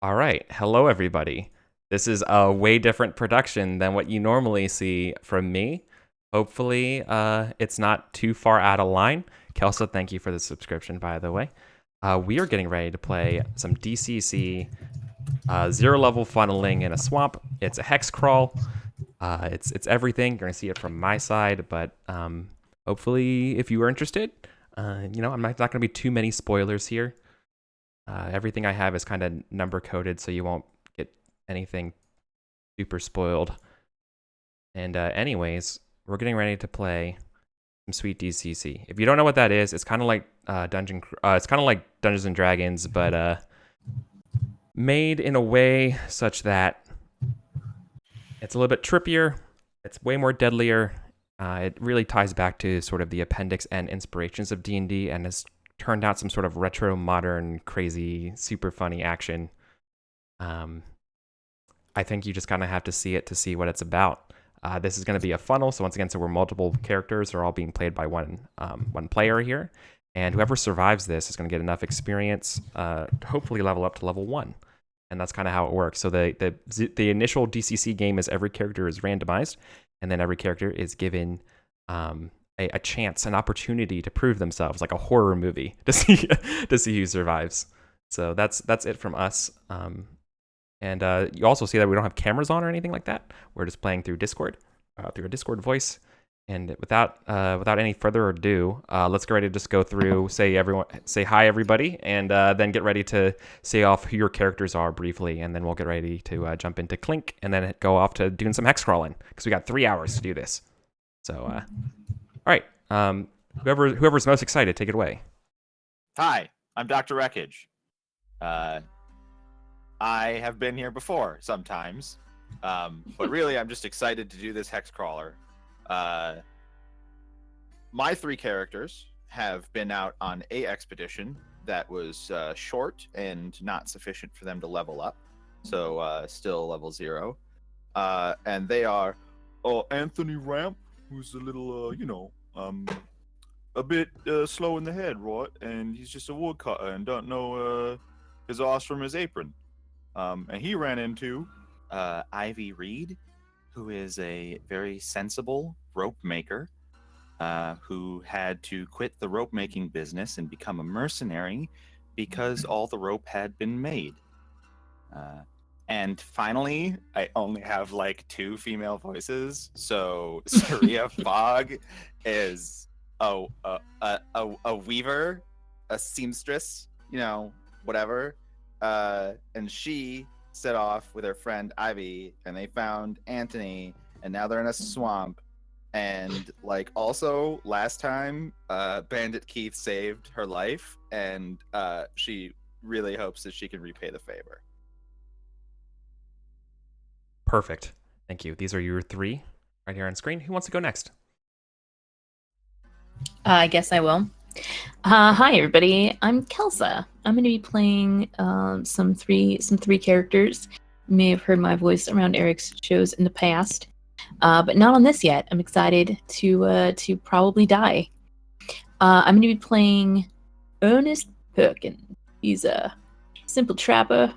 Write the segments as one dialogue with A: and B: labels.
A: All right. Hello, everybody. This is a way different production than what you normally see from me. Hopefully, it's not too far out of line. Kelsa, thank you for the subscription, by the way. We are getting ready to play some DCC zero level funneling in a swamp. It's a hex crawl. It's everything. You're gonna see it from my side, but hopefully, if you are interested, I'm not gonna be too many spoilers here. Everything I have is kind of number coded, so you won't get anything super spoiled. And anyways, we're getting ready to play some sweet DCC. If you don't know what that is, it's kind of like it's kind of like Dungeons and Dragons, but made in a way such that it's a little bit trippier. It's way more deadlier. It really ties back to sort of the appendix and inspirations of D&D, and has turned out some sort of retro, modern, crazy, super funny action. I think you just kind of have to see it to see what it's about. This is going to be a funnel, so once again, we're multiple characters are all being played by one player here, and whoever survives this is going to get enough experience, hopefully level up to level 1, and that's kind of how it works. So the initial DCC game is every character is randomized, and then every character is given a chance, an opportunity to prove themselves, like a horror movie, to see who survives. So that's it from us. And you also see that we don't have cameras on or anything like that. We're just playing through Discord, through a Discord voice. And without any further ado, let's get ready to just go through, say hi everybody, and then get ready to say off who your characters are briefly, and then we'll get ready to jump into Clink, and then go off to doing some hex crawling because we got 3 hours to do this. So, all right, whoever's most excited, take it away.
B: Hi, I'm Dr. Wreckage. I have been here before sometimes, but really I'm just excited to do this hex crawler. My 3 characters have been out on a expedition that was short and not sufficient for them to level up, so still level 0. And they are Anthony Ramp, who's a little, a bit slow in the head, right? And he's just a woodcutter and don't know his ass from his apron. And he ran into Ivy Reed, who is a very sensible rope maker who had to quit the rope making business and become a mercenary because all the rope had been made. And finally, I only have like 2 female voices. So Saria Fogg is a weaver, a seamstress, whatever. And she set off with her friend Ivy, and they found Anthony, and now they're in a swamp. And like also last time, Bandit Keith saved her life, and she really hopes that she can repay the favor.
A: Perfect. Thank you. These are your 3 right here on screen. Who wants to go next?
C: I guess I will. Hi everybody, I'm Kelsa. I'm going to be playing some three characters. You may have heard my voice around Eric's shows in the past, but not on this yet. I'm excited to probably die. I'm going to be playing Ernest Perkins. He's a simple trapper.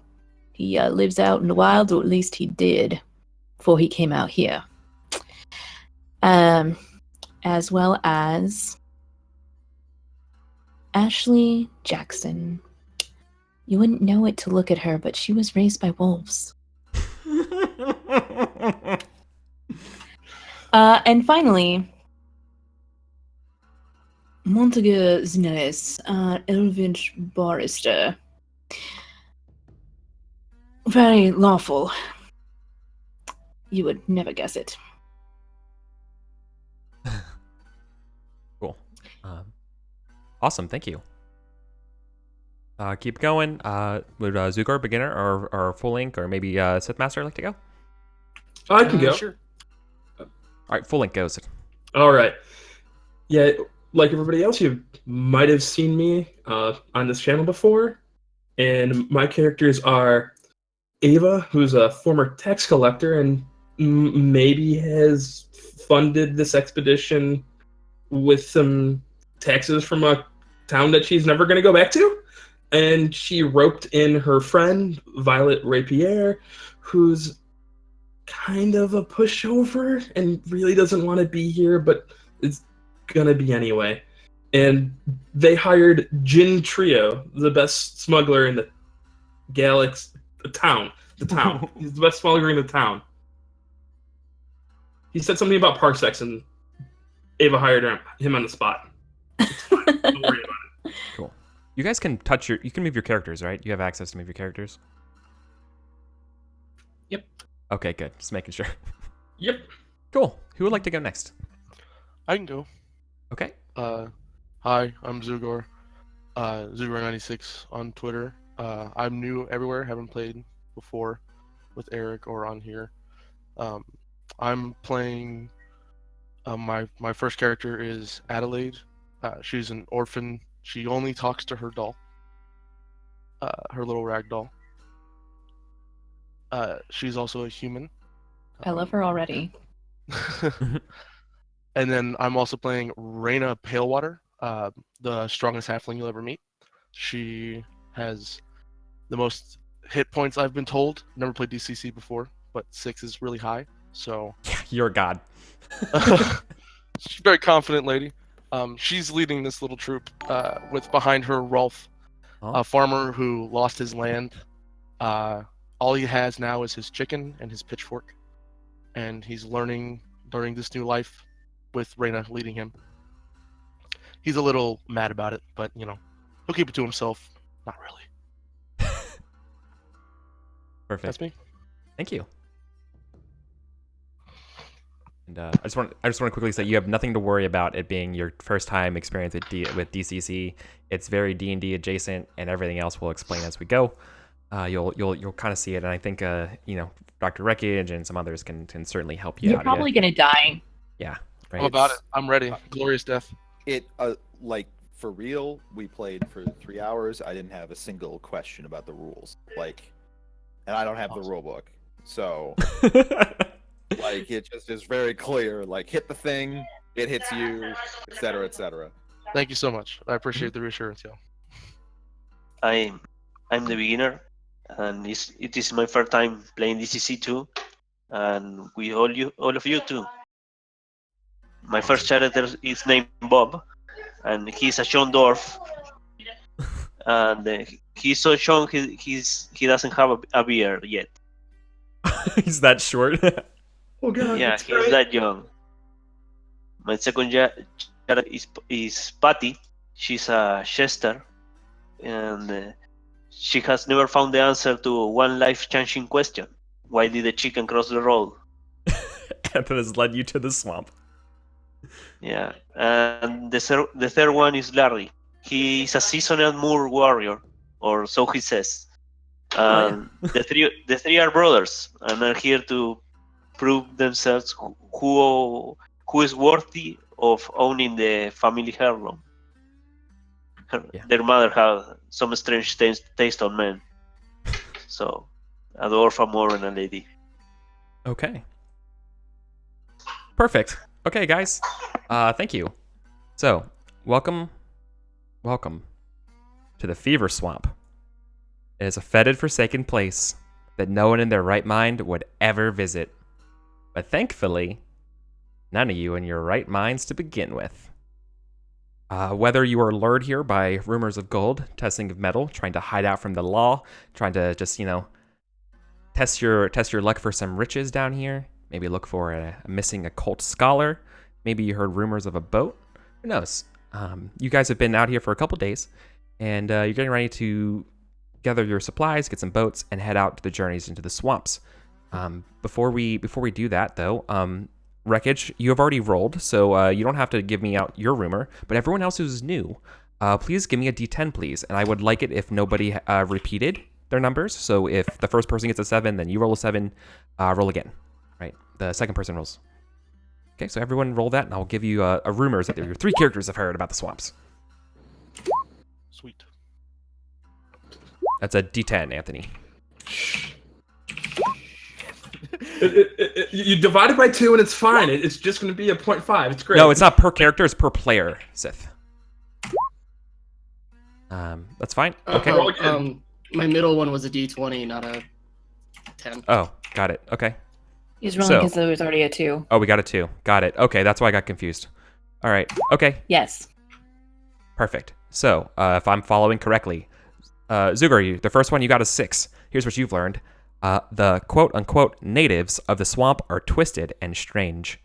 C: He lives out in the wild, or at least he did before he came out here. As well as Ashley Jackson. You wouldn't know it to look at her, but she was raised by wolves. And finally, Montague Znes, Elvinch barrister. Very lawful. You would never guess it.
A: Cool. Awesome, thank you. Keep going. Would Zugar, beginner, or full link, or maybe Sith Master like to go?
D: I can go.
B: Sure.
A: All right, full link goes.
D: All right. Yeah, like everybody else, you might have seen me on this channel before, and my characters are Ava, who's a former tax collector and maybe has funded this expedition with some taxes from a town that she's never going to go back to. and she roped in her friend, Violet Rapier, who's kind of a pushover and really doesn't want to be here, but is gonna be anyway. And they hired Jin Trio, the best smuggler in the galaxy, the town. He's the best smuggler in the town. He said something about parsecs, and Ava hired him on the spot. Don't worry about it.
A: Cool. You guys can you can move your characters, right? You have access to move your characters?
D: Yep.
A: Okay, good. Just making sure.
D: Yep.
A: Cool. Who would like to go next?
E: I can go.
A: Okay.
E: Hi, I'm Zugor. Zugor96 on Twitter. I'm new everywhere. Haven't played before with Eric or on here. I'm playing. My first character is Adelaide. She's an orphan. She only talks to her doll. Her little rag doll. She's also a human.
C: I love her already.
E: And then I'm also playing Reyna Palewater, the strongest halfling you'll ever meet. She has the most hit points I've been told. Never played DCC before, but 6 is really high. So
A: You're a god.
E: she's a very confident lady. She's leading this little troop with behind her Rolf, a farmer who lost his land. All he has now is his chicken and his pitchfork, and he's learning during this new life with Reyna leading him. He's a little mad about it, but he'll keep it to himself. Not really.
A: Perfect.
E: That's me.
A: Thank you. And I just want to quickly say you have nothing to worry about it being your first time experience with DCC. It's very D&D adjacent, and everything else we'll explain as we go. You'll kind of see it, and I think Dr. Wreckage and some others can certainly help you
C: You're
A: out.
C: probably gonna die.
A: Yeah. Right.
E: I'm about it. I'm ready. Glorious death.
B: It like for real, we played for 3 hours. I didn't have a single question about the rules. And I don't have the rule book. So it just is very clear, hit the thing, it hits you, etc., etc.
E: Thank you so much. I appreciate the reassurance, y'all.
F: I'm the beginner, and it is my first time playing DCC too, and with all of you too. My first character is named Bob, and he's a Sean Dwarf, and he's so young he doesn't have a beard yet.
A: He's that short.
D: Oh god.
F: Yeah, he's that young. My second character is Patty. She's a Chester, and she has never found the answer to one life-changing question: why did the chicken cross the road?
A: And that has led you to the swamp.
F: Yeah, and the third one is Larry. He is a seasoned Moor warrior, or so he says. The three are brothers, and are here to prove themselves who is worthy of owning the family heirloom.
A: Yeah.
F: Their mother had some strange taste on men, so a dwarf, a Moor, and a lady.
A: Okay. Perfect. Okay, guys. Thank you. So, welcome to the Fever Swamp. It is a fetid, forsaken place that no one in their right mind would ever visit. But thankfully, none of you in your right minds to begin with. Whether you are lured here by rumors of gold, testing of metal, trying to hide out from the law, trying to just, test your luck for some riches down here, maybe look for a missing occult scholar, maybe you heard rumors of a boat, who knows? You guys have been out here for a couple days, and you're getting ready to gather your supplies, get some boats, and head out to the journeys into the swamps. Before we do that, though, Wreckage, you have already rolled, so you don't have to give me out your rumor, but everyone else who's new, please give me a d10, please, and I would like it if nobody repeated their numbers, so if the first person gets a 7, then you roll a 7, roll again, right? The second person rolls. Okay, so everyone roll that, and I'll give you a rumors that your 3 characters have heard about the swamps.
E: Sweet.
A: That's a d10, Anthony.
D: You divide it by 2 and it's fine. It's just going to be a 0.5. It's great.
A: No, it's not per character, it's per player, Sith. That's fine.
G: Uh,
A: Okay.
D: Roll again.
G: My middle one was a D20, not a 10.
A: Oh, got it. Okay.
C: He's rolling
A: So-
C: because there was already a 2.
A: Oh, we got a 2. Got it. Okay, that's why I got confused. All right. Okay.
C: Yes.
A: Perfect. So, if I'm following correctly, Zugar, the first one you got a 6. Here's what you've learned. The quote-unquote natives of the swamp are twisted and strange.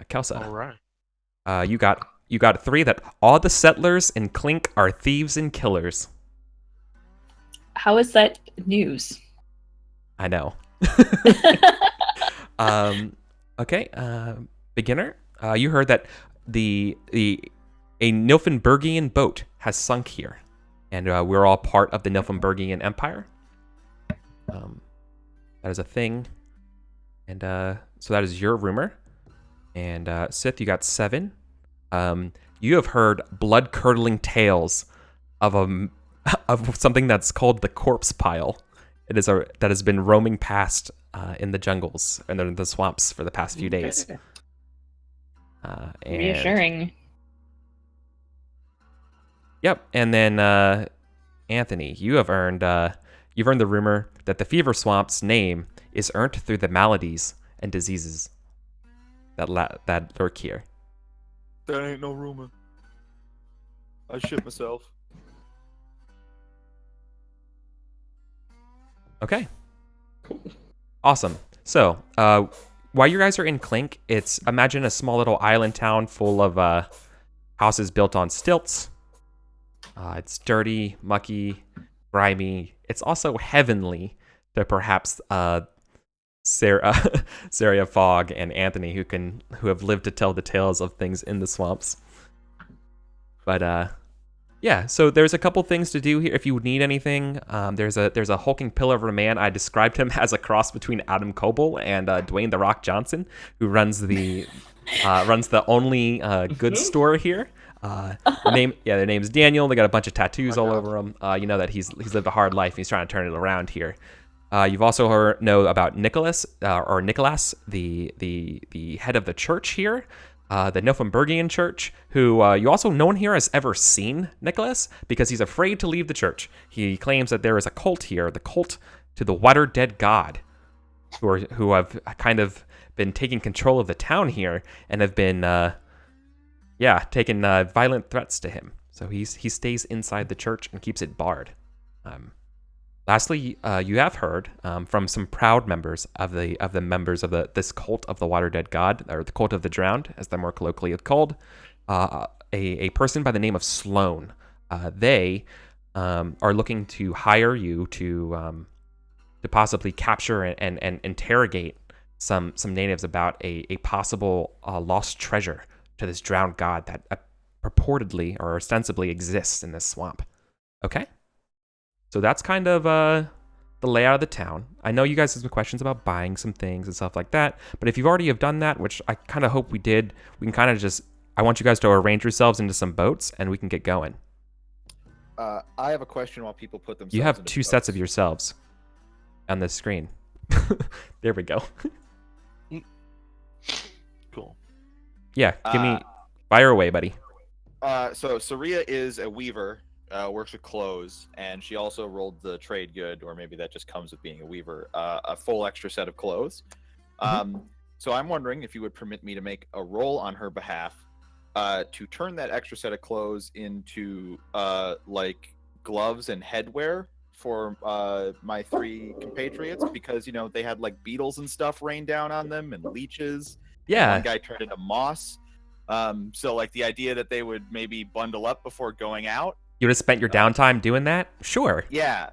A: Kelsa,
E: All right.
A: you got a 3 that all the settlers in Clink are thieves and killers.
C: How is that news?
A: I know. Okay. Beginner, you heard that a Nilfenbergian boat has sunk here, and we're all part of the Nilfenbergian Empire. That is a thing, and so that is your rumor. And Sith, you got 7. You have heard blood-curdling tales of of something that's called the corpse pile. It is that has been roaming past in the jungles and in the swamps for the past few days. And,
C: Reassuring.
A: Yep, and then Anthony, you've earned the rumor that the fever swamp's name is earned through the maladies and diseases that lurk here.
B: That ain't no rumor. I shit myself.
A: Okay. Awesome. So, while you guys are in Clink, imagine a small little island town full of houses built on stilts. It's dirty, mucky, grimy. It's also heavenly to perhaps Sarah Fogg and Anthony, who have lived to tell the tales of things in the swamps. But yeah, so there's a couple things to do here. If you need anything, there's a hulking pillar of a man. I described him as a cross between Adam Coble and Dwayne the Rock Johnson, who runs the only goods store here. Their name's Daniel. They got a bunch of tattoos all over him. You know that he's lived a hard life. He's trying to turn it around here. You've also know about Nicholas, the head of the church here, the Nilfenbergian church, who you also no one here has ever seen Nicholas because he's afraid to leave the church. He claims that there is a cult here, the cult to the water dead god, who have kind of been taking control of the town here and have been taking violent threats to him. So he stays inside the church and keeps it barred. Lastly, you have heard from some proud members of this cult of the water dead god, or the cult of the drowned, as they're more colloquially called, a person by the name of Sloan. They are looking to hire you to possibly capture and interrogate some natives about a possible lost treasure to this drowned god that purportedly or ostensibly exists in this swamp. Okay? So that's kind of the layout of the town. I know you guys have some questions about buying some things and stuff like that, but if you've already have done that, which I kind of hope we did, we can kind of I want you guys to arrange yourselves into some boats and we can get going.
B: I have a question while people put themselves
A: You have
B: into
A: 2
B: boats.
A: sets of yourselves on this screen. There we go.
E: Cool.
A: Yeah, fire away, buddy.
B: So Saria is a weaver, works with clothes, and she also rolled the trade good, or maybe that just comes with being a weaver, a full extra set of clothes. So I'm wondering if you would permit me to make a roll on her behalf to turn that extra set of clothes into like gloves and headwear for my 3 compatriots, because they had like beetles and stuff rain down on them and leeches.
A: Yeah.
B: One guy turned into moss. So like the idea that they would maybe bundle up before going out.
A: You would have spent your downtime doing that? Sure.
B: Yeah.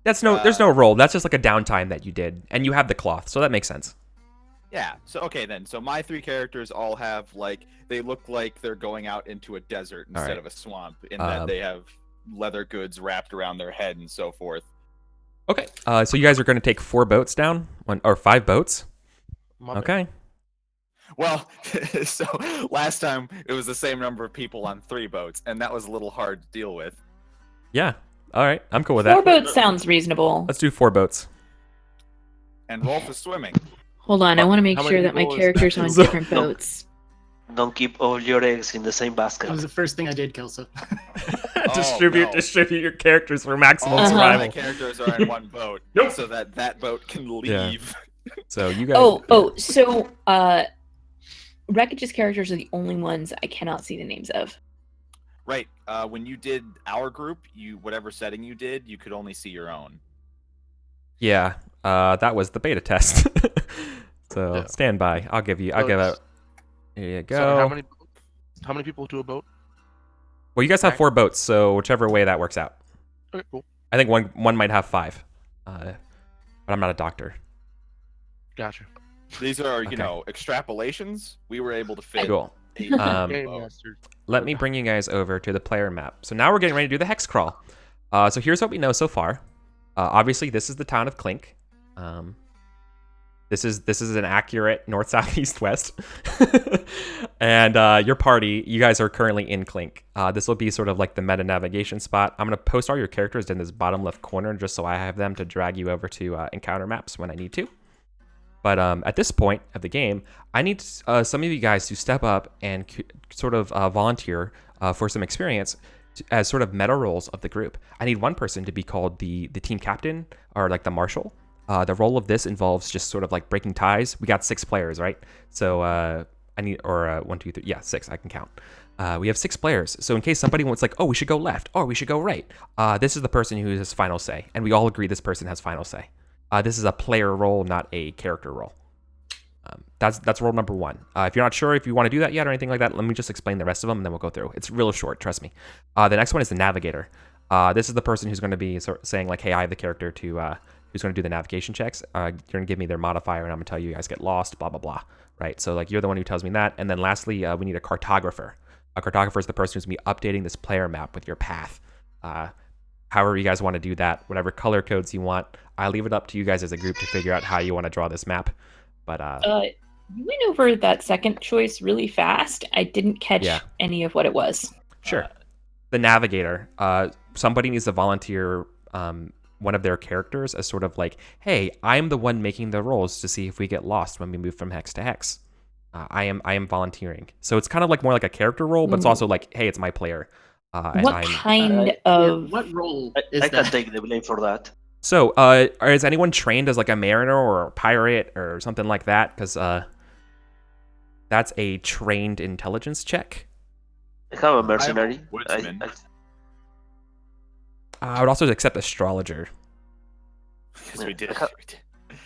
A: There's no role. That's just like a downtime that you did, and you have the cloth, so that makes sense.
B: Yeah. So okay then. So my 3 characters all have they look like they're going out into a desert instead of a swamp, in that they have leather goods wrapped around their head and so forth.
A: Okay. So you guys are going to take 4 boats down, or 5 boats. Okay.
B: Well, so last time it was the same number of people on 3 boats, and that was a little hard to deal with.
A: Yeah. All right. I'm cool with
C: 4
A: that.
C: boats sounds reasonable.
A: Let's do 4 boats.
B: And Rolf is swimming.
C: Hold on, I want to make
E: How many
C: sure that my
E: people is
C: character's
E: that?
C: on
A: So-
C: different boats.
F: Don't keep all your eggs in the same
G: That was
F: basket.
G: the first thing I did, Kelso.
B: no.
A: distribute your characters for maximum
B: All of
A: survival.
B: my characters are in one boat,
D: Nope.
B: so that boat can
A: Yeah.
B: leave.
A: So you guys.
C: So Wreckage's characters are the only ones I cannot see the names of.
B: Right. When you did our group, whatever setting you did, you could only see your own.
A: Yeah. That was the beta test. So
E: Yeah.
A: stand by. I'll give out. Here you go.
E: Sorry, how many people do a boat?
A: Well, you guys have 4 boats, so whichever way that works out.
E: Okay, cool.
A: I think one might have 5. But I'm not a doctor.
E: Gotcha.
B: These are,
A: Okay.
B: extrapolations. We were able to fit.
A: Cool.
B: a
E: Game
B: boat.
E: master.
A: Let me bring you guys over to the player map. So now we're getting ready to do the hex crawl. So here's what we know so far. Obviously, this is the town of Clink. This is an accurate north, south, east, west. And your party, you guys are currently in Clink. This will be sort of like the meta navigation spot. I'm going to post all your characters in this bottom left corner just so I have them to drag you over to encounter maps when I need to. But at this point of the game, I need some of you guys to step up and sort of volunteer for some experience as sort of meta roles of the group. I need one person to be called the team captain or like the marshal. The role of this involves just sort of like breaking ties. We got 6 players, right? So I need, or 1, 2, 3, yeah, 6. I can count. We have 6 players. So in case somebody wants like, oh, we should go left, or we should go right. This is the person who has final say, and we all agree this person has final say. This is a player role, not a character role. That's role number 1. If you're not sure if you want to do that yet or anything like that, let me just explain the rest of them, and then we'll go through. It's real short, trust me. The next one is the navigator. This is the person who's going to be saying like, hey, I have the character to who's going to do the navigation checks. You're going to give me their modifier, and I'm going to tell you guys get lost, blah, blah, blah. Right? So like you're the one who tells me that. And then lastly, we need a cartographer. A cartographer is the person who's going to be updating this player map with your path. However you guys want to do that, whatever color codes you want, I leave it up to you guys as a group to figure out how you want to draw this map. But
C: You went over that second choice really fast. I didn't catch any of what it was.
A: Sure. The navigator. Somebody needs to volunteer one of their characters as sort of like, hey, I'm the one making the rolls to see if we get lost when we move from hex to hex. I am volunteering. So it's kind of like more like a character role, but it's also like, hey, it's my player.
C: What kind of...
G: What role
F: I
G: is
F: can
G: that?
F: take the blame for that.
A: So, is anyone trained as like a mariner or a pirate or something like that? Because that's a trained intelligence check.
F: I have a mercenary.
B: woodsman.
A: I would also accept astrologer.
B: Because we did.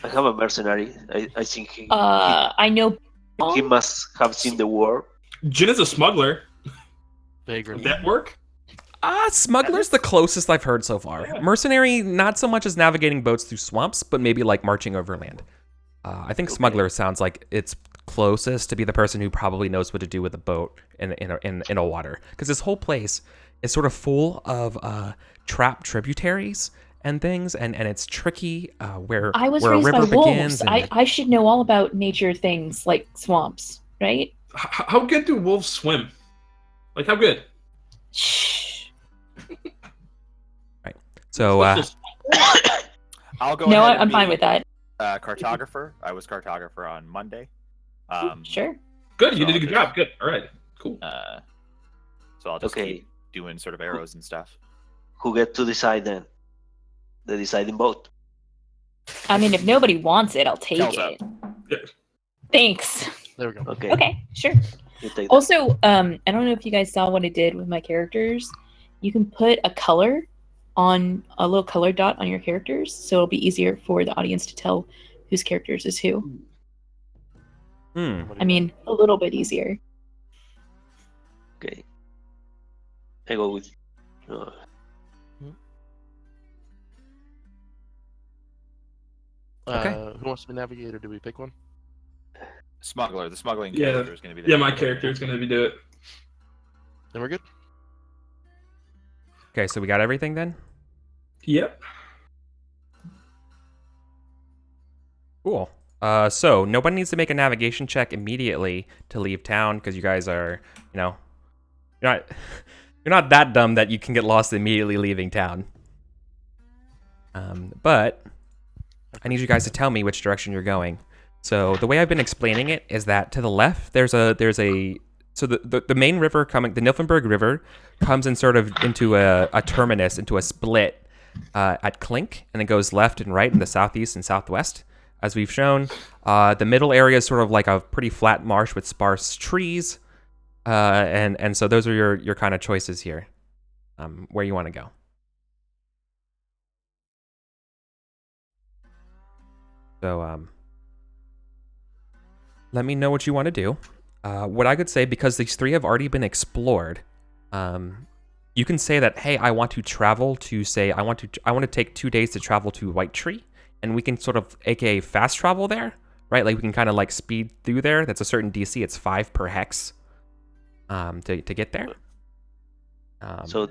F: I have a mercenary. I think he
C: I know...
F: he must have seen the war.
D: Jin is a smuggler.
E: Vagrant.
D: Would that work?
A: Smuggler's the closest I've heard so far.
D: Yeah.
A: Mercenary, not so much as navigating boats through swamps, but maybe like marching overland. I think smuggler sounds like it's closest to be the person who probably knows what to do with a boat in a water, because this whole place is sort of full of trap tributaries and things, and it's tricky where
C: I was
A: where a
C: raised by
A: river begins.
C: wolves.
A: And
C: I should know all about nature things like swamps, right?
D: How good do wolves swim? Like, how good?
C: Shh.
A: so
B: I'll go.
C: No,
B: ahead and
C: I'm fine
B: be,
C: with that.
B: Cartographer. I was cartographer on Monday.
C: Sure.
D: Good, you did a good job. Good. All right. Cool.
B: So I'll just
F: Okay.
B: keep doing sort of arrows and stuff.
F: Who get to decide then? The deciding vote.
C: I mean, if nobody wants it, I'll take
B: Kelso.
C: it. Thanks.
E: There we go.
F: Okay.
C: Okay, sure.
F: You take that.
C: Also, I don't know if you guys saw what I did with my characters. You can put a color on a little color dot on your characters, so it'll be easier for the audience to tell whose characters is who. I mean, a little bit easier.
F: Okay. I go with.
E: Who wants to be navigator? Do we pick one?
B: Smuggler. The smuggling
D: Yeah.
B: character is going to be.
D: Yeah, my character is going to do it.
E: Then we're good.
A: okay, so we got everything then.
D: Yep.
A: Cool. So nobody needs to make a navigation check immediately to leave town because you guys are, you're not that dumb that you can get lost immediately leaving town. But I need you guys to tell me which direction you're going. So the way I've been explaining it is that to the left there's a So the main river coming, the Nilfenberg River, comes in sort of into a terminus, into a split at Klink, and it goes left and right in the southeast and southwest, as we've shown. The middle area is sort of like a pretty flat marsh with sparse trees, and so those are your kind of choices here, where you want to go. So let me know what you want to do. What I could say, because these three have already been explored, you can say that, hey, I want to travel to, say, I want to take 2 days to travel to White Tree, and we can sort of, aka fast travel there, right? Like we can kind of like speed through there. That's a certain DC. It's 5 per hex to get there.
F: So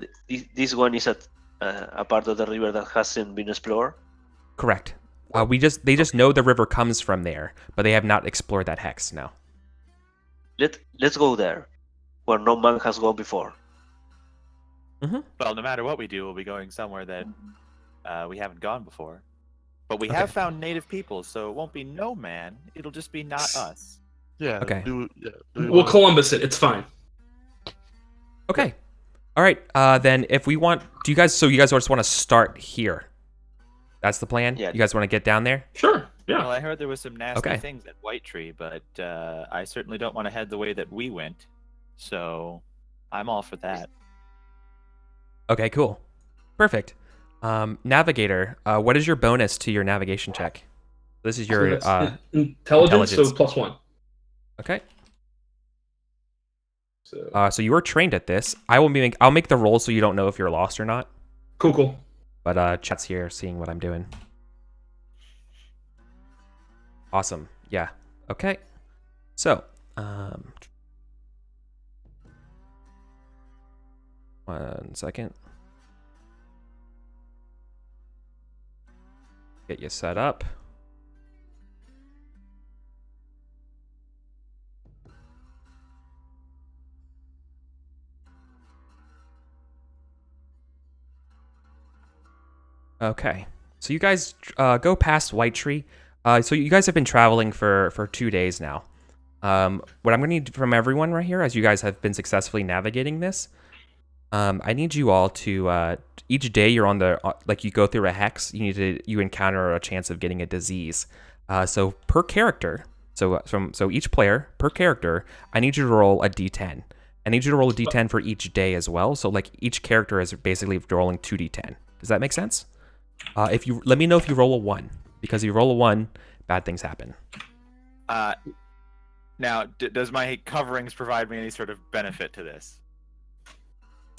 F: this one is a part of the river that hasn't been explored?
A: Correct. They just know the river comes from there, but they have not explored that hex. No.
F: Let's go there, where no man has gone before.
B: Well, no matter what we do, we'll be going somewhere that we haven't gone before. But we have found native people, so it won't be no man. It'll just be not us.
E: Yeah.
A: Okay.
D: We'll Columbus it. It's fine.
A: Okay. All right. Then if we want, you guys just want to start here? That's the plan?
F: Yeah.
A: You guys want to get down there?
D: Sure. Yeah.
B: Well, I heard there was some nasty
A: Okay.
B: things at White Tree, but I certainly don't want to head the way that we went. So I'm all for that.
A: Okay, cool. Perfect. Navigator, what is your bonus to your navigation check? This is your
D: So intelligence, so +1.
A: Okay.
D: So
A: So you are trained at this. I'll make the roll so you don't know if you're lost or not.
D: cool.
A: But chat's here seeing what I'm doing. Awesome. Yeah. Okay. So, 1 second. Get you set up. Okay, so you guys go past White Tree. So you guys have been traveling for 2 days now. What I'm going to need from everyone right here, as you guys have been successfully navigating this, I need you all to each day you're on the like you go through a hex, you encounter a chance of getting a disease. So per character, so each player per character, I need you to roll a d10. I need you to roll a d10 for each day as well. So like each character is basically rolling 2d10. Does that make sense? If you let me know if you roll a 1, because if you roll a 1, bad things happen.
B: Now, does my coverings provide me any sort of benefit to this?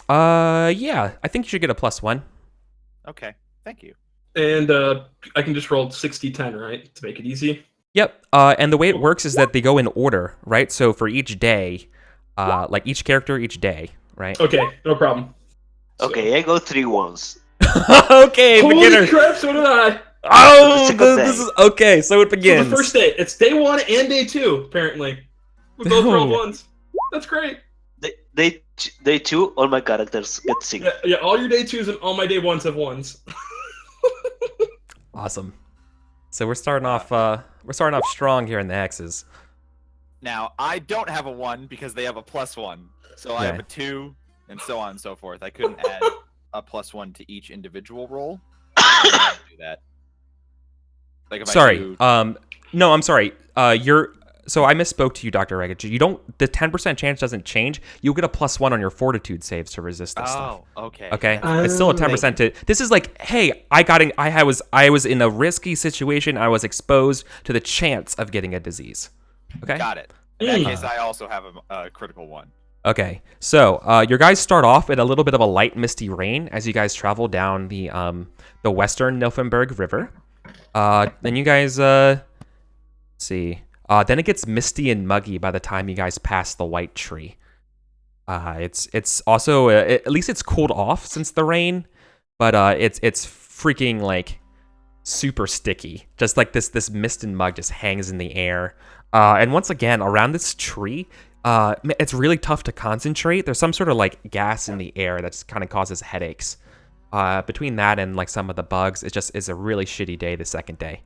A: Yeah, I think you should get a +1.
B: Okay, thank you.
D: And I can just roll 60-10, right, to make it easy.
A: Yep. And the way it works is that they go in order, right? So for each day, like each character each day, right?
D: Okay, no problem.
F: Okay, I go 3 once.
A: Okay,
D: Holy
A: beginner.
D: crap, so did I.
A: Oh,
F: Second
A: this
F: day.
A: is okay. So it begins.
D: So the first day, it's day 1 and day 2, apparently. We both rolled
A: Oh.
D: ones. That's great.
F: Day 2, all my characters get sick.
D: Yeah, all your day 2s and all my day 1s have 1s.
A: Awesome. So we're starting off strong here in the hexes.
B: Now, I don't have a 1 because they have a +1. So I have
A: Yeah.
B: a 2, and so on and so forth. I couldn't add a +1 to each individual roll. I can't do that. Like if I
A: Sorry.
B: do-
A: No, I'm sorry. So I misspoke to you, Dr. Regic. You don't. The 10% chance doesn't change. You'll get a +1 on your fortitude saves to resist this stuff.
B: Oh, okay.
A: Okay,
B: That's-
A: it's still a 10% to. This is like, hey, I was in a risky situation. I was exposed to the chance of getting a disease. Okay.
B: Got it. In that case, I also have a critical 1.
A: Okay, so your guys start off in a little bit of a light misty rain as you guys travel down the western Nilfenberg River. Then you guys let's see. Then it gets misty and muggy by the time you guys pass the White Tree. It's also at least it's cooled off since the rain, but it's freaking like super sticky. Just like this mist and mug just hangs in the air. And once again, around this tree, it's really tough to concentrate. There's some sort of like gas in the air that just kind of causes headaches. Between that and like some of the bugs, it's a really shitty day the second day.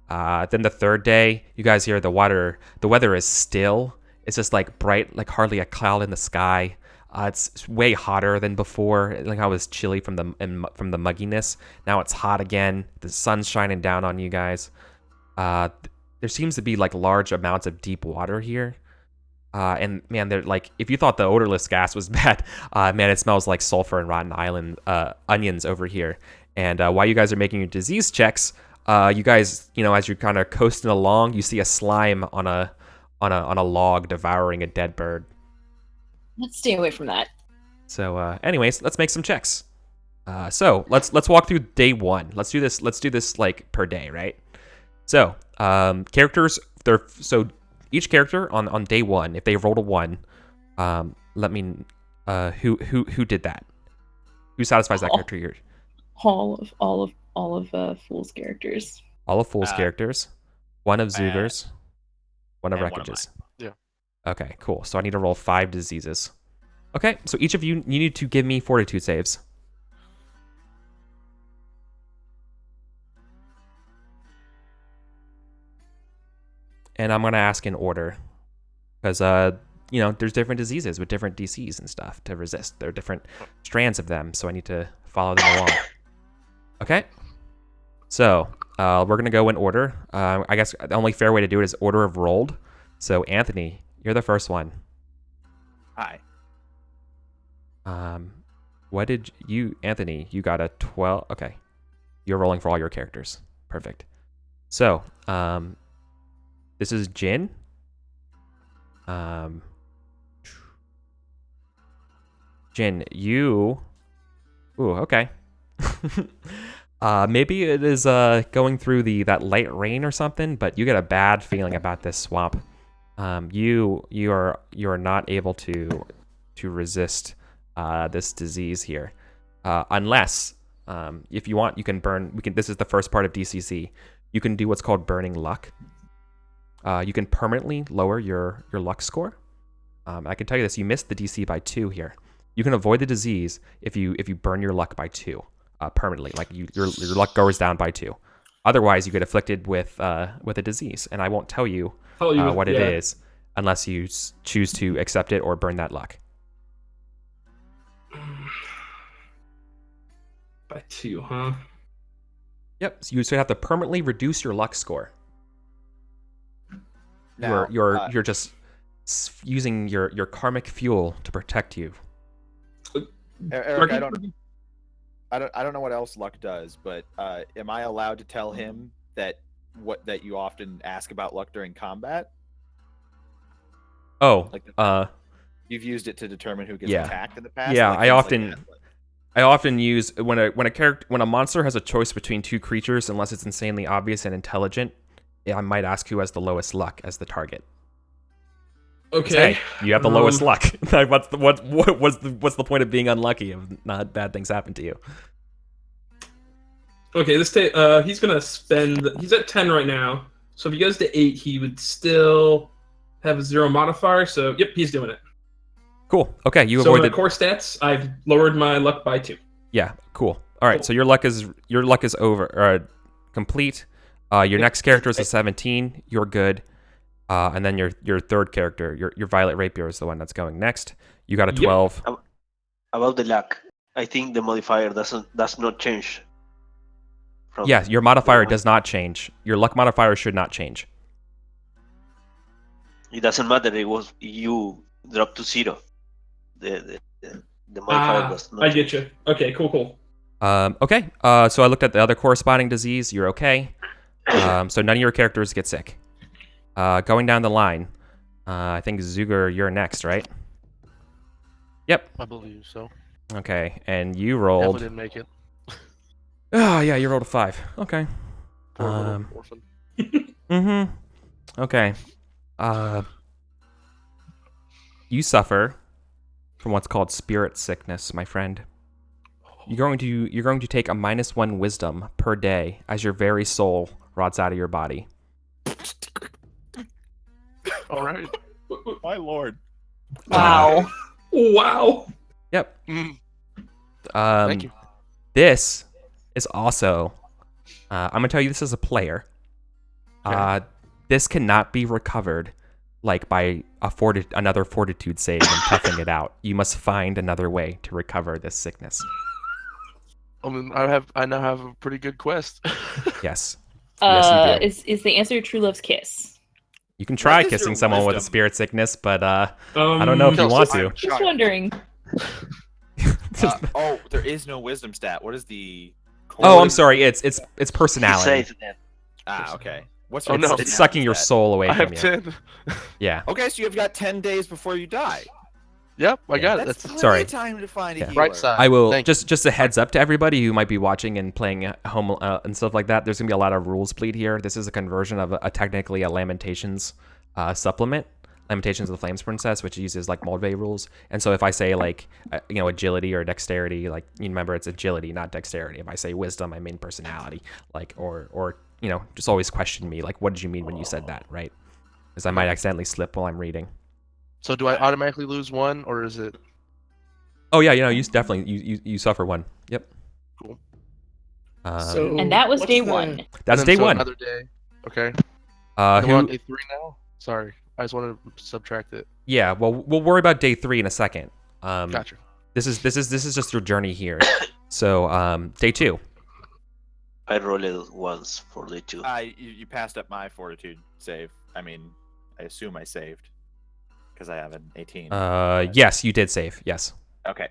A: Then the third day, you guys hear the weather is still. It's just like bright, like hardly a cloud in the sky. It's way hotter than before. Like how it was chilly from the mugginess. Now it's hot again. The sun's shining down on you guys. There seems to be like large amounts of deep water here. And man, they're like, if you thought the odorless gas was bad, man, it smells like sulfur and rotten island onions over here. And while you guys are making your disease checks, you guys, as you're kind of coasting along, you see a slime on a log devouring a dead bird.
C: Let's stay away from that.
A: So, anyways, let's make some checks. So let's walk through day 1. Let's do this like per day, right? So, characters. So each character on day 1, if they rolled a 1, let me. Who did that? Who satisfies that character here?
C: All of Fool's characters.
A: All of Fool's characters. One of Zuger's. One of
B: and
A: Wreckage's.
E: Yeah.
A: Okay, cool. So I need to roll 5 diseases. Okay, so each of you need to give me fortitude saves. And I'm going to ask in order. Because, there's different diseases with different DCs and stuff to resist. There are different strands of them, so I need to follow them along. Okay? So, we're going to go in order. I guess the only fair way to do it is order of rolled. So, Anthony, you're the first one.
B: Hi.
A: What did you, Anthony, you got a 12. Okay. You're rolling for all your characters. Perfect. So, this is Jin. Jin, you... Ooh, okay. Maybe it is going through that light rain or something, but you get a bad feeling about this swamp. You are not able to resist this disease here, unless if you want, you can burn. This is the first part of DCC. You can do what's called burning luck. You can permanently lower your luck score. I can tell you this: you missed the DC by 2 here. You can avoid the disease if you burn your luck by 2 permanently. Like your luck goes down by 2. Otherwise, you get afflicted with a disease, and I won't tell you what it is unless you choose to accept it or burn that luck.
D: By 2, huh?
A: Yep. So you have to permanently reduce your luck score.
B: Now,
A: You're just using your karmic fuel to protect you.
B: Eric, I don't know what else luck does, but am I allowed to tell him that you often ask about luck during combat?
A: Oh,
B: You've used it to determine who gets
A: Yeah.
B: attacked in the past.
A: Yeah,
B: like
A: I
B: things like
A: often-
B: that, but-
A: I often use when a monster has a choice between 2 creatures, unless it's insanely obvious and intelligent, I might ask who has the lowest luck as the target.
D: Okay.
A: Hey, you have the lowest luck. What's the point of being unlucky if not bad things happen to you?
D: Okay, he's gonna spend. He's at 10 right now. So if he goes to 8, he would still have a 0 modifier. So yep, he's doing it.
A: Cool. Okay, you
D: So
A: avoided.
D: my core stats, I've lowered my luck by 2.
A: Yeah. Cool. All right.
D: Cool.
A: So your luck is over complete. Your next character is a 17. You're good. And then your third character, your Violet Rapier, is the one that's going next. You got a 12.
F: About the luck, I think the modifier does not change.
A: Yeah, your modifier does not change. Your luck modifier should not change.
F: It doesn't matter. You drop to 0. The modifier does not.
D: I get you. Okay, cool.
A: Okay. So I looked at the other corresponding disease. You're okay. So none of your characters get sick. Going down the line, I think Zuger, you're next, right? Yep.
E: I believe so.
A: Okay, and you
E: Definitely
A: rolled.
E: didn't make it.
A: Oh yeah, you rolled a 5. Okay.
E: Poor little orphan.
A: Mm-hmm. Okay. You suffer from what's called spirit sickness, my friend. You're going to take a -1 wisdom per day as your very soul rots out of your body.
E: All right.
B: My lord.
C: Wow.
D: Wow.
A: Yep.
E: Mm. Thank you.
A: This is also. I'm gonna tell you this as a player.
E: Okay.
A: This cannot be recovered like by another fortitude save and toughing it out. You must find another way to recover this sickness.
E: I mean, I now have a pretty good quest.
A: Yes. Yes, you do.
C: Is the answer True Love's Kiss?
A: You can try
B: What is
A: kissing
B: your
A: someone with a
B: wisdom?
A: spirit sickness, but I don't know if you
E: Kelsey,
A: want
E: I'm
A: to.
E: shy.
C: Just wondering.
B: Oh, there is no wisdom stat. What is the?
A: Oh, I'm sorry. It's
F: He
A: personality.
F: saved them.
B: Ah, okay. What's
E: Oh,
B: your
E: no.
A: It's
B: personality
A: sucking your
B: stat?
A: soul away
E: I
A: from
E: have
A: you.
E: 10.
A: Yeah.
B: Okay, so you've got 10 days before you die.
E: Yep, I
A: Yeah.
E: got it.
B: That's
E: That's
B: plenty
A: Sorry.
B: of time to find a
A: Yeah.
B: healer.
E: right side.
A: I will
E: Thank you.
A: just a heads up to everybody who might be watching and playing at home and stuff like that. There's gonna be a lot of rules bleed here. This is a conversion of technically a Lamentations supplement, Lamentations of the Flames Princess, which uses like Moldvay rules. And so if I say like agility or dexterity, like you remember it's agility, not dexterity. If I say wisdom, I mean personality. Like or just always question me like, what did you mean when you said that, right? Because I might accidentally slip while I'm reading.
E: So do I automatically lose one, or is it?
A: Oh yeah, you definitely you suffer one. Yep.
E: Cool.
G: So
C: And that was
G: what's
C: day
G: the-
C: one.
A: That's
E: And then
A: day
E: so
A: one.
E: Another day. Okay. And we're on
A: Who?
E: day 3 now. Sorry, I just wanted to subtract it.
A: Yeah. Well, we'll worry about day 3 in a second.
E: Gotcha.
A: This is just your journey here. So day 2.
F: I rolled it once for day 2.
B: You passed up my fortitude save. I mean, I assume I saved because I have an 18.
A: Yes, you did save. Yes.
B: Okay,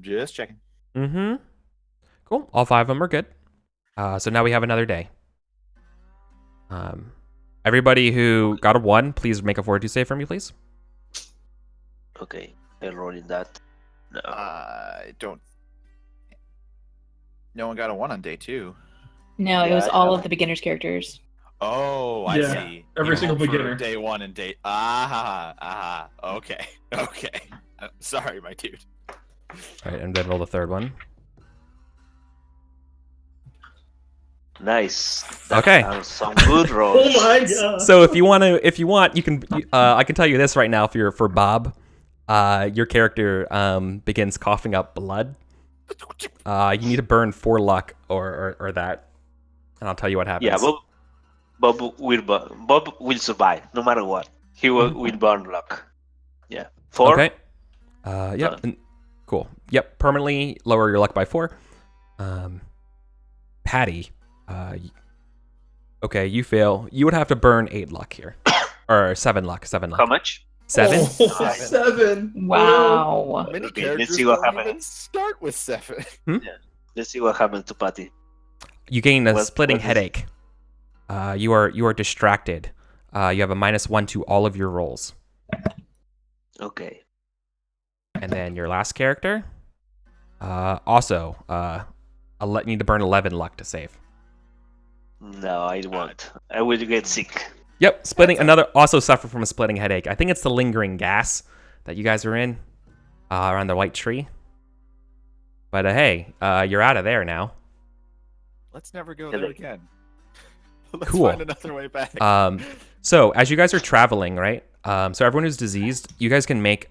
B: just checking.
A: Mm-hmm. Cool. All 5 of them are good. So now we have another day. Everybody who got a 1, please make a fortitude save for me, please.
F: Okay, I rolled that. No.
B: I don't. No one got a 1 on day 2.
C: No, it
F: Yeah,
C: was
F: I
C: all
F: have-
C: of the beginners' characters.
B: Oh, I
D: Yeah,
B: see.
D: every
B: You
D: single
B: rolled for
D: beginner.
B: Day 1 and day. Okay. Okay. Sorry, my dude.
A: All right, and then roll the 3rd one.
F: Nice.
A: Okay.
F: Some good rolls.
D: Oh my god.
A: So if you want, you can. I can tell you this right now. For Bob, your character begins coughing up blood. You need to burn 4 luck or that, and I'll tell you what happens.
F: Yeah, Bob will survive no matter what. He will burn luck. Yeah. 4.
A: Okay. Yep. Cool. Yep. Permanently lower your luck by 4. Patty. Okay, you fail. You would have to burn 8 luck here, or 7 luck. 7 luck.
F: How much?
A: 7.
D: Oh, 7.
C: Wow.
B: Many
F: Okay,
B: characters
F: let's see what
B: don't even
F: happens.
B: start with 7.
F: Let's see what happens to Patty.
A: You gain a
F: What-
A: splitting
F: what is-
A: headache. You are distracted. You have a -1 to all of your rolls.
F: Okay.
A: And then your last character, also, need to burn 11 luck to save.
F: No, I won't. I will get sick.
A: Yep, also suffer from a splitting headache. I think it's the lingering gas that you guys are in around the white tree. But hey, you're out of there now.
B: Let's never go
F: Yeah,
B: there
F: they-
B: again. Let's
A: Cool.
B: find another way back.
A: So as you guys are traveling, right? So everyone who's diseased, you guys can make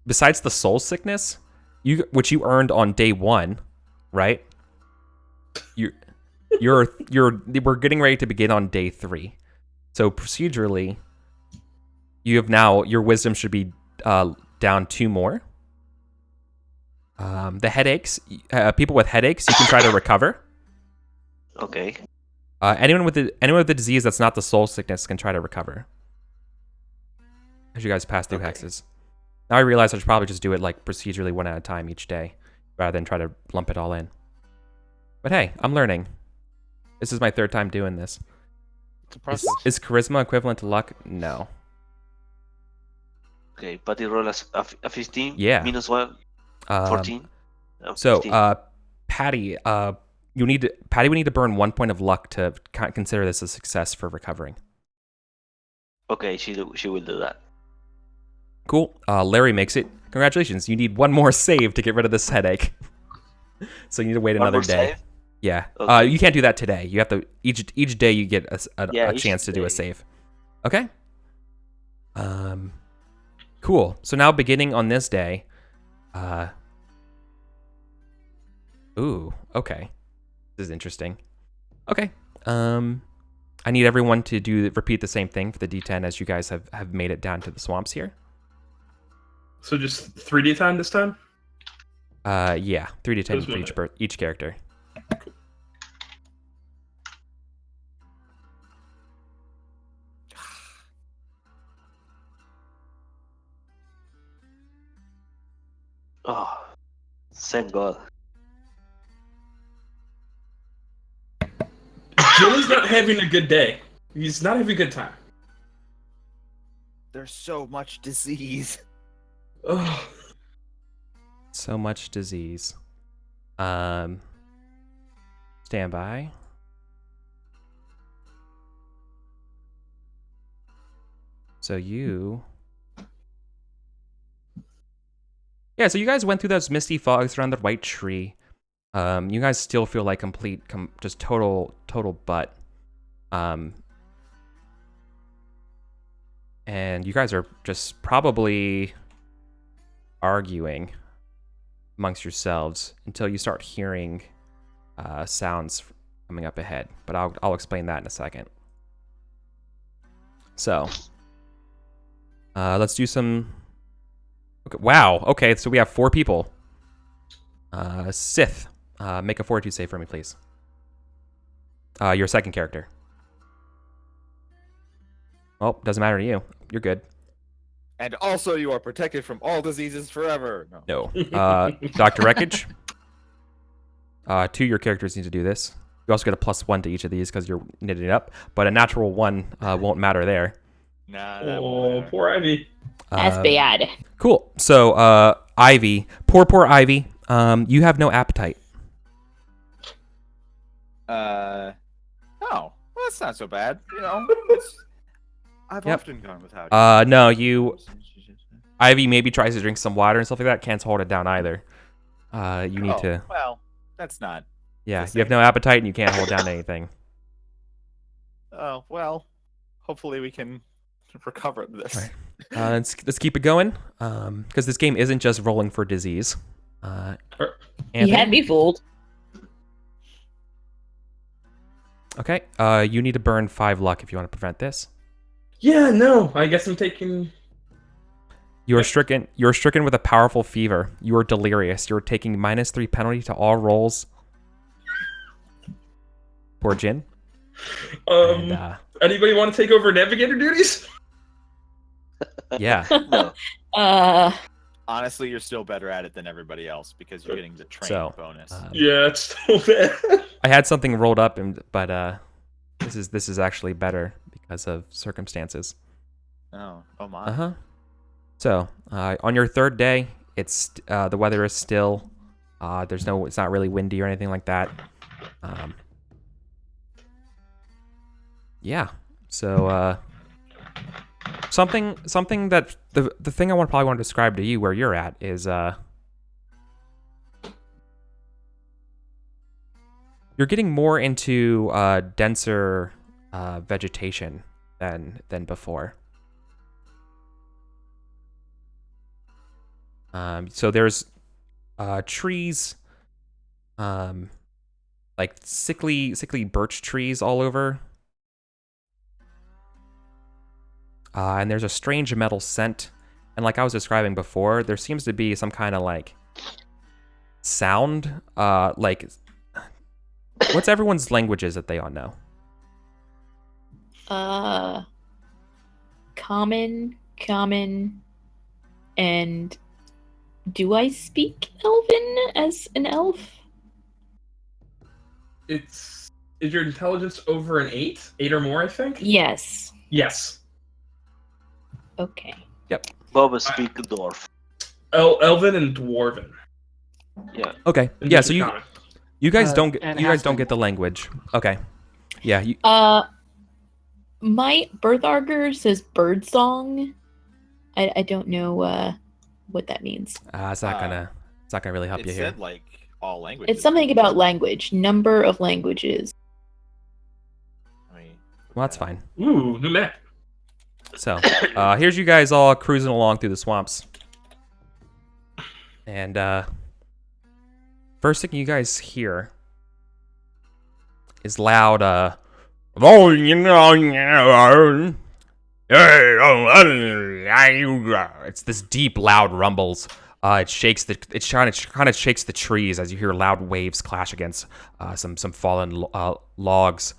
A: besides the soul sickness, which you earned on day 1, right? We're getting ready to begin on day 3. So procedurally, you have now your wisdom should be down 2 more. The headaches, people with headaches, you can try to recover.
F: Okay.
A: Anyone with the disease that's not the soul sickness can try to recover. As you guys pass through
F: Okay.
A: hexes. Now I realize I should probably just do it like procedurally 1 at a time each day, rather than try to lump it all in. But hey, I'm learning. This is my 3rd time doing this.
E: It's a process.
A: Is charisma equivalent to luck? No.
F: Okay. Patty roll a 15.
A: Yeah.
F: -1.
A: Um,
F: 14.
A: So,
F: 15.
A: Patty, Patty would need to burn 1 point of luck to consider this a success for recovering.
F: Okay, she will do that.
A: Cool. Larry makes it. Congratulations. You need 1 more save to get rid of this headache. So you need to wait
F: One
A: another
F: more
A: day.
F: save?
A: Yeah.
F: Okay.
A: You can't do that today. You have to each day you get a
F: each
A: chance to do a
F: day.
A: save. Okay. Cool. So now beginning on this day, ooh, okay. This is interesting. Okay. I I need everyone to repeat the same thing for the D10 as you guys have made it down to the swamps here.
D: So just 3D time this time?
A: Yeah, 3d10
D: Just
A: for
D: one
A: each character.
F: Oh, thank God.
D: Jin is not having a good day. He's not having a good time.
B: There's so much disease.
D: Oh,
A: So much disease. Stand by. So you... Yeah, so you guys went through those misty fogs around the white tree. You guys still feel like just total butt. And you guys are just probably arguing amongst yourselves until you start hearing sounds coming up ahead. But I'll explain that in a second. So, let's do some... Okay, wow, okay, so we have 4 people. Sith, make a fortitude save for me, please. Your second character. Oh, doesn't matter to you. You're good.
B: And also, you are protected from all diseases forever. No.
A: No. Dr. Wreckage. 2 your characters need to do this. You also get a +1 to each of these because you're knitting it up, but a natural 1 won't matter there.
B: Nah. That
D: oh
B: won't matter.
D: poor Ivy.
C: That's bad.
A: Cool. So, Ivy. Poor Ivy. You have no appetite.
B: Oh, well, that's not so bad. You know, I've
A: Yep.
B: often gone without.
A: No, Ivy maybe tries to drink some water and stuff like that. Can't hold it down either. You need to...
B: Well, that's not.
A: Yeah,
B: the
A: you have
B: same.
A: no appetite and you can't hold down anything.
B: Oh well. Hopefully we can recover this.
A: Right. Let's keep it going. Because this game isn't just rolling for disease.
C: You
A: Anthony?
C: had me fooled.
A: Okay. You need to burn 5 luck if you want to prevent this.
D: Yeah, no. I guess I'm taking...
A: You are stricken with a powerful fever. You are delirious. You are taking -3 penalty to all rolls. Poor Jin. And,
D: Anybody want to take over navigator duties?
A: yeah.
F: No.
B: Honestly, you're still better at it than everybody else because you're getting the training bonus.
D: Yeah, it's so bad.
A: I had something rolled up, but this is actually better because of circumstances.
B: Oh my.
A: Uh-huh. So, on your 3rd day, it's the weather is still. It's not really windy or anything like that. Yeah. So, something that the thing I probably want to describe to you where you're at is you're getting more into denser vegetation than before. So there's trees, like sickly birch trees all over. And there's a strange metal scent. And like I was describing before, there seems to be some kind of like sound. Like, what's everyone's languages that they all know?
C: Common, and do I speak Elven as an elf?
D: Is your intelligence over an 8? 8 or more, I think?
C: Yes.
D: Yes.
C: Okay.
F: Boba speak dwarf.
D: Elven and Dwarven.
F: Yeah.
A: Okay.
D: And
A: Yeah.
D: just
A: So
D: common.
A: you guys don't
G: and
A: get
G: halfling.
A: the language. Okay. Yeah.
C: My birth augur says bird song. I don't know what that means.
A: It's not gonna really help
B: It
A: you here.
B: said like all languages.
C: It's something about language, number of languages.
B: I mean,
A: Well, that's fine.
D: Ooh, new map.
A: So, here's you guys all cruising along through the swamps. And first thing you guys hear is loud Oh, it's this deep, loud rumbles. It kind of shakes the trees as you hear loud waves clash against some fallen logs.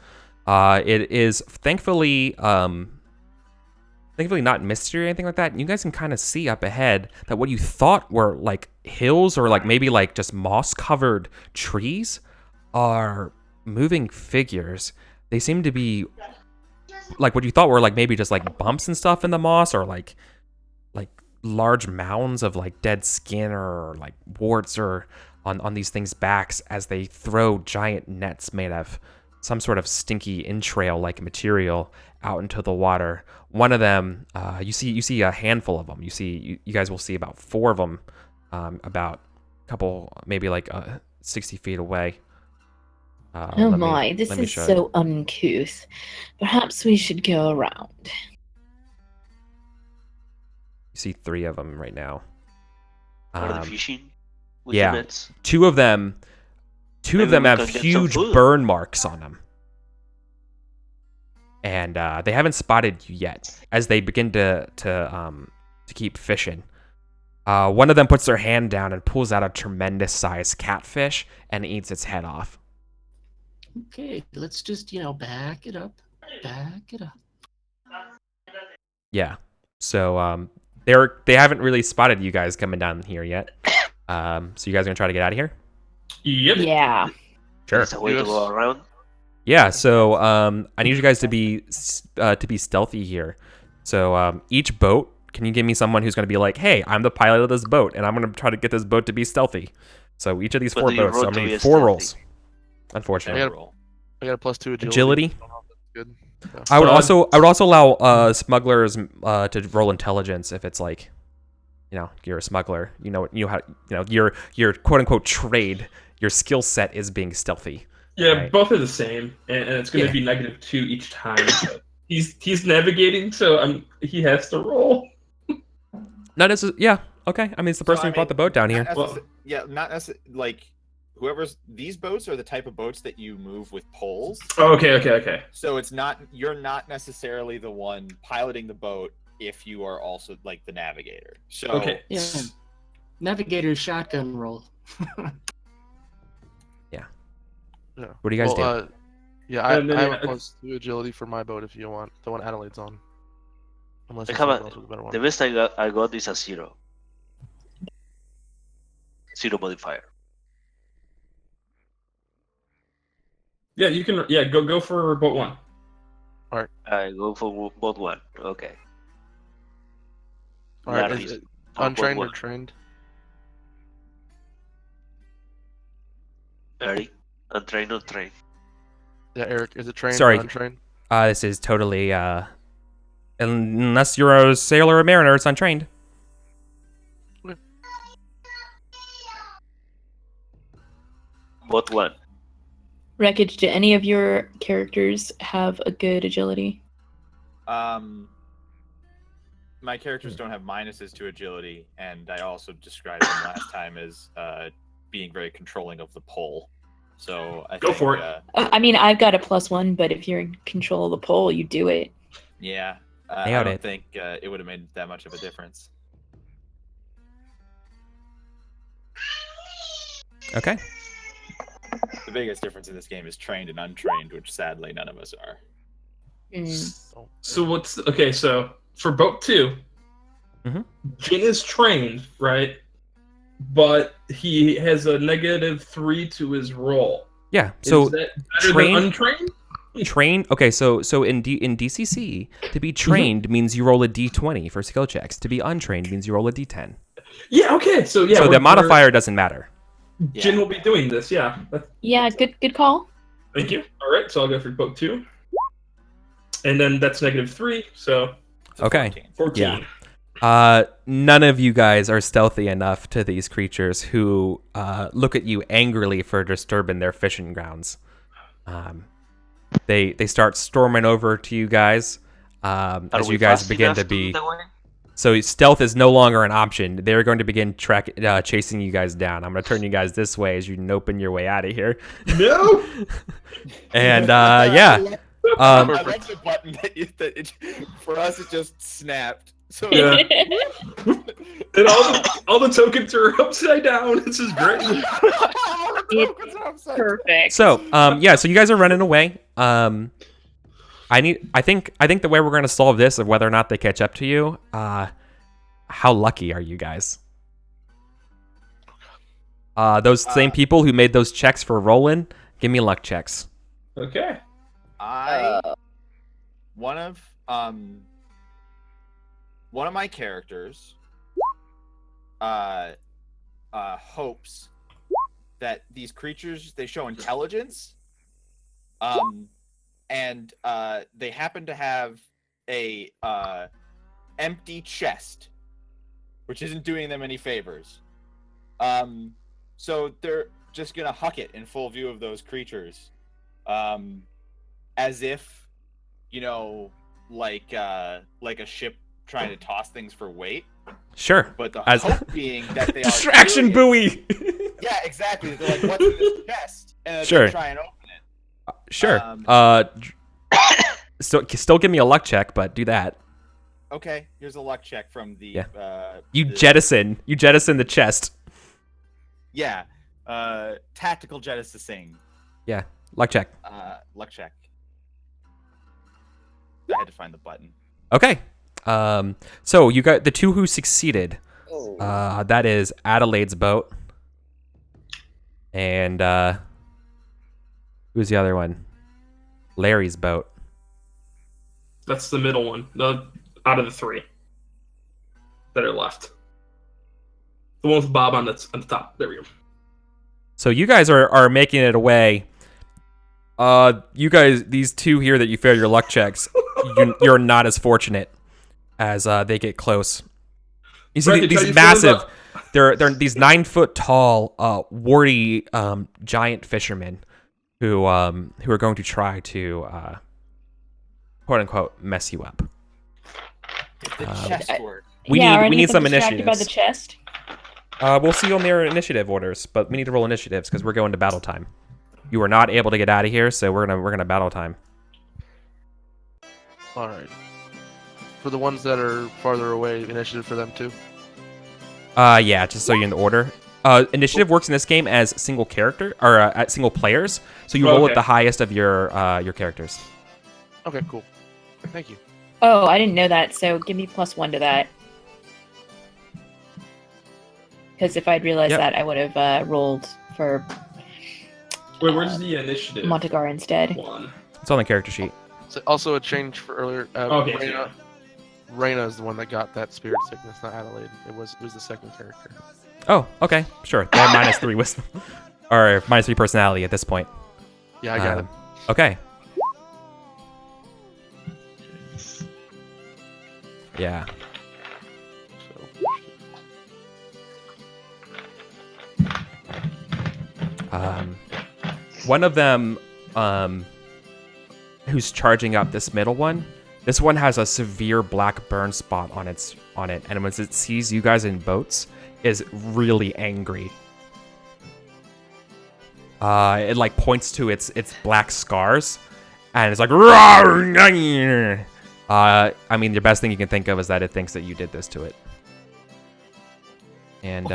A: It is thankfully not mystery or anything like that. You guys can kind of see up ahead that what you thought were like hills or like maybe like just moss covered trees are moving figures. They seem to be like what you thought were like maybe just like bumps and stuff in the moss, or like large mounds of like dead skin or like warts or on these things' backs as they throw giant nets made of some sort of stinky entrail like material out into the water. One of them, you see a handful of them. You guys will see about 4 of them, about a couple, maybe like 60 feet away.
C: Oh my, this is so uncouth. Perhaps we should go around.
A: You see 3 of them right now.
F: Are they fishing with
A: yeah,
F: the nets?
A: two of them have huge burn marks on them. And they haven't spotted you yet as they begin to keep fishing. One of them puts their hand down and pulls out a tremendous sized catfish and eats its head off.
G: Okay, let's just, back it up. Back it up.
A: Yeah. So they haven't really spotted you guys coming down here yet. So you guys are gonna try to get out of here?
D: Yep.
C: Yeah.
A: Sure.
F: There's a way to go around.
A: Yeah, so I need you guys to be stealthy here. So each boat, can you give me someone who's going to be like, hey, I'm the pilot of this boat, and I'm going to try to get this boat to be stealthy. So each of these 4 boats, so I'm going to need 4 rolls. Unfortunately.
E: I got a +2 agility.
A: Agility?
E: Good. Yeah.
A: I would also allow smugglers to roll intelligence if it's like, you're a smuggler. Your quote unquote trade, your skill set is being stealthy.
D: Yeah,
A: right?
D: Both are the same, and it's going to be -2 each time. So he's navigating, so he has to roll.
A: No, this is okay. I mean, it's the person who brought the boat down here.
B: Not necessarily like these boats are the type of boats that you move with poles.
D: Oh, okay.
B: So you're not necessarily the one piloting the boat if you are also like the navigator. So
D: okay.
G: Yeah. Navigator's shotgun roll.
E: Yeah.
A: What do you guys do?
E: I have a +2 agility for my boat if you want. The one Adelaide's on. Unless someone else with a better one.
F: The best I got is a 0. 0 modifier.
D: Yeah, you can. Yeah, go for boat 1.
E: All right.
F: I go for boat 1. Okay.
E: All right. Is it untrained or trained?
F: Eric, untrained or trained?
E: Yeah, Eric, is it trained
A: Sorry.
E: or untrained?
A: This is totally unless you're a sailor or a mariner, it's untrained.
F: Boat 1.
C: Wreckage, do any of your characters have a good agility?
B: My characters don't have minuses to agility, and I also described them last time as being very controlling of the pole. So I
D: Go for it.
C: I mean, I've got a +1, but if you're in control of the pole, you do it.
B: Yeah, I don't think it would have made that much of a difference.
A: Okay.
B: The biggest difference in this game is trained and untrained, which sadly none of us are.
D: So so for boat 2, Jin is trained, right? But he has a -3 to his roll.
A: Yeah. So
D: is that better than untrained?
A: Trained. Okay. So in DCC, to be trained means you roll a D20 for skill checks. To be untrained means you roll a D10.
D: Yeah. Okay. So
A: the modifier doesn't matter.
D: Jin will be doing this. Yeah.
C: Yeah. Good call.
D: Thank you. All right. So I'll go for boat 2, and then that's -3. So
A: okay.
D: 14.
A: Yeah. None of you guys are stealthy enough to these creatures who look at you angrily for disturbing their fishing grounds. They start storming over to you guys as you guys begin to be. So stealth is no longer an option. They're going to begin chasing you guys down. I'm going to turn you guys this way as you noping your way out of here.
D: No.
A: And yeah.
B: I love the button for us it just snapped. So
D: Yeah. And all the tokens are upside down. This is great.
C: It's perfect.
A: So, yeah, so you guys are running away. I think the way we're going to solve this of whether or not they catch up to you, how lucky are you guys? Those same people who made those checks for Roland, give me luck checks.
D: Okay.
B: One of my characters hopes that these creatures, they show intelligence, and they happen to have a empty chest, which isn't doing them any favors. So they're just gonna huck it in full view of those creatures, as if, like a ship trying to toss things for weight.
A: Sure.
B: But the hope being that they
A: distraction
B: are
A: buoy.
B: Yeah, exactly. They're like, what's in this chest? And
A: Sure.
B: they try and open it.
A: Sure. Still give me a luck check, but do that.
B: Okay, here's a luck check from the
A: You jettison the chest.
B: Yeah. Tactical jettisoning.
A: Yeah. Luck check.
B: Luck check. I had to find the button.
A: Okay. So you got the two who succeeded. That is Adelaide's boat. And who's the other one? Larry's boat.
D: That's the middle one. Out of the three that are left. The one with Bob on the top. There we go.
A: So you guys are making it away. You guys, these two here that you failed your luck checks, you're not as fortunate as they get close. You see these massive, they're these 9-foot tall, warty, giant fishermen who are going to try to quote unquote mess you up.
B: The chest work.
A: We need some initiatives.
C: By the chest.
A: We'll see on their initiative orders, but we need to roll initiatives because we're going to battle time. You were not able to get out of here, so we're gonna battle time.
E: All right. For the ones that are farther away, initiative for them too.
A: Yeah, just so you're in the order. Initiative works in this game as single character or at single players, so you roll at the highest of your characters.
E: Okay, cool. Thank you.
C: Oh, I didn't know that, so give me +1 to that. Because if I'd realized that, I would have rolled for
D: Wait, where's the initiative?
C: Montegar instead.
D: One.
A: It's on the character sheet.
E: So also a change for earlier.
D: Okay.
E: Reyna is the one that got that spirit sickness, not Adelaide. It was the second character.
A: Oh, okay, sure. They have -3 wisdom or -3 personality at this point.
E: Yeah, I got it.
A: Okay. Yeah. One of them, who's charging up this middle one, this one has a severe black burn spot on it, and once it sees you guys in boats, is really angry. It like points to its black scars, and it's like, I mean, the best thing you can think of is that it thinks that you did this to it. And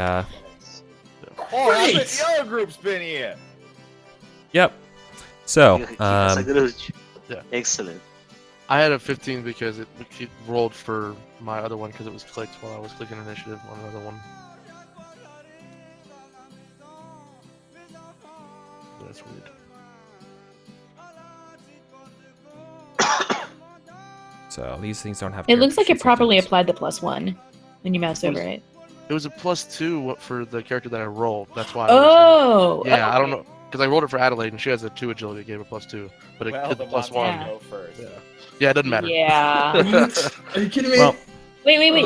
B: Oh, the yellow group's been here.
A: Yep. So,
E: Yeah.
F: Excellent.
E: I had a 15 because it rolled for my other one because it was clicked while I was clicking initiative on another one. That's weird.
A: so these things don't have.
C: It looks like it
A: character
C: properly
A: sheets.
C: applied the +1 when you mouse over it.
E: It was a +2 for the character that I rolled. That's why.
C: Oh.
E: Yeah, I don't
C: okay.
E: know because I rolled it for Adelaide and she has a 2 agility. It gave her +2, but it
B: Well,
E: did
B: the
E: the
B: monster
E: +1.
C: Yeah.
B: go first.
E: Yeah, it doesn't matter.
C: Yeah.
D: Are you kidding me?
A: Well,
C: Wait.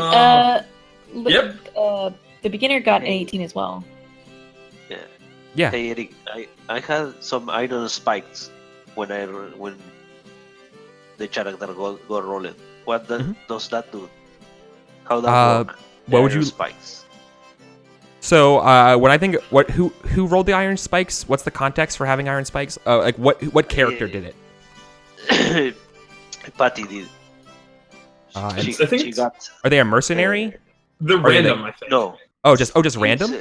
D: Yep.
C: The beginner got an 18 as well.
A: Yeah.
F: Hey Eric, I had some iron spikes when the character go rolling. What does that do? How that work?
A: what would
F: Iron
A: you-
F: spikes?
A: So when I think who rolled the iron spikes? What's the context for having iron spikes? Like what character did it?
F: Patty did.
A: And
F: She,
D: I think
F: she
D: it's-
F: got.
A: are they a mercenary?
D: They're
A: Or are they-
D: random, I think.
F: No.
A: Just random?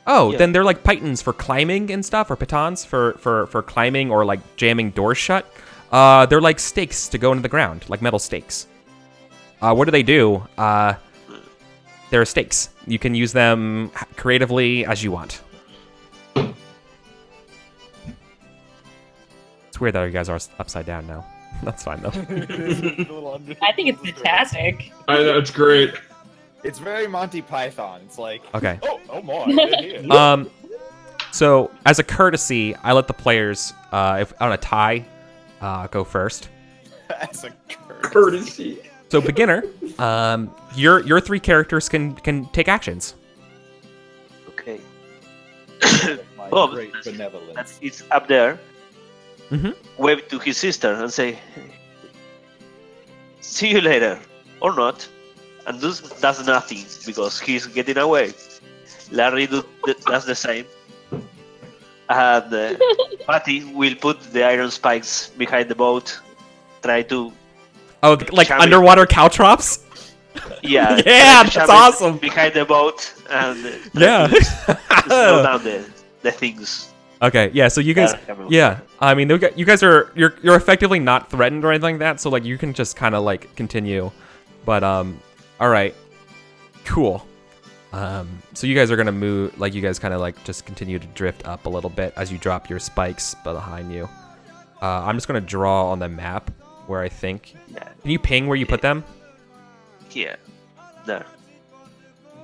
A: Oh,
F: yeah.
A: then they're like pythons for climbing and stuff, or pitons for climbing or like jamming doors shut. They're like stakes to go into the ground, like metal stakes. What do they do? They're stakes. You can use them creatively as you want. It's weird that you guys are upside down now. That's fine though.
C: I think it's fantastic.
D: I know, it's great.
B: It's very Monty Python. It's like,
A: Okay.
B: oh my.
A: So as a courtesy, I let the players, if on a tie, go first.
B: As a
D: Courtesy.
A: So beginner, your 3 characters can take actions.
F: Okay.
B: My
F: Bob,
B: great benevolence.
F: And it's up there.
A: Mhm.
F: Wave to his sister and say, "See you later," or not, and does nothing because he's getting away. Larry does the same, and Patty will put the iron spikes behind the boat, try to
A: Oh, like
F: Charming.
A: underwater caltrops?
F: yeah
A: Yeah,
F: try to
A: that's
F: shove it
A: awesome.
F: behind the boat and
A: Yeah.
F: slow down the things.
A: Okay, yeah, so you guys, yeah, I mean, you guys are, you're effectively not threatened or anything like that, so, like, you can just kind of, like, continue. But, alright, cool. So you guys are gonna move, like, you guys kind of, like, just continue to drift up a little bit as you drop your spikes behind you. I'm just gonna draw on the map where I think,
F: Yeah,
A: can you ping where you put them?
F: here, there,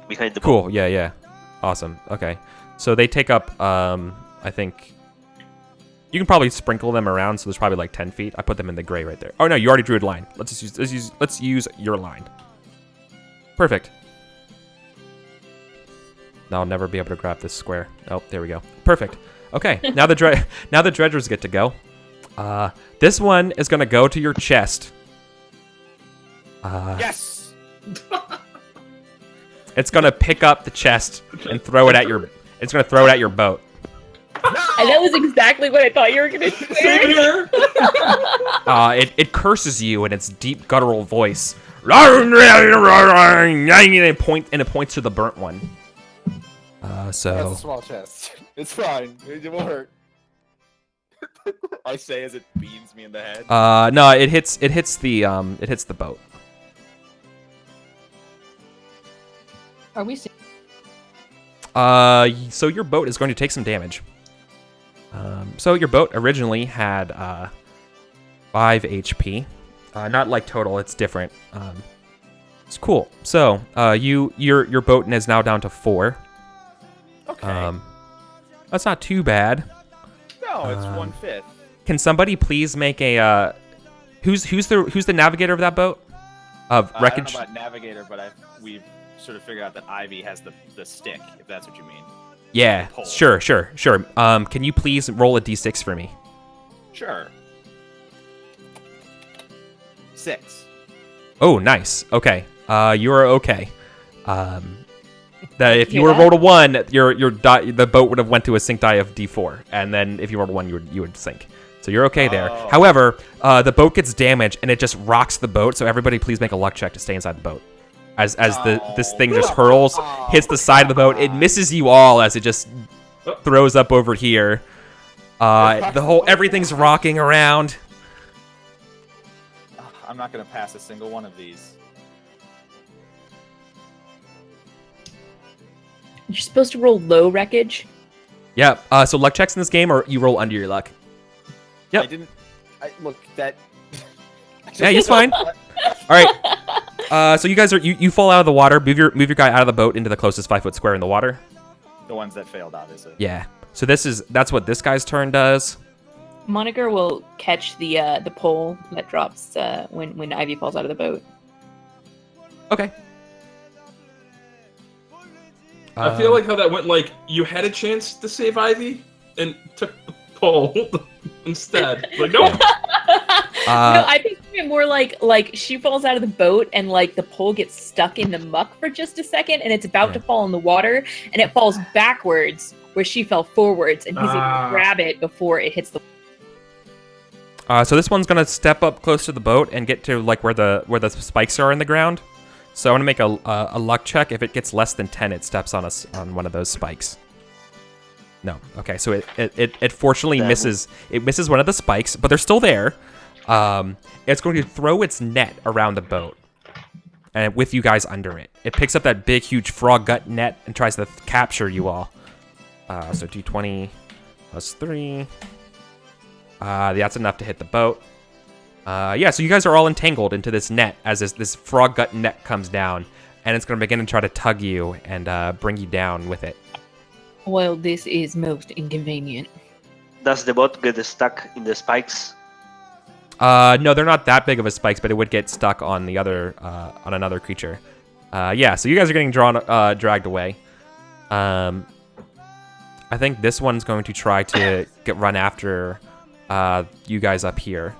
F: behind the boat.
A: Cool, yeah, awesome, okay. So they take up, I think you can probably sprinkle them around, so there's probably like 10 feet. I put them in the gray right there. Oh no, you already drew a line. Let's use your line. Perfect. Now I'll never be able to grab this square. Oh, there we go. Perfect. Okay, now the dredgers get to go. This one is gonna go to your chest.
B: Yes.
A: It's gonna pick up the chest and throw it at your. It's gonna throw it at your boat.
C: And that was exactly what I thought you were gonna
D: Same
C: say.
D: here.
A: It curses you in its deep guttural voice. And it points to the burnt one.
B: That's
A: So
B: a small chest. It's fine. It won't hurt. I say as it beams me in the head.
A: no, it hits the boat.
C: Are we seeing?
A: So your boat is going to take some damage. So your boat originally had 5 HP. Not like total, it's different. It's cool. So your boat is now down to 4.
B: Okay.
A: That's not too bad.
B: No, it's 1/5.
A: Can somebody please make a who's the navigator of that boat? Of
B: I
A: wreckage.
B: don't know about navigator, but we've sort of figured out that Ivy has the stick, if that's what you mean.
A: Yeah,
B: Pole.
A: sure. Can you please roll a d6 for me?
B: Sure. 6.
A: Oh, nice. Okay. You are okay. That if you
C: Hear
A: were
C: that?
A: rolled a 1, the boat would have went to a sink die of d4, and then if you rolled a 1, you would sink. So you're okay there.
B: Oh.
A: However, the boat gets damaged and it just rocks the boat. So everybody, please make a luck check to stay inside the boat. As this thing just hurls, hits the side of the boat, it misses you all as it just throws up over here. Everything's rocking around.
B: I'm not gonna pass a single one of these.
C: You're supposed to roll low wreckage.
A: Yeah. So luck checks in this game, or you roll under your luck. Yep.
B: I didn't. Look that.
A: Yeah, he's fine. All right. So you guys you fall out of the water. Move your guy out of the boat into the closest 5-foot square in the water.
B: The ones that failed, obviously.
A: Yeah. So that's what this guy's turn does.
C: Moniker will catch the pole that drops when Ivy falls out of the boat.
A: Okay.
D: I feel like how that went, like, you had a chance to save Ivy and took the pole instead. Like, nope.
C: No, I think it more like she falls out of the boat and like the pole gets stuck in the muck for just a second and it's about to fall in the water and it falls backwards where she fell forwards and he's able to grab it before it hits the.
A: So this one's gonna step up close to the boat and get to like where the spikes are in the ground. So I'm gonna make a luck check. If it gets less than 10, it steps on one of those spikes. No. Okay. So it fortunately misses. It misses one of the spikes, but they're still there. It's going to throw its net around the boat, and with you guys under it. It picks up that big, huge frog gut net and tries to capture you all. So d20 plus 3. That's enough to hit the boat. Yeah, so you guys are all entangled into this net as this frog gut net comes down, and it's going to begin to try to tug you and bring you down with it.
C: Well, this is most inconvenient.
F: Does the boat get stuck in the spikes?
A: No, they're not that big of a spikes, but it would get stuck on the other on another creature. Yeah, so you guys are getting dragged away. I think this one's going to try to run after you guys up here.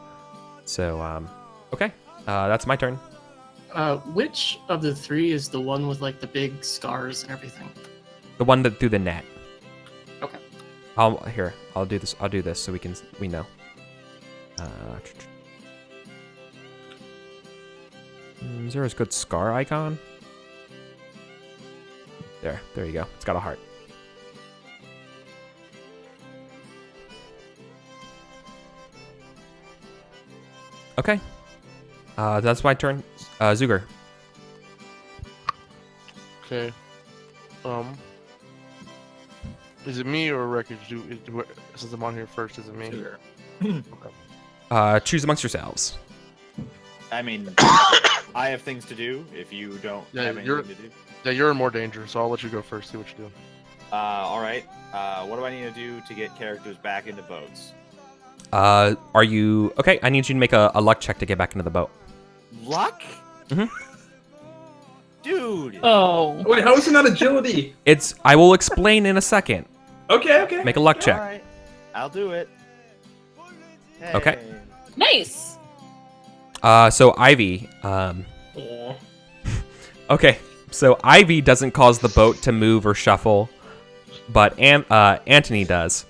A: So, okay, that's my turn.
G: Which of the 3 is the one with like the big scars and everything?
A: The one that threw the net.
G: Okay.
A: I'll do this. I'll do this so we know. Is there a good scar icon? There you go. It's got a heart. Okay. That's my turn. Zuger.
E: Okay. Is it me or Wreckage? Since I'm on here first, is it me?
B: Sure.
E: Okay.
A: Choose amongst yourselves.
B: I mean, I have things to do. If you don't have anything to do.
E: Yeah, you're in more danger, so I'll let you go first. See what you do.
B: All right. What do I need to do to get characters back into boats?
A: Are you okay? I need you to make a luck check to get back into the boat.
B: Luck?
A: Mhm.
B: Dude.
C: Oh.
D: Wait, how is it not agility?
A: I will explain in a second.
D: Okay.
A: Make a luck check.
B: All right. I'll do it.
A: Okay.
B: Hey.
C: Nice.
A: So Ivy. Okay. So Ivy doesn't cause the boat to move or shuffle, but Anthony does.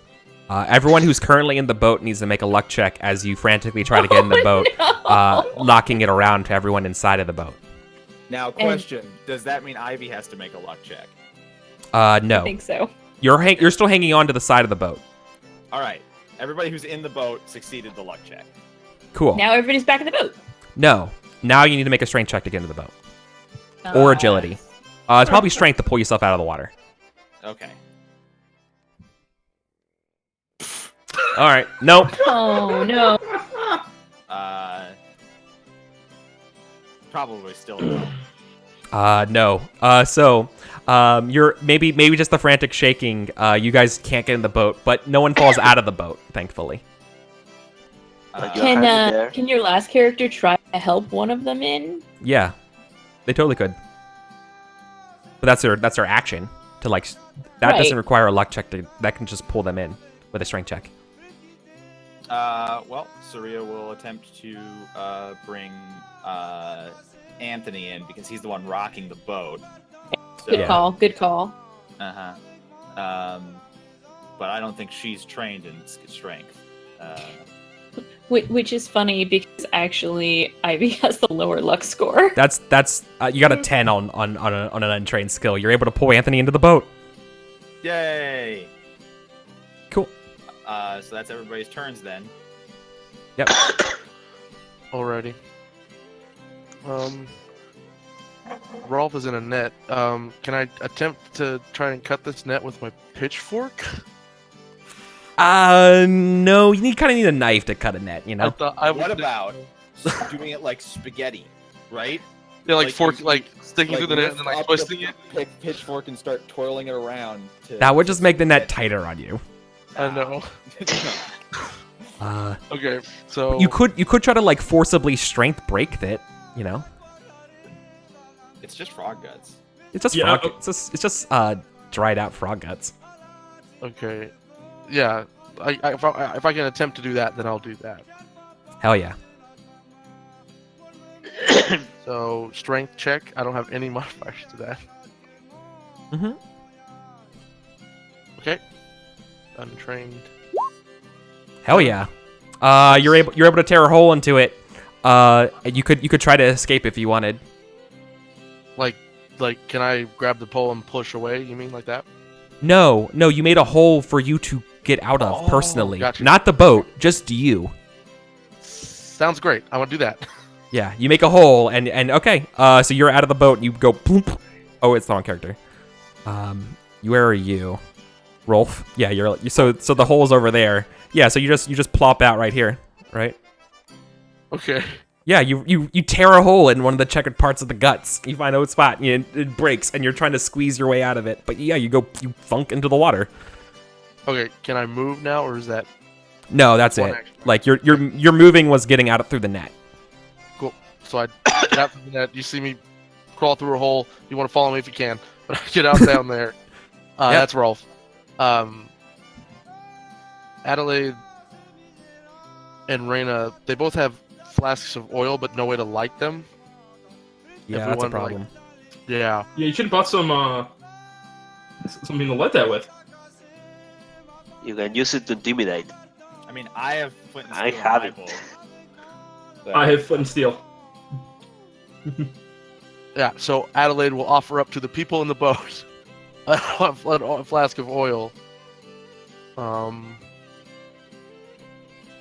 A: Everyone who's currently in the boat needs to make a luck check as you frantically try to get in the boat, knocking it around to everyone inside of the boat.
B: Now, question: does that mean Ivy has to make a luck check?
A: No.
C: I think so.
A: You're still hanging on to the side of the boat.
B: All right. Everybody who's in the boat succeeded the luck check.
A: Cool.
C: Now everybody's back in the boat.
A: No. Now you need to make a strength check to get into the boat. Or agility. It's probably strength to pull yourself out of the water.
B: Okay.
A: All right. Nope.
C: Oh no.
B: Probably still no.
A: No. So, you're maybe just the frantic shaking. You guys can't get in the boat, but no one falls out of the boat, thankfully.
C: Can your last character try to help one of them in?
A: Yeah, they totally could. But that's their action to like. That
C: Right.
A: doesn't require a luck check. That can just pull them in with a strength check.
B: Well, Saria will attempt to bring Anthony in because he's the one rocking the boat. So,
C: Good call. Good call.
B: but I don't think she's trained in strength.
C: Which is funny because actually Ivy has the lower luck score.
A: That's you got a 10 on an untrained skill. You're able to pull Anthony into the boat.
B: Yay!
A: Cool.
B: So that's everybody's turns then.
A: Yep.
E: Alrighty. Rolf is in a net. Can I attempt to try and cut this net with my pitchfork?
A: No. You kind of need a knife to cut a net. You know.
B: What about doing it like spaghetti, right?
E: Yeah, like fork,
B: you-
E: like sticking
B: like
E: through the net and then
B: lift
E: like
B: up
E: twisting
B: the
E: it.
B: pitchfork and start twirling it around.
A: That would just make the net tighter on you.
E: I know.
A: Uh,
E: Okay, so
A: you could try to like forcibly strength break it. You know.
B: It's just frog guts.
A: It's just
D: Yeah,
A: frog. It's just dried out frog guts.
E: Okay, yeah. If I can attempt to do that, then I'll do that.
A: Hell yeah.
E: So strength check. I don't have any modifiers to that.
A: Mm-hmm.
E: Okay. Untrained.
A: Hell yeah. You're able to tear a hole into it. You could try to escape if you wanted.
E: Like, can I grab the pole and push away? You mean like that?
A: No, you made a hole for you to get out of personally.
E: Gotcha.
A: Not the boat, just you.
E: Sounds great. I want to do that.
A: Yeah, you make a hole and okay. So you're out of the boat and you go bloop. Oh, it's the wrong character. Where are you? Rolf? Yeah, so the hole's over there. Yeah, so you just plop out right here, right?
E: Okay.
A: Yeah, you tear a hole in one of the checkered parts of the guts. You find a spot, and it breaks, and you're trying to squeeze your way out of it. But yeah, you thunk into the water.
E: Okay, can I move now, or is that?
A: No, that's
E: one
A: it.
E: action?
A: Like your moving was getting out through the net.
E: Cool. So I get out from the net. You see me crawl through a hole. You want to follow me if you can, but I get out down there.
A: Yep.
E: That's Rolf. Adelaide and Raina, they both have flasks of oil, but no way to light them.
A: Yeah,
E: If we
A: that's a
E: want to,
A: problem.
E: Yeah.
D: Yeah, you should have bought some something to light that with.
F: You can use it to intimidate.
B: I mean, I have flint and
F: I
B: steel in
F: have
B: my
F: it.
B: bowl, so-
D: I have flint and steel.
E: Yeah, so Adelaide will offer up to the people in the boat a flask of oil.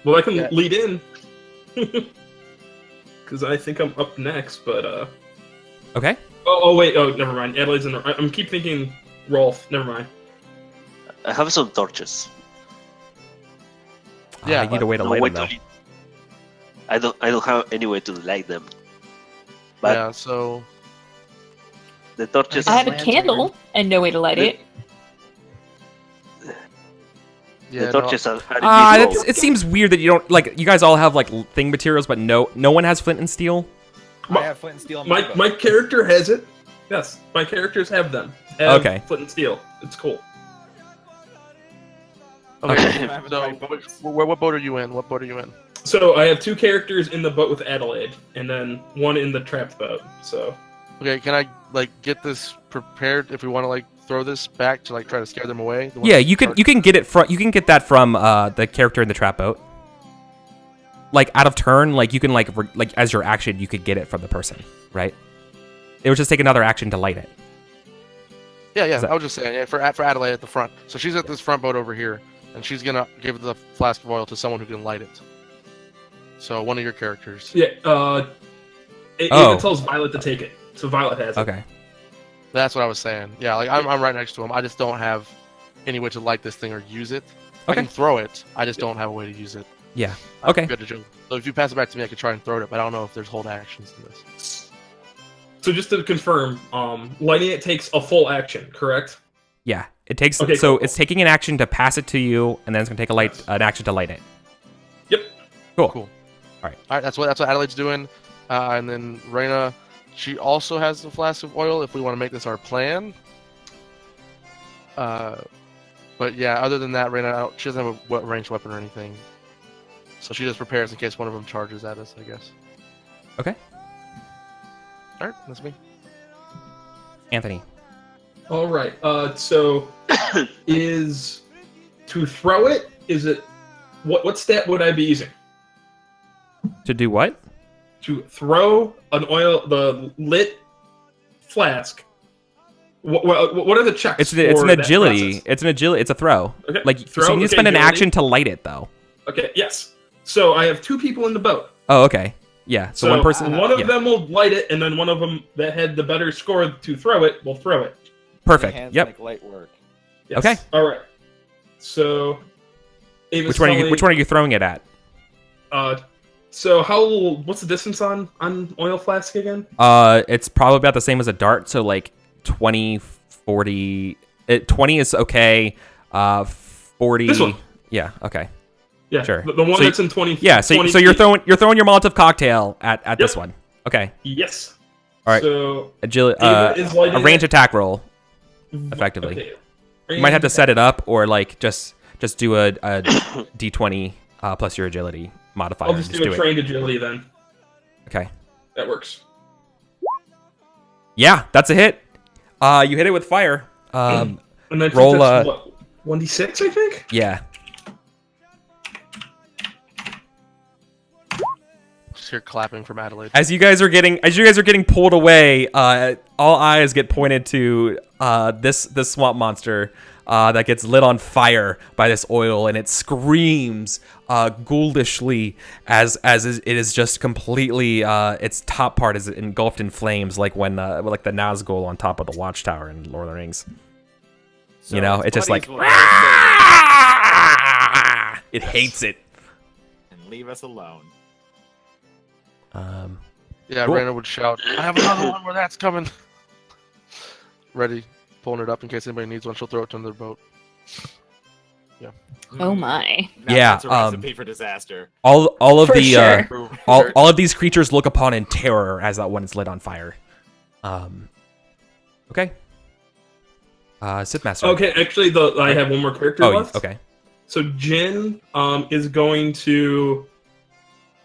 D: Well, I can
E: Yeah.
D: lead in. Because I think I'm up next, but
A: Okay.
D: Oh wait. Oh, never mind. Adelaide's in the. I'm keep thinking Rolf. Never mind.
F: I have some torches.
E: Yeah,
A: I need a way to
F: No
A: light
F: way
A: them though.
F: I don't have any way to light them. But
E: Yeah, so
F: the torches.
C: I have a
G: Lantern.
C: candle and no way to light it.
E: yeah,
F: The
E: no,
F: torches are invisible.
A: It seems weird that you don't like. You guys all have like thing materials, but no one has flint and steel.
B: I have flint and steel in my bowl.
D: My character has it. Yes, my characters have them. Have
A: Okay.
D: Flint and steel. It's cool.
E: okay.
B: I have the
E: So
B: right boat.
E: what boat are you in? What boat are you in?
D: So I have 2 characters in the boat with Adelaide, and then 1 in the trapped boat. So
E: Okay, can I like get this prepared if we want to like throw this back to like try to scare them away? The ones
A: Yeah,
E: that
A: you can get it from that from the character in the trap boat. Like out of turn, like you can like as your action, you could get it from the person, right? It would just take another action to light it.
E: Yeah,
A: Is that-
E: I was just saying, yeah, for Adelaide at the front. So she's at this front boat over here, and she's gonna give the flask of oil to someone who can light it. So one of your characters.
D: yeah,
A: Oh.
D: Ava tells Violet to take it. So Violet has it.
A: Okay.
E: That's what I was saying. Yeah, like I'm right next to him. I just don't have any way to light this thing or use it. I
A: Okay.
E: can throw it. I just don't have a way to use it.
A: Yeah.
E: I'm
A: Okay.
E: Good to do. So if you pass it back to me, I could try and throw it, but I don't know if there's hold actions in this.
D: So just to confirm, lighting it takes a full action, correct?
A: Yeah. It takes
D: Okay,
A: so
D: cool.
A: it's taking an action to pass it to you, and then it's gonna take an action to light it.
D: Yep.
A: Cool.
E: Cool. All right, that's what Adelaide's doing, and then Raina, she also has the flask of oil. If we want to make this our plan. But yeah, other than that, Raina, she doesn't have a ranged weapon or anything, so she just prepares in case one of them charges at us, I guess.
A: Okay.
E: All right, that's me.
A: Anthony.
D: All right. So is to throw it? Is it what stat would I be using
A: To do what?
D: to throw the lit flask? What are the checks?
A: It's
D: for
A: an
D: that
A: agility.
D: process?
A: It's an agility. It's a throw.
D: Okay.
A: Like
D: Throw,
A: so you need to
D: okay,
A: spend an
D: agility.
A: action to light it though.
D: Okay. Yes. So I have 2 people in the boat.
A: Oh, okay. Yeah. So one person.
D: One of
A: yeah.
D: them will light it, and then one of them that had the better score to throw it will throw it.
A: Perfect.
B: Hands
A: Yep.
B: make light work.
D: Yes.
A: Okay.
D: All right. So, Ava's
A: Which one are you throwing it at?
D: So what's the distance on oil flask again?
A: It's probably about the same as a dart. So like 20, 40. 20 is okay. 40.
D: This one.
A: Yeah. Okay.
D: Yeah,
A: Sure.
D: The one
A: So
D: that's in 20.
A: Yeah. So
D: 20
A: you're
D: feet.
A: throwing your Molotov cocktail at this one. Okay.
D: Yes.
A: All right.
D: So
A: Agility.
D: Ava is lighting
A: A range
D: it.
A: attack roll. Effectively.
D: Okay.
A: You might have to set it up or like just do a d20 plus your agility modifier.
D: I'll
A: and
D: just do a
A: it.
D: trained agility then.
A: Okay.
D: That works.
A: Yeah, that's a hit. You hit it with fire.
D: And then
A: roll,
D: that's what, 1d6, I think.
A: Yeah.
E: Just hear clapping from Adelaide.
A: As you guys are getting pulled away, all eyes get pointed to this swamp monster that gets lit on fire by this oil, and it screams ghoulishly as it is just completely its top part is engulfed in flames, like when like the Nazgul on top of the Watchtower in Lord of the Rings.
B: So
A: You know,
B: its
A: it's just
B: buddies
A: like
B: will go
A: it hates it.
B: and leave us alone.
E: Yeah,
A: Cool.
E: Rana would shout, I have another one where that's coming. Ready, pulling it up in case anybody needs one. She'll throw it to their boat.
C: Oh my.
B: Now
A: Yeah,
B: that's a recipe for disaster.
A: all of
C: For
A: the
C: sure.
A: all of these creatures look upon in terror as that one is lit on fire. Okay. Sith Master.
D: Okay, actually, I have one more character
A: Oh,
D: left.
A: okay.
D: So Jin is going to.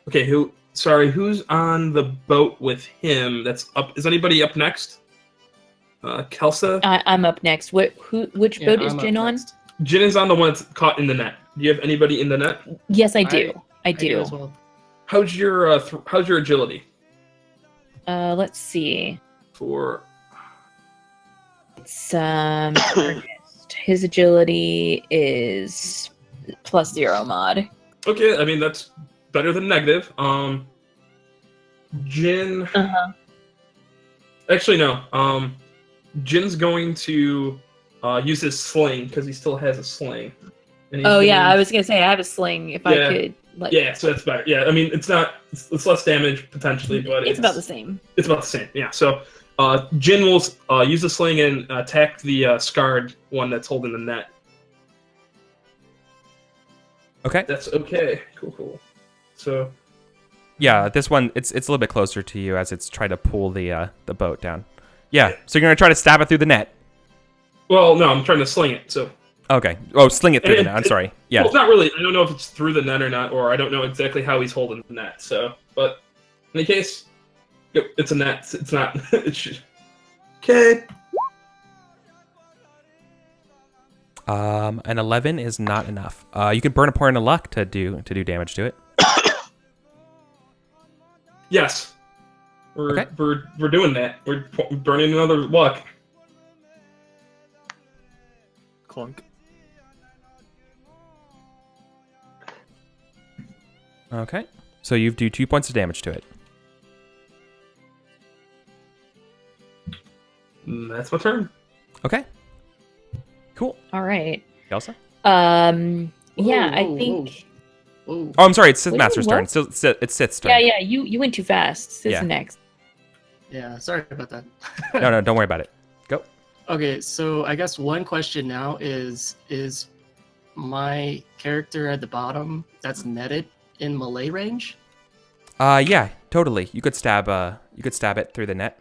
D: Okay, who's on the boat with him? That's up. Is anybody up next? Kelsa.
C: I'm up next. Which
G: Yeah,
C: boat is
G: I'm up
C: Jin on?
G: next.
D: Jin is on the one that's caught in the net. Do you have anybody in the net?
C: Yes, I do. I
G: I
C: do.
G: as well.
D: How's your agility?
C: Let's see.
D: For
C: It's Ernest. His agility is +0 mod.
D: okay, I mean that's better than negative. Jin.
C: Uh-huh.
D: Actually, no. Jin's going to use his sling because he still has a sling. And he's
C: Oh yeah,
D: gonna-
C: I was gonna say I have a sling. If I
D: Yeah.
C: could, like,
D: Yeah, so that's better. Yeah, I mean it's not. It's less damage potentially, but
C: it's about the same.
D: It's about the same. Yeah. So Jin will use the sling and attack the scarred one that's holding the net.
A: Okay.
D: That's okay. Cool. So
A: Yeah, this one it's a little bit closer to you as it's trying to pull the boat down. Yeah. So you're gonna try to stab it through the net.
D: well, no, I'm trying to sling it. So
A: Okay. Oh, sling it through the
D: And
A: net. I'm sorry. Yeah.
D: well, it's not really. I don't know if it's through the net or not, or I don't know exactly how he's holding the net. So, but in any case, yep, it's a net. It's not. It should. Okay.
A: An 11 is not enough. You can burn a point of luck to do damage to it.
D: Yes. We're
A: Okay.
D: we're doing that. We're burning another luck.
B: Clunk.
A: Okay. So you do 2 points of damage to it.
D: That's my turn.
A: Okay. Cool.
C: All right.
A: Elsa?
C: Yeah, I
G: Whoa,
C: think.
G: Whoa.
A: Oh, I'm sorry. It's Sith
C: Wait,
A: Master's
C: what?
A: turn. It's Sith's turn.
C: Yeah, you went too fast. This
A: Yeah.
C: is next.
G: Yeah, sorry about that.
A: No, don't worry about it. Go.
G: Okay, so I guess one question now is my character at the bottom that's netted in melee range?
A: Yeah, totally. You could stab it through the net.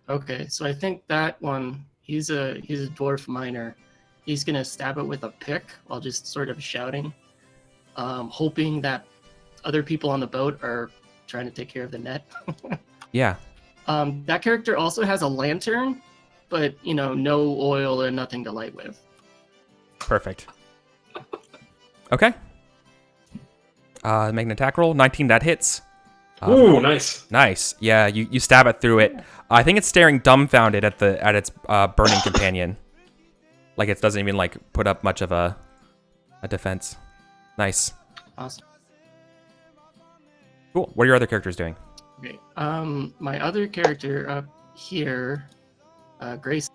G: Okay, so I think that one he's a dwarf miner. He's gonna stab it with a pick while just sort of shouting, hoping that other people on the boat are trying to take care of the net.
A: Yeah.
G: That character also has a lantern, but no oil and nothing to light with.
A: Perfect. Okay. Make an attack roll. 19, that hits.
D: Ooh, nice.
A: Nice. Yeah, you stab it through it. I think it's staring dumbfounded at its burning companion. Like it doesn't even like put up much of a defense. Nice.
G: Awesome.
A: Cool. What are your other characters doing?
G: Okay. My other character up here, Grace.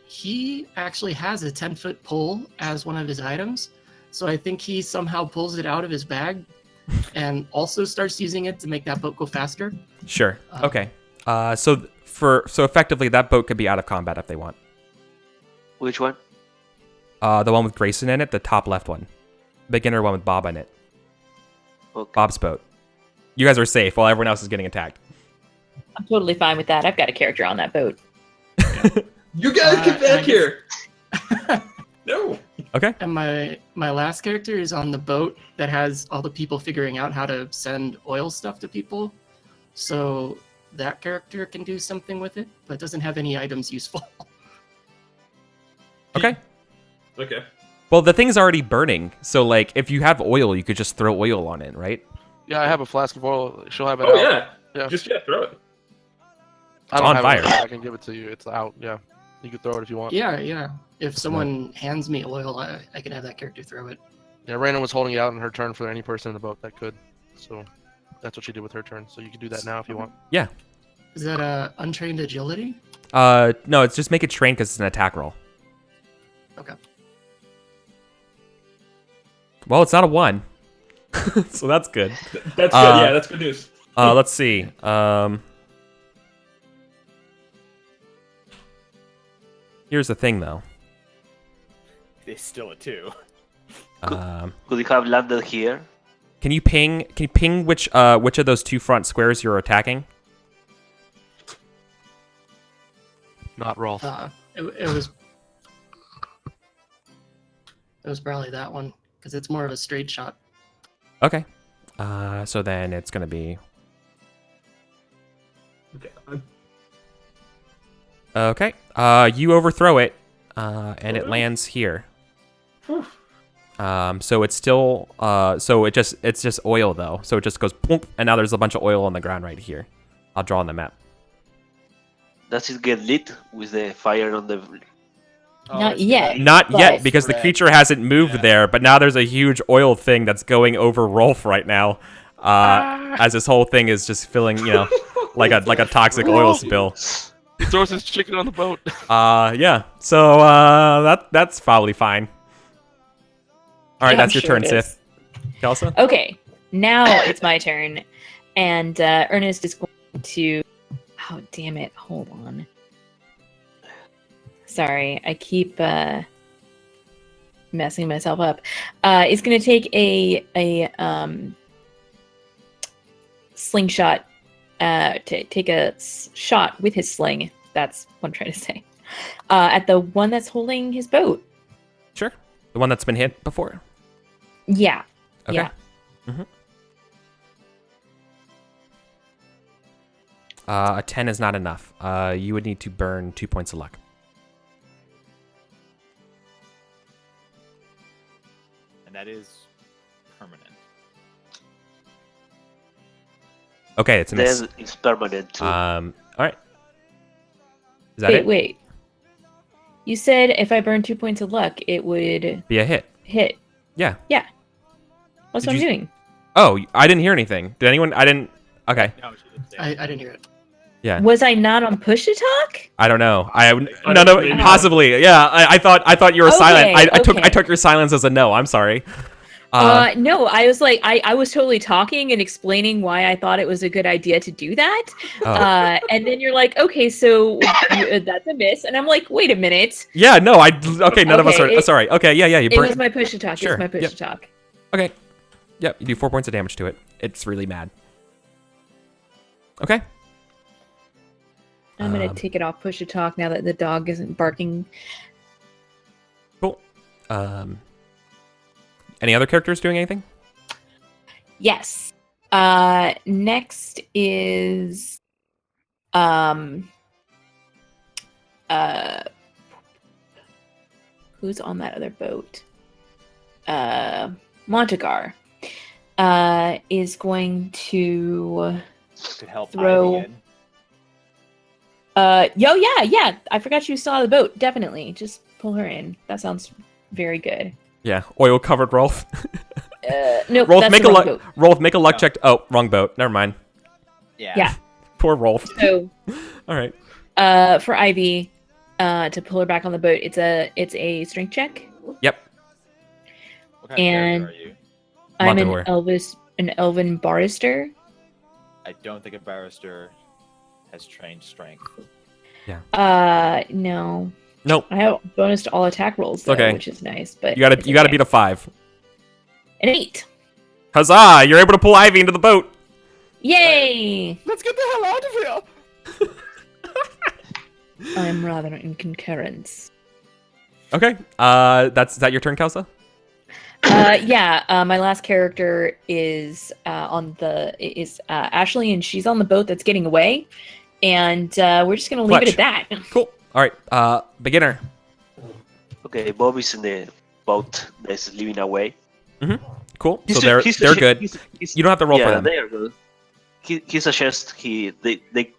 G: He actually has a 10-foot pole as one of his items, so I think he somehow pulls it out of his bag, and also starts using it to make that boat go faster.
A: Sure. Okay. So effectively that boat could be out of combat if they want.
F: Which one?
A: The one with Grayson in it, the top left one. Beginner one with Bob in it.
F: Okay.
A: Bob's boat. You guys are safe while everyone else is getting attacked.
C: I'm totally fine with that. I've got a character on that boat.
D: You guys get
G: I
D: back
G: guess-
D: here. No.
A: Okay.
G: And my last character is on the boat that has all the people figuring out how to send oil stuff to people. So that character can do something with it, but doesn't have any items useful.
A: Okay.
D: Okay.
A: Well, the thing's already burning, so like if you have oil, you could just throw oil on it, right?
E: Yeah, I have a flask of oil. She'll have it
D: Oh
E: out.
D: yeah.
E: Yeah.
D: Throw it.
E: I don't
A: on
E: have
A: fire.
E: it. I can give it to you. It's out. Yeah. You can throw it if you want.
G: Yeah. If someone hands me oil, I can have that character throw it.
E: Yeah, Raina was holding it out in her turn for any person in the boat that could. So that's what she did with her turn. So you can do that now if you want.
A: Yeah.
G: Is that untrained agility?
A: No, it's just make it train because it's an attack roll.
G: Okay.
A: Well, it's not a 1. So that's good.
D: That's good. Yeah, that's good news.
A: Let's see. Here's the thing, though.
B: It's still a 2.
F: Could it have landed here?
A: Can you ping which of those 2 front squares you're attacking?
E: Not Rolf.
G: It was probably that one because it's more of a straight shot.
A: Okay. So then it's gonna be
D: Okay.
A: okay. You overthrow it, and it lands here. So it's still so it's just oil though. So it just goes boom, and now there's a bunch of oil on the ground right here. I'll draw on the map.
F: Does it get lit with the fire on the?
C: Not yet.
A: Not yet,
C: But-
A: because the
B: Red.
A: creature hasn't moved there, but now there's a huge oil thing that's going over Rolf right now. As this whole thing is just filling, like a toxic oil spill.
E: He throws his chicken on the boat.
A: Yeah. So that's probably fine. All right,
C: Yeah,
A: that's
C: I'm
A: your
C: sure
A: turn,
C: it is.
A: Sith. Kelsa?
C: Okay, now it's my turn, and Ernest is going to. Oh damn it! Hold on. Sorry, I keep messing myself up. It's going to take a slingshot. Take a shot with his sling. That's what I'm trying to say. At the one that's holding his boat.
A: Sure. The one that's been hit before.
C: Yeah.
A: Okay.
C: Yeah.
A: A 10 is not enough. You would need to burn 2 points of luck.
B: And that is permanent.
A: Okay, it's a miss.
F: Then it's permanent too.
A: All right. Is that it?
C: Wait. You said if I burn 2 points of luck, it would
A: Be a hit.
C: hit.
A: Yeah.
C: That's
A: Did
C: what I'm
A: you-
C: doing.
A: Oh, I didn't hear anything. Did anyone? I didn't. Okay.
B: No, she didn't say
G: I
B: it.
G: didn't hear it.
A: Yeah.
C: Was I not on push to talk?
A: I don't know.
D: don't-
A: No,
D: maybe not.
A: possibly. Yeah. I thought you were silent.
C: Okay,
A: I
C: okay.
A: took your silence as a no. I'm sorry.
C: No, I was like, I was totally talking and explaining why I thought it was a good idea to do that.
A: Oh.
C: And then you're like, okay, so that's a miss. And I'm like, wait a minute.
A: Yeah. No. Okay. None of us
C: Okay,
A: are. Sorry. Okay. Yeah. You
C: It
A: burn.
C: was my push to talk.
A: Sure,
C: It was my push
A: yep.
C: to talk.
A: Okay. Yep. You do 4 points of damage to it. It's really mad. Okay.
C: I'm going
A: Um,
C: to take it off push to talk now that the dog isn't barking.
A: Cool. Any other characters doing anything?
C: Yes. Next is who's on that other boat? Montagar is going to
B: Could help
C: throw-
B: Ivy in.
C: yeah. I forgot you saw the boat. Definitely. Just pull her in. That sounds very good.
A: Yeah. Oil covered Rolf.
C: Nope,
A: Rolf,
C: that's
A: make
C: the
A: a
C: wrong
A: luck.
C: boat.
A: Rolf, make a luck
B: No.
A: check. Oh, wrong boat. Never mind.
B: Yeah.
A: Poor Rolf.
C: So
A: All right.
C: for Ivy, to pull her back on the boat, it's a strength check.
A: Yep.
B: What kind of
C: And-
B: character are you?
C: I'm
A: Montagar.
C: an elven barrister.
B: I don't think a barrister has trained strength.
C: No.
A: Nope.
C: I have bonus to all attack rolls though,
A: Okay.
C: which is nice, but
A: You gotta
C: it's
A: beat
C: okay.
A: a 5.
C: An 8.
A: Huzzah! You're able to pull Ivy into the boat.
C: Yay!
B: Let's get the hell out of here!
C: I'm rather in concurrence.
A: Okay. Is that your turn, Kelsa?
C: My last character is Ashley, and she's on the boat that's getting away, and we're just gonna leave it
A: Clutch.
C: at that.
A: Cool. All right. Beginner.
F: Okay, Bob is in the boat that's leaving away.
A: Cool. So they're good. You don't have to roll for them.
F: They are good. He suggests they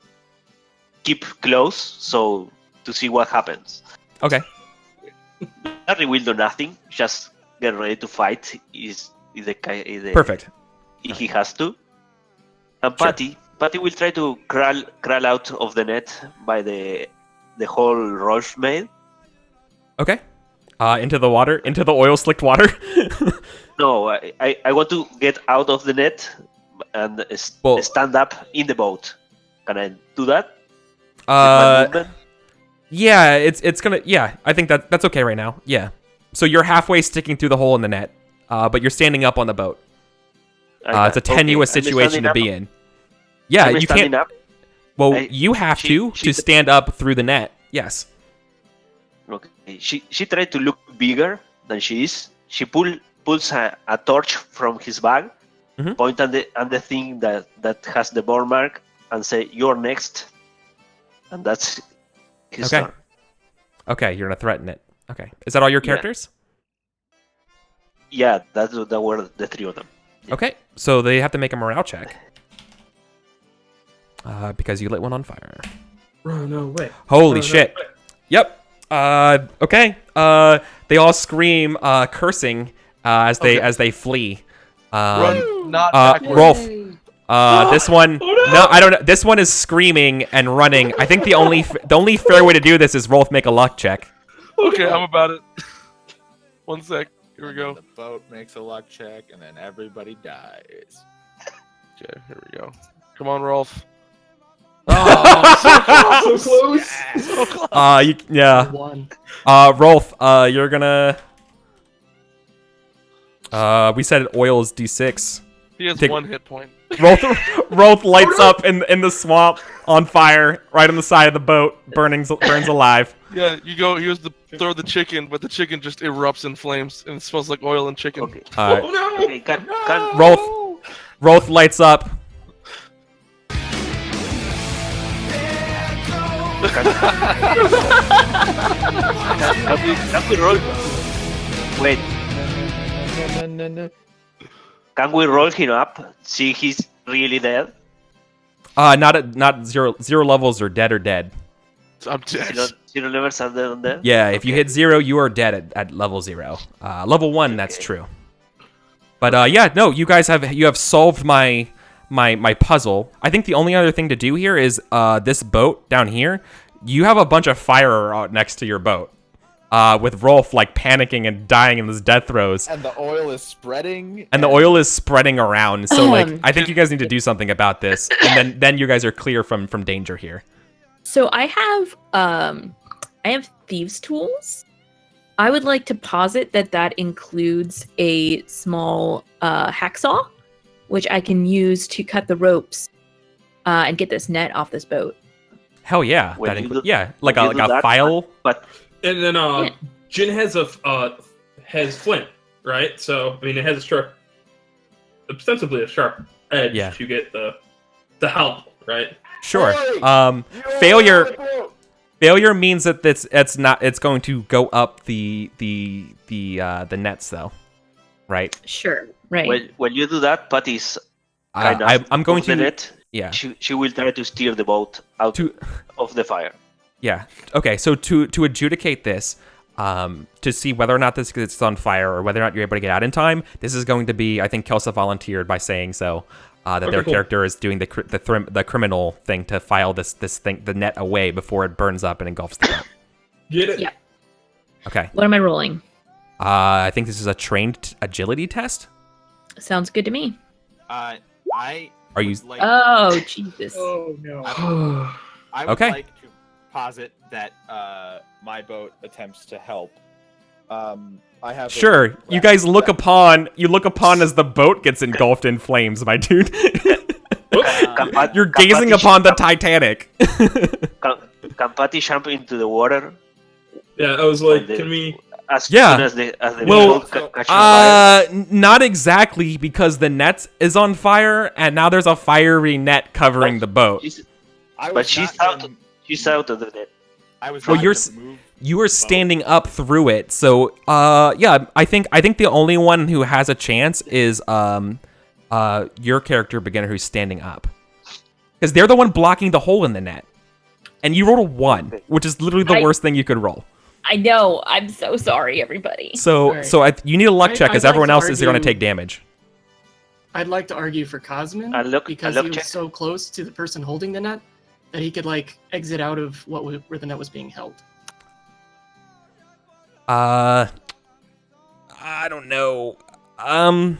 F: keep close so to see what happens.
A: Okay.
F: Larry will do nothing. Just get ready to fight. Is the
A: Perfect.
F: He has to. And
A: Sure.
F: Patty will try to crawl out of the net by the hole Rolf made.
A: Okay. Into the water, into the oil slicked water.
F: No, I want to get out of the net and stand up in the boat. Can I do that? With my movement?
A: Yeah, it's gonna. Yeah, I think that's okay right now. Yeah. So you're halfway sticking through the hole in the net, but you're standing up on the boat. It's a tenuous situation to be in. Yeah,
F: Am I
A: you
F: standing
A: can't.
F: up?
A: Well, you have to stand up through the net. Yes.
F: Okay. She tried to look bigger than she is. She pulls a torch from his bag, point at the thing that has the burn mark, and say, "You're next." And that's his turn.
A: Okay, you're gonna threaten it. Okay. Is that all your characters?
F: Yeah, that were the three of them. Yeah.
A: Okay, so they have to make a morale check. Because you lit one on fire.
D: Run away.
A: Holy shit. Yep. Okay. They all scream, cursing, as they flee.
E: Run, not backwards.
A: Rolf. This one. No, I don't know. This one is screaming and running. I think the only fair way to do this is Rolf make a luck check.
E: Okay, I'm about it. 1 sec. Here we go.
B: The boat makes a luck check, and then everybody dies.
E: Okay, here we go. Come on, Rolf.
D: Oh, so close.
E: So close.
A: Yeah.
G: One.
A: Rolf, you're gonna. We said oil is D6.
E: He has 1 hit point.
A: Rolf lights up in the swamp on fire, right on the side of the boat, burns alive.
E: Yeah, you go. He was to throw the chicken, but the chicken just erupts in flames, and it smells like oil and chicken.
F: Okay.
D: Oh no!
F: Okay, can
A: Rolf lights up.
F: Can we roll? Wait.
B: No.
F: Can we roll him up? See, he's really dead.
A: Not zero levels are dead or dead.
E: I'm dead.
F: Zero levels are dead on dead?
A: Yeah, if you hit 0, you are dead at level 0. Level 1, that's true. But yeah, no, you guys have solved my puzzle. I think the only other thing to do here is this boat down here. You have a bunch of fire out next to your boat. With Rolf like panicking and dying in his death throes.
B: And the oil is spreading.
A: And the oil is spreading around. So like I think you guys need to do something about this. And then you guys are clear from danger here.
C: So I have thieves' tools. I would like to posit that includes a small hacksaw, which I can use to cut the ropes and get this net off this boat.
A: Hell yeah! Like a file.
F: But
D: And then Jin has has flint, right? So I mean, it has ostensibly a sharp edge to get the help, right?
A: Sure. Failure means that it's going to go up the nets though, right?
C: Sure. Right.
F: when you do that, Patty's
A: I'm going to
F: net.
A: Yeah.
F: She will try to steer the boat out of the fire.
A: Yeah. Okay. So to adjudicate this, to see whether or not this gets on fire or whether or not you're able to get out in time, this is going to be. I think Kelsa volunteered by saying so. That their character is doing the criminal thing to file the net away before it burns up and engulfs the boat.
D: Get it?
C: Yeah.
A: Okay.
C: What am I rolling?
A: I think this is a trained agility test.
C: Sounds good to me.
B: Are you? Like,
C: Oh, Jesus.
G: Oh no.
B: I would
A: Okay.
B: like to posit that my boat attempts to help. I have.
A: Sure. You guys look upon as the boat gets engulfed in flames, my dude. You're gazing upon the Titanic.
F: Can Patty jump into the water?
D: Yeah, I was like, can we?
F: As soon as the
A: Well,
F: boat catches fire?
A: not exactly, because the net is on fire, and now there's a fiery net covering the boat.
F: But she's out of the net.
B: I was.
A: Well,
B: not
A: you're
B: gonna move
A: You were standing up through it, so yeah, I think the only one who has a chance is your character beginner who's standing up, because they're the one blocking the hole in the net, and you rolled a 1, which is literally the worst thing you could roll.
C: I know. I'm so sorry, everybody.
A: So
G: Right.
A: you need a luck check because
G: I'd like
A: everyone
G: to
A: else is going to
G: argue-
A: take damage.
G: I'd like to argue for Cosmin
F: A
G: because
F: luck
G: he was
F: check?
G: so close to the person holding the net that he could like exit out of where the net was being held.
A: I don't know. So
D: I'd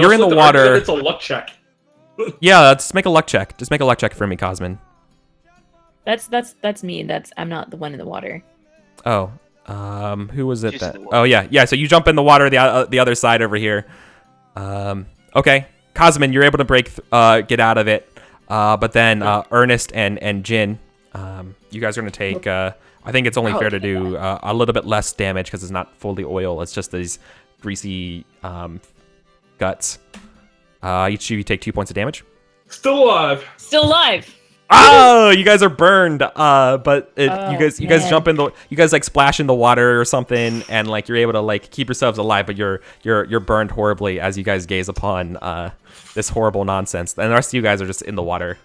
A: you're in
D: also
A: the
D: like to argue that
A: water.
D: It's a luck check.
A: Yeah, just make a luck check. Just make a luck check for me, Cosmin.
C: That's me. I'm not the one in the water.
A: Oh, who was it
F: She's
A: that?
F: in the water.
A: Oh yeah. So you jump in the water, the other side over here. Okay, Cosmin, you're able to get out of it. But then Ernest and Jin, you guys are gonna take. I think it's only fair to do a little bit less damage because it's not fully oil. It's just these greasy guts. Each of you take 2 points of damage.
D: Still alive.
C: Still alive.
A: Oh, you guys are burned. But you
C: Oh,
A: guys
C: man.
A: jump in you guys like splash in the water or something, and like you're able to like keep yourselves alive, but you're burned horribly as you guys gaze upon this horrible nonsense. And the rest of you guys are just in the water.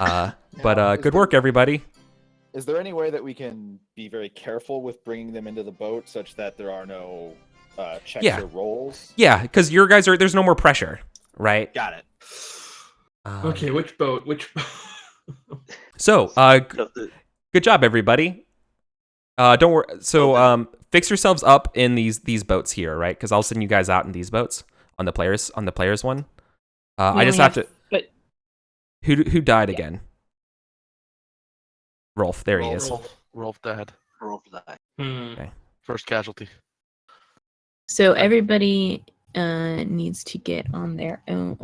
A: But good work, everybody.
B: Is there any way that we can be very careful with bringing them into the boat such that there are no checks
A: Yeah.
B: or rolls?
A: Yeah, because your guys there's no more pressure, right?
B: Got it.
D: Okay, which boat? Which?
A: So, good job, everybody. Don't worry. So, fix yourselves up in these boats here, right? Because I'll send you guys out in these boats on the players one. I just have to.
C: But
A: Who died again? Rolf. There he is.
E: Rolf dead.
F: Roll die.
E: First casualty.
C: so everybody needs to get on their own.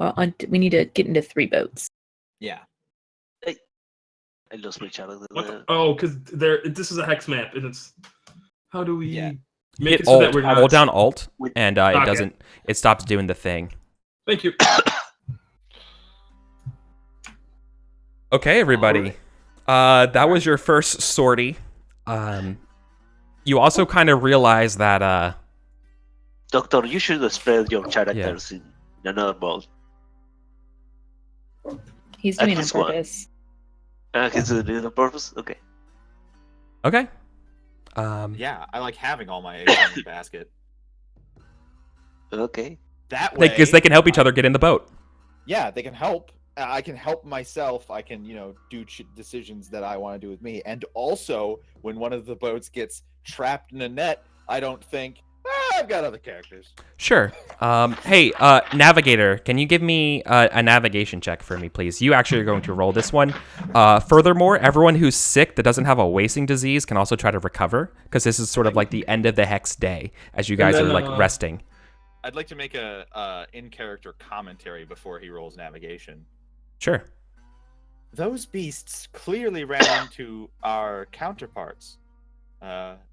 C: We need to get into 3 boats.
B: Yeah.
F: I lost my child.
D: Oh, because this is a hex map, and it's how do we
B: Yeah.
D: make
A: Hit
D: it so that
A: Alt.
D: we're not?
A: Hold down Alt,
F: With-
A: and
D: Okay.
A: it stops doing the thing.
D: Thank you.
A: Okay, everybody. That was your first sortie. You also kind of realize that
F: Doctor, you should spread your characters in another boat.
C: He's
F: At
C: doing it on
F: least one.
C: purpose.
F: Is it on purpose? Okay.
A: okay.
B: Yeah, I like having all my eggs in the basket.
F: Okay.
B: That way,
A: Because they can help each other get in the boat.
B: Yeah, they can help. I can help myself. I can, do decisions that I want to do with me. And also, when one of the boats gets trapped in a net, I don't think, I've got other characters.
A: Sure. Hey, Navigator, can you give me a navigation check for me, please? You actually are going to roll this one. Furthermore, everyone who's sick that doesn't have a wasting disease can also try to recover, because this is sort of like the end of the hex day, as you guys
D: then,
A: are like resting.
B: I'd like to make a in-character commentary before he rolls navigation.
A: Sure.
B: Those beasts clearly ran into our counterparts.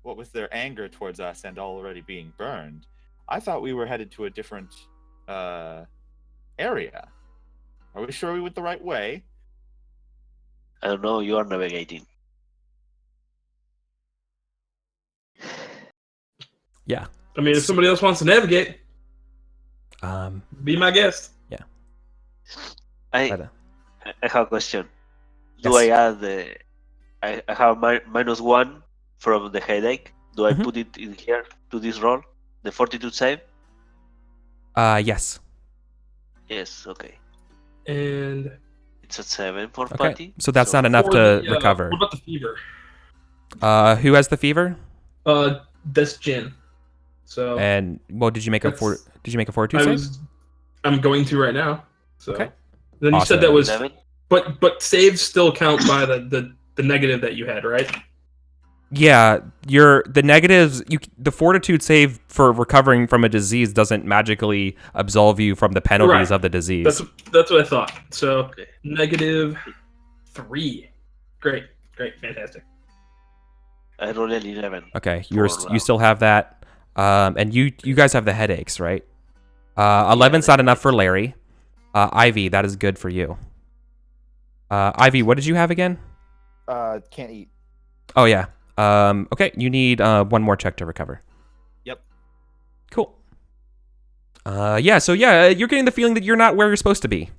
B: What with their anger towards us and already being burned, I thought we were headed to a different area. Are we sure we went the right way?
F: I don't know. You are navigating.
A: Yeah.
D: I mean, if somebody else wants to navigate, be my guest.
F: I have a question. Do
A: Yes.
F: I add the? I have -1 from the headache. Do I
A: Mhm.
F: put it in here to this roll? The fortitude save?
A: Yes.
F: Yes. Okay.
D: And
F: It's at 7 for
A: Okay.
F: Patty.
A: So that's not enough
D: for
A: to
D: the,
A: recover.
D: What about the fever?
A: Who has the fever?
D: That's Jin. So
A: And well, did you make a fortitude save?
D: I'm going to right now. So
A: Okay.
D: then you
A: Awesome.
D: said that was
F: 11.
D: but saves still count by the negative that you had, right?
A: Yeah, the negatives. The fortitude save for recovering from a disease doesn't magically absolve you from the penalties
D: Right.
A: of the disease.
D: That's what I thought. So
F: Okay.
D: -3. Great, fantastic.
F: I rolled an 11.
A: Okay,
F: For,
A: you still have that, and you guys have the headaches, right? 11's not enough for Larry. Ivy, that is good for you. Ivy, what did you have again?
B: Can't eat.
A: Oh yeah, Okay, you need one more check to recover.
B: Yep.
A: Cool. You're getting the feeling that you're not where you're supposed to be.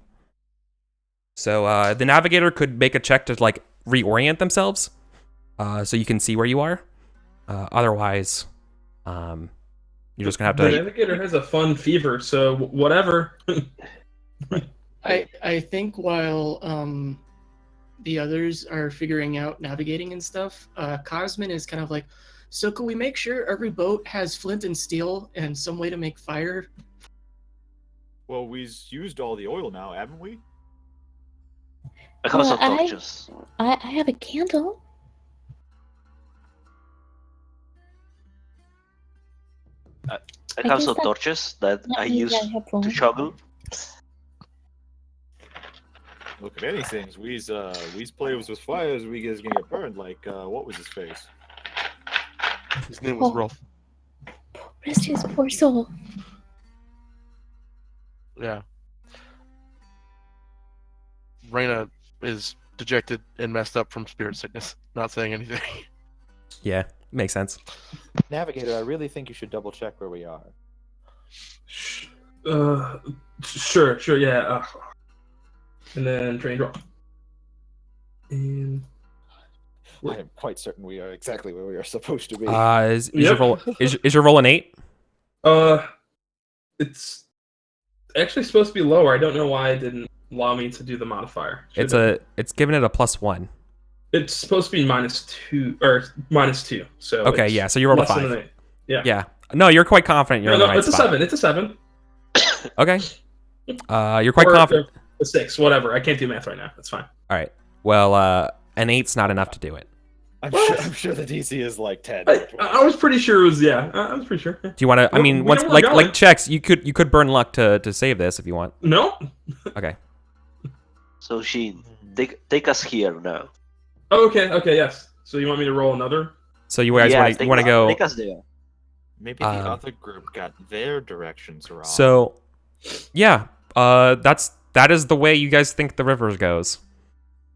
A: So the navigator could make a check to like reorient themselves, so you can see where you are. Otherwise, you're just gonna have to.
D: The navigator has a fun fever, so whatever.
G: I think while the others are figuring out navigating and stuff, Cosmin is kind of like, so can we make sure every boat has flint and steel and some way to make fire?
H: Well, we've used all the oil now, haven't we?
F: I have some torches.
C: I have a candle.
F: I
C: I
F: have
C: guess
F: some
C: that-
F: torches that I
C: means
F: use
C: have one.
F: to juggle.
H: Look, if anything, we's plays with fires, we guys gonna get burned. Like, what was his face?
E: His name was
C: Oh.
E: Rolf.
C: Rest his poor soul.
E: Yeah. Reyna is dejected and messed up from spirit sickness. Not saying anything.
A: Yeah, makes sense.
B: Navigator, I really think you should double check where we are.
D: Sure, yeah. And then drain draw. And
B: I am quite certain we are exactly where we are supposed to be.
A: Is your
D: Yep.
A: roll is your roll an 8?
D: it's actually supposed to be lower. I don't know why it didn't allow me to do the modifier.
A: It's giving it a +1.
D: It's supposed to be -2 or -2. So
A: Okay,
D: it's
A: yeah. So you rolled a
D: less than
A: 5.
D: an 8. Yeah.
A: Yeah. No, you're quite confident you're
D: No,
A: in the
D: no,
A: right
D: it's a
A: spot.
D: 7. It's a 7.
A: Okay. You're quite
D: Or
A: confident.
D: a 6, whatever. I can't do math right now. That's fine.
A: All right. Well, an 8's not enough to do it.
B: I'm sure the DC is like 10.
D: I was pretty sure it was, yeah. I was pretty sure.
A: Do you want to? I
D: Well,
A: mean,
D: we
A: once
D: know where we're
A: like
D: going.
A: checks, you could burn luck to save this if you want.
D: No?
A: Okay.
F: So she take us here now.
D: Oh, okay, yes. So you want me to roll another?
A: So you guys
F: take
A: want to
F: us-
A: go?
F: Take us there.
H: Maybe the
A: Um,
H: other group got their directions wrong.
A: So, yeah. That is the way you guys think the river goes.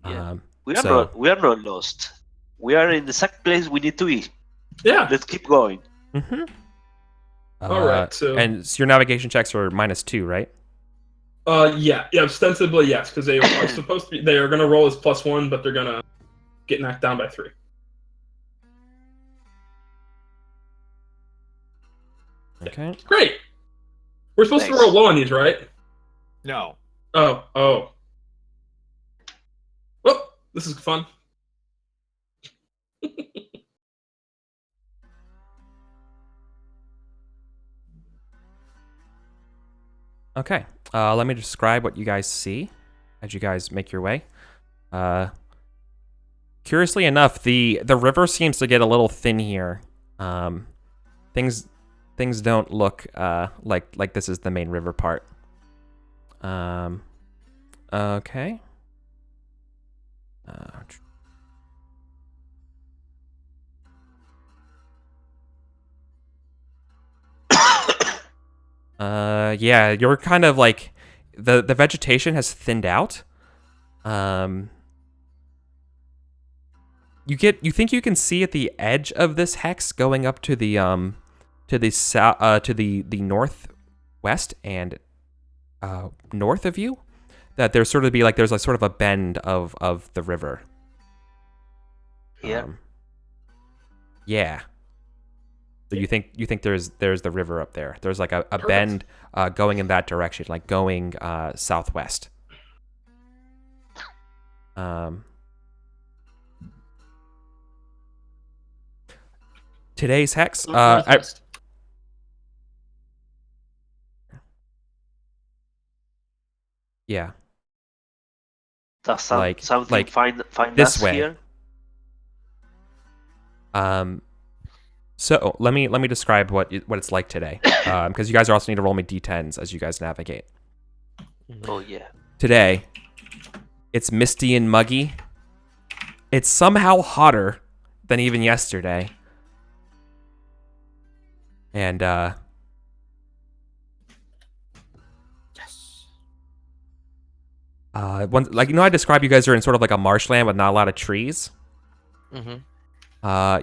F: Yeah. We
A: So-
F: are not lost. We are in the exact place we need to be.
D: Yeah.
F: Let's keep going.
A: Mm-hmm.
D: All right, so-
A: your navigation checks are -2, right?
D: Yeah, ostensibly yes, because they are supposed to be. They are going to roll as +1, but they're going to get knocked down by 3.
A: Okay.
D: Great. We're supposed
F: Thanks.
D: to roll low on these, right?
H: no.
D: Oh. Well, this is fun.
A: Okay. Let me describe what you guys see as you guys make your way. Curiously enough, the river seems to get a little thin here. Things don't look like this is the main river part. Okay. Yeah, you're kind of like the vegetation has thinned out. You think you can see at the edge of this hex going up to the south to the northwest and north of you, that there's sort of there's like sort of a bend of the river.
F: Yeah.
A: Yeah. So you think there's the river up there. There's like a
D: Perfect.
A: bend going in that direction, like going southwest. Today's hex.
G: Northwest.
A: Yeah.
F: Does
A: Like-
F: something
A: like
F: find
A: this
F: us
A: way.
F: here?
A: So let me describe what it's like today, because you guys also need to roll me d10s as you guys navigate.
F: Oh yeah.
A: Today, it's misty and muggy. It's somehow hotter than even yesterday. And I described you guys are in sort of like a marshland with not a lot of trees.
E: Mm-hmm.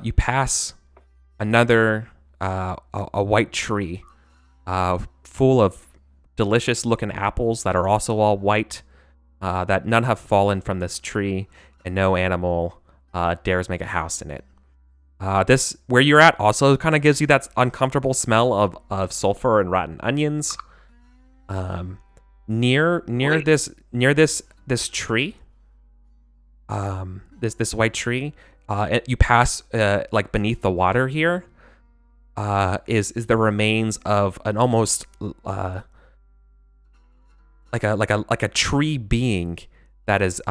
A: you pass another a white tree full of delicious looking apples that are also all white, that none have fallen from this tree, and no animal dares make a house in it. This, where you're at, also kind of gives you that uncomfortable smell of sulfur and rotten onions. Near this tree, this white tree, you pass like beneath the water here, is the remains of an almost like a tree being that has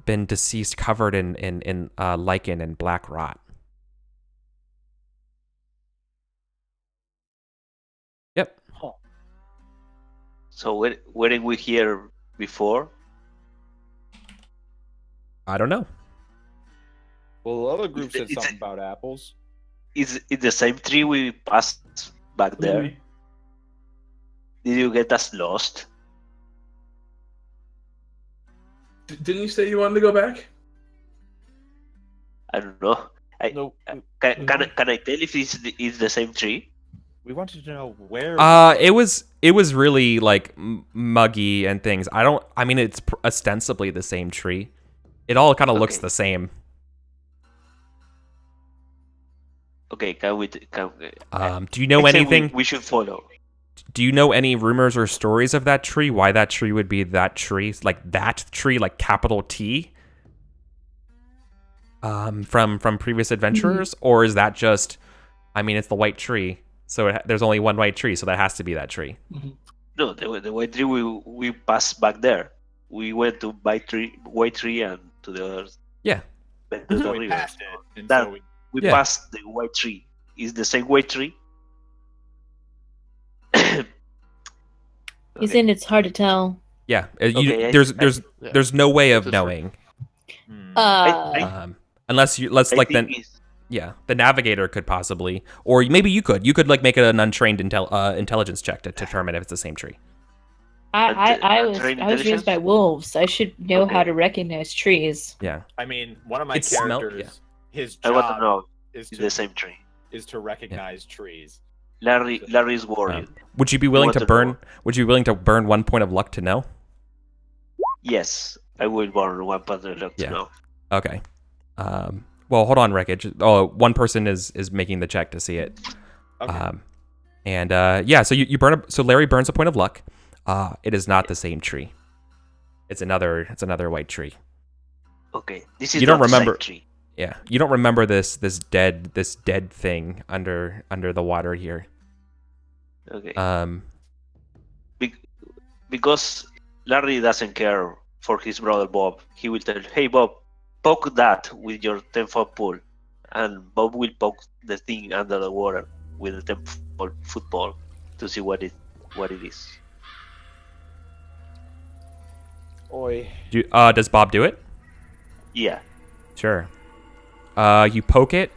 A: been deceased, covered in lichen and black rot. Yep.
F: So weren't we here before?
A: I don't know.
H: Well, the other group
F: Is it-
H: said
F: is
H: something
F: it-
H: about apples.
F: Is it the same tree we passed back there? Did you get us lost?
D: Didn't you say you wanted to go back?
F: I don't know.
H: No,
F: Can I tell if it's the same tree?
H: we wanted to know where.
A: It was really like muggy and things. I mean, it's ostensibly the same tree. It all kind of looks
F: Okay.
A: the same.
F: Okay, can we?
A: Do you know
F: I think
A: anything?
F: We should follow.
A: Do you know any rumors or stories of that tree? Why that tree would be that tree? Like capital T? From previous adventurers, or is that just? I mean, it's the white tree, so there's only one white tree, so that has to be that tree.
F: No, the white tree we passed back there. We went to white tree, and to the other.
A: Yeah.
F: Back to
H: So
F: the
H: we
F: river.
H: passed it, and
F: That-
H: so we.
F: We
A: Yeah.
F: passed the white tree. Is the same white tree?
C: Isn't it's hard to tell?
A: Yeah.
F: Okay,
A: There's no way of
E: That's true.
A: knowing,
C: Uh,
A: unless you let's
F: I
A: like
F: think
A: then.
F: it's-
A: Yeah, the navigator could possibly, or maybe you could like make it an untrained intelligence check to determine if it's the same tree.
C: I was
F: Trained
C: raised
F: intelligence?
C: by wolves. I should know how
F: Okay.
C: to recognize trees.
A: Yeah.
H: I mean, one of my
A: It smell-
H: characters, his
F: I want to
H: job
F: know.
H: is
F: It's
H: to
F: the same tree.
H: recognize trees.
F: Larry's worried.
A: Would you be willing
F: want
A: to
F: to
A: burn?
F: know?
A: Would you be willing to burn 1 point of luck to know?
F: Yes, I will borrow one partner luck to
A: Yeah.
F: know.
A: Okay. Well, hold on, Wreckage. Oh, one person is making the check to see it.
H: Okay.
A: Yeah. So you burn. So Larry burns a point of luck. It is not the same tree. It's another white tree.
F: Okay, this is
A: You don't
F: not the same
A: remember-
F: tree.
A: Yeah. You don't remember this dead thing under the water here.
F: Okay,
A: Be-
F: because Larry doesn't care for his brother Bob. He will tell, "Hey Bob, poke that with your 10-foot pole," and Bob will poke the thing under the water with a 10-foot football to see what it is.
H: Oi.
A: Does Bob do it?
F: Yeah.
A: Sure. You poke it.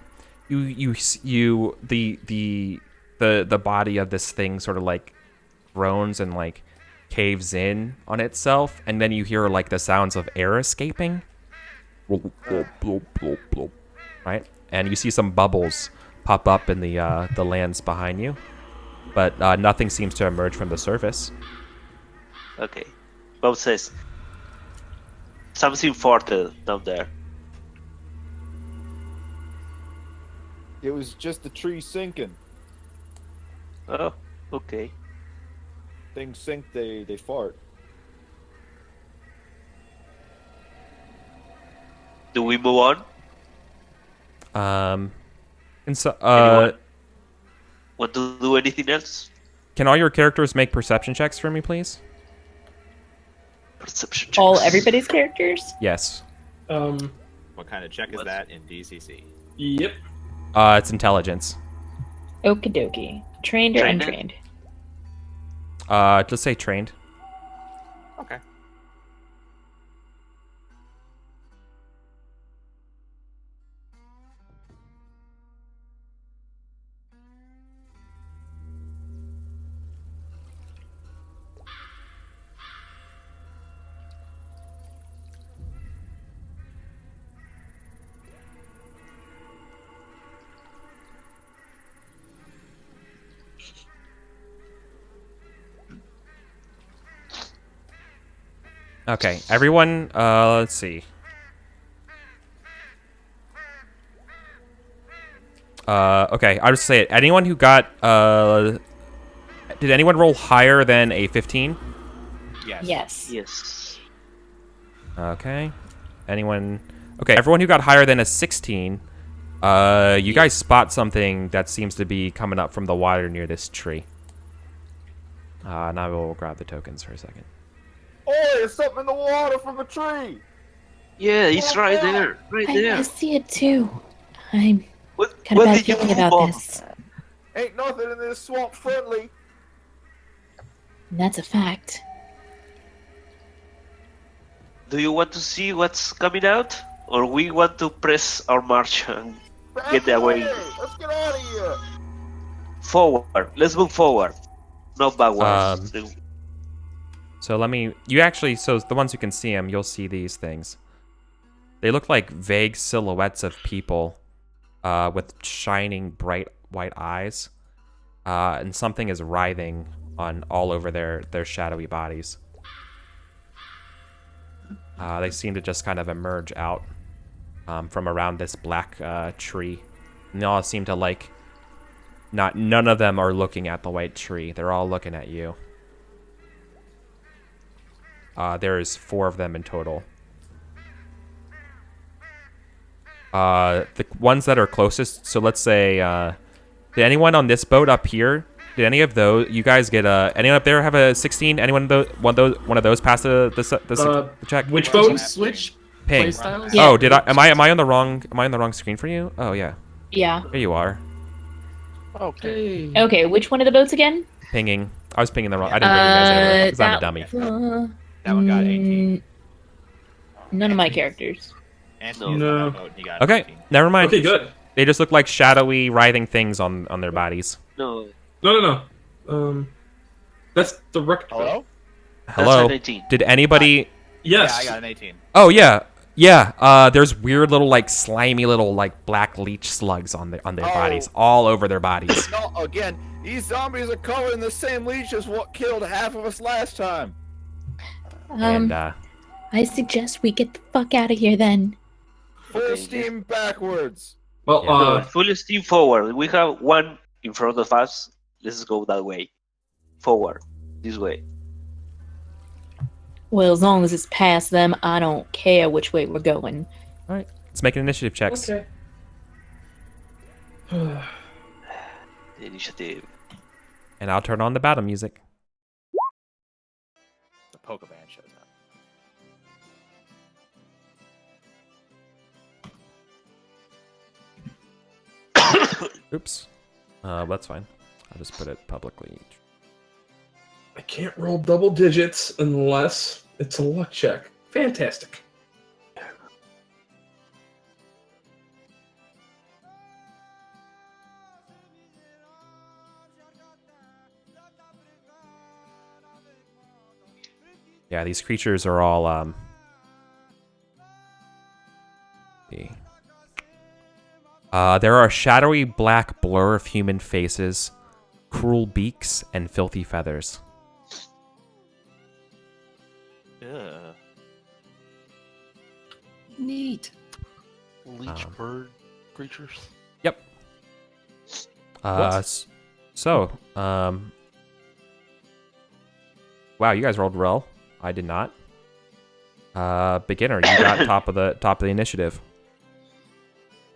A: The body of this thing sort of like groans and like caves in on itself, and then you hear like the sounds of air escaping. Right, and you see some bubbles pop up in the lands behind you, but nothing seems to emerge from the surface.
F: Okay. Bob says, "Something farted down there."
H: It was just the tree sinking.
F: Oh, okay.
H: Things sink, they fart.
F: Do we move on?
A: And so,
F: Anyone? Want to do anything else?
A: can all your characters make perception checks for me, please?
F: Perception checks.
C: All everybody's characters?
A: Yes.
H: What kind of check is
F: What?
H: that in DCC?
D: Yep.
A: It's intelligence.
C: Okie dokie. Trained or
F: Trained?
C: untrained?
A: Let's say trained.
H: Okay.
A: Okay, everyone, let's see. Okay, I'll just say it. Anyone who got, did anyone roll higher than a 15?
B: Yes.
C: Yes.
F: Yes.
A: Okay. Anyone? Okay, everyone who got higher than a 16, you guys spot something that seems to be coming up from the water near this tree. Now we'll grab the tokens for a second.
B: Oh, there's something in the water from the tree.
F: Yeah, it's right there. Right
C: I
F: there.
C: see it too. I'm
F: What,
C: kind of
F: what
C: bad
F: did you
C: thinking
F: move
C: about
F: on?
C: this.
B: Ain't nothing in this swamp friendly.
C: And that's a fact.
F: Do you want to see what's coming out? Or we want to press our march and get away?
B: Let's get out of here.
F: Forward. Let's move forward. Not backwards.
A: So you actually, so the ones who can see them, you'll see these things. They look like vague silhouettes of people with shining bright white eyes. And something is writhing on all over their shadowy bodies. They seem to just kind of emerge out from around this black tree. And they all seem to like, none of them are looking at the white tree. They're all looking at you. There's 4 of them in total. The ones that are closest, so let's say, did anyone on this boat up here, did any of those, you guys get anyone up there have a 16? Anyone one of those pass the check?
D: Which
G: Did you
D: boat?
G: switch
A: Ping.
G: playstyles?
C: Yeah.
A: Oh, did I? Am I on the wrong screen for you? Oh yeah,
C: Yeah.
A: here you are.
E: Okay.
G: Hey.
C: Okay, which one of the boats again?
A: Pinging. I was pinging the wrong. I didn't bring you guys over because I'm a dummy.
B: That one got 18.
C: None of my characters.
B: Anthony
D: No.
B: is on that boat, he got
A: Okay,
B: 18.
A: never mind.
D: Okay, good.
A: They just look like shadowy, writhing things on their bodies.
F: No.
D: No. That's the wrecked boat.
B: Hello?
A: Hello.
F: That's an 18.
A: Did anybody?
D: Yes.
B: Yeah, I got an 18.
A: Oh yeah. There's weird little like slimy little like black leech slugs on their bodies, all over their bodies.
B: No, again, these zombies are covered in the same leech as what killed half of us last time.
A: And
C: I suggest we get the fuck out of here then.
B: Full
F: Okay,
B: steam backwards.
D: Well,
F: No, full steam forward. We have one in front of us. Let's go that way. Forward. This way.
C: Well, as long as it's past them, I don't care which way we're going.
A: let's make initiative checks.
D: okay.
F: Initiative.
A: And I'll turn on the battle music.
B: The Poke Band shows up.
A: Oops. That's fine. I'll just put it publicly.
D: I can't roll double digits unless it's a luck check. Fantastic.
A: Yeah, these creatures are all there are a shadowy black blur of human faces, cruel beaks, and filthy feathers.
F: Yeah.
G: Neat.
E: Leech bird creatures.
A: Yep. Wow, you guys rolled well. I did not. Beginner, you got top of the initiative.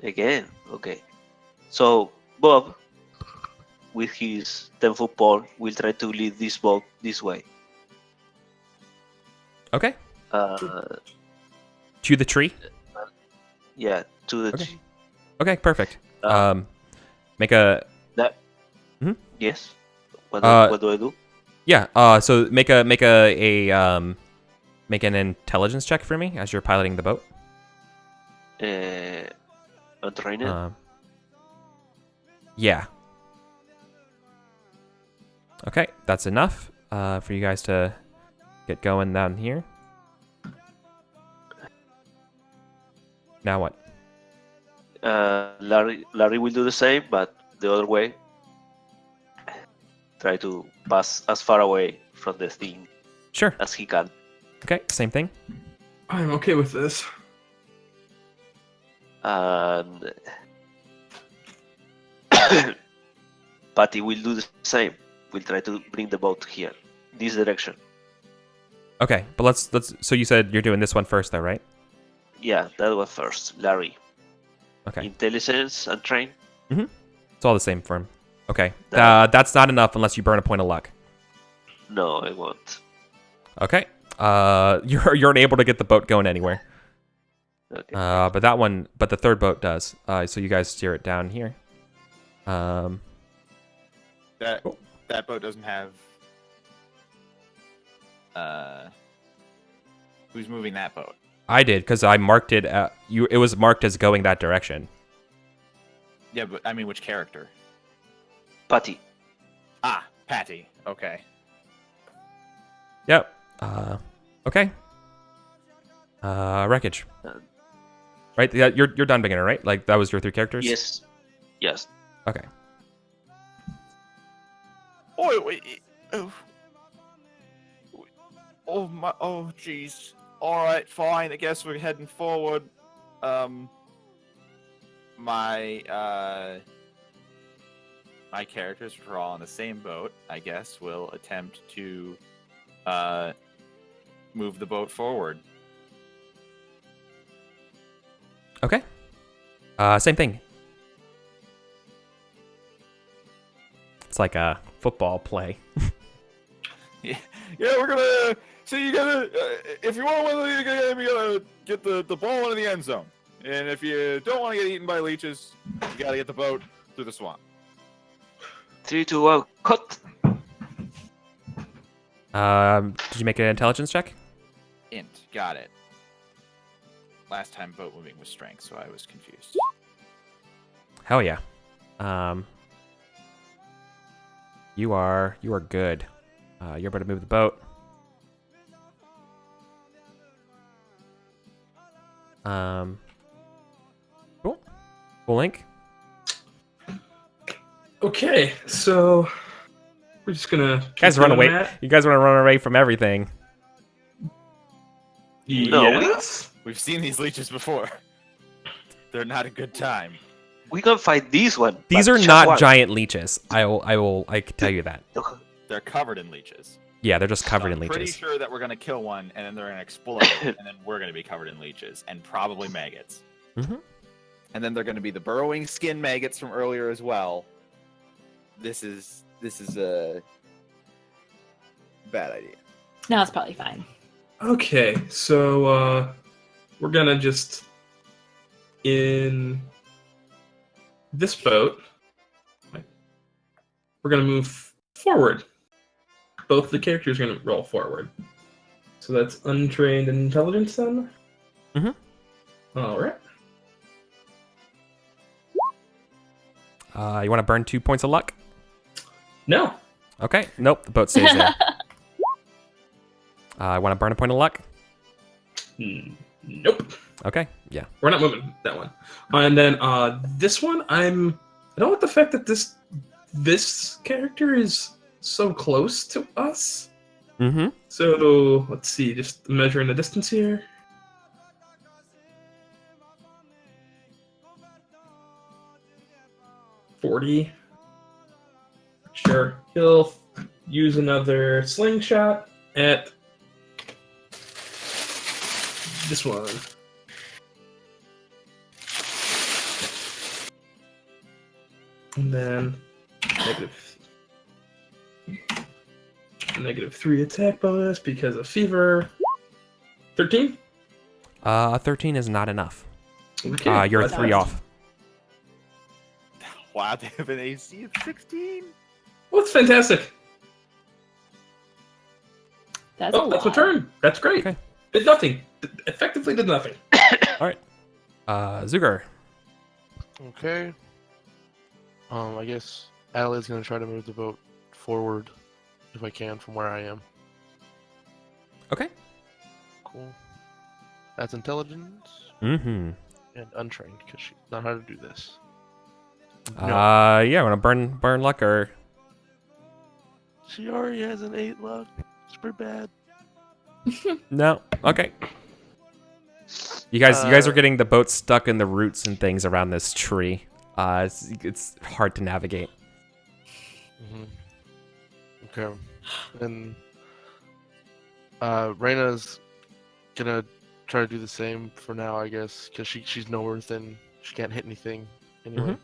F: Again. Okay. So Bob, with his 10-foot pole, will try to lead this boat this way.
A: Okay.
F: To
A: the tree.
F: Yeah, to the
A: Okay. Okay, perfect.
F: Uh,
A: Make a
F: yes. What do I do?
A: yeah. So make an intelligence check for me as you're piloting the boat.
F: On trainer.
A: Yeah. Okay, that's enough for you guys to get going down here. Now what?
F: Larry will do the same, but the other way. Try to pass as far away from the thing
A: Sure.
F: as he can.
A: Okay, same thing.
D: I'm okay with this.
F: And Patty will do the same. We'll try to bring the boat here, this direction.
A: Okay, but let's. So you said you're doing this one first, though, right?
F: Yeah, that was first. Larry.
A: Okay.
F: Intelligence and train.
A: It's all the same for him. Okay.
F: That-
A: That's not enough unless you burn a point of luck.
F: No, I won't.
A: Okay. You're unable to get the boat going anywhere.
F: Okay.
A: But the third boat does. So you guys steer it down here.
B: That
A: Cool.
B: that boat doesn't have. Who's moving that boat?
A: I did because I marked it. It was marked as going that direction.
B: Yeah, but I mean, which character?
F: Patty.
B: Ah, Patty. Okay.
A: Yep. Okay. Wreckage. Right. Yeah. You're done, beginner. Right. Like that was your 3 characters.
F: Yes. Yes.
A: Okay.
B: Oh wait. Oh my. Oh jeez. All right, fine. I guess we're heading forward. My characters are all on the same boat. I guess will attempt to move the boat forward.
A: Okay. Same thing. It's like a football play.
B: Yeah, we're gonna. So you gotta, if you want to win, you gotta get the ball into the end zone. And if you don't want to get eaten by leeches, you gotta get the boat through the swamp.
F: 3, 2, 1, cut.
A: Did you make an intelligence check?
B: Int, got it. Last time boat moving was strength, so I was confused.
A: Hell yeah. You are good. You're able to move the boat. Cool. Cool link.
D: Okay, so we're just gonna.
A: You guys run away. You guys want to run away from everything.
F: No,
D: Yes.
B: We've seen these leeches before. They're not a good time.
F: We can fight this one.
A: These
F: but
A: are
F: just
A: not
F: one.
A: giant leeches. I can tell you that.
B: They're covered in leeches.
A: Yeah, they're just covered in
B: I'm pretty
A: leeches.
B: sure that we're gonna kill one, and then they're gonna explode, and then we're gonna be covered in leeches, and probably maggots.
A: Mhm.
B: And then they're gonna be the burrowing skin maggots from earlier as well. This is a bad idea.
C: No, it's probably fine.
D: Okay, so we're gonna just in this boat. We're gonna move forward. Both the characters are gonna roll forward. So that's untrained and intelligence then.
A: Mhm.
D: All right.
A: You want to burn 2 points of luck?
D: No.
A: Okay. Nope. The boat stays there. I want to burn a point of luck.
D: Nope.
A: Okay. Yeah.
D: We're not moving that one. And then this one, I don't like the fact that this character is so close to us.
A: Mm-hmm.
D: So let's see, just measuring the distance here. $40. Sure. He'll use another slingshot at this one. And then -3 attack bonus because of fever. 13?
A: 13 is not enough.
D: Okay.
A: You're
D: that's
A: 3
D: fine.
A: off.
B: Wow, they have an AC of 16.
D: Well, that's fantastic.
C: That's a
D: Oh, that's a
C: lot.
D: turn. That's great.
A: Okay.
D: Did nothing. Effectively did nothing.
A: All right. Zuger.
E: Okay. I guess Allie's gonna try to move the boat forward if I can from where I am.
A: Okay.
E: Cool. That's intelligence
A: Mm-hmm.
E: and untrained because she's not how to do this.
A: Yeah. Want to burn luck or?
E: She already has an 8 luck. It's pretty bad.
A: No. Okay. You guys are getting the boat stuck in the roots and things around this tree. It's hard to navigate.
E: Okay. And Reyna's gonna try to do the same for now, I guess, because she's nowhere within. She can't hit anything anyway.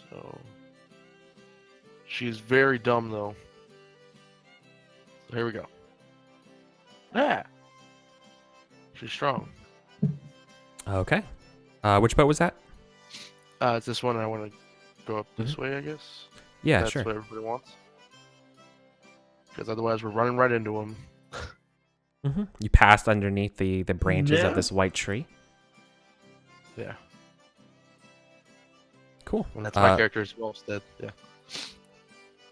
E: So she's very dumb though. So here we go. Ah. She's strong.
A: Okay. Which boat was that?
E: It's this one. I want to go up this way, I guess.
A: Yeah,
E: That's
A: sure.
E: what everybody wants. Because otherwise, we're running right into them.
A: You passed underneath the branches of this white tree.
E: Yeah.
A: Cool.
E: And that's my character as well, instead. Yeah.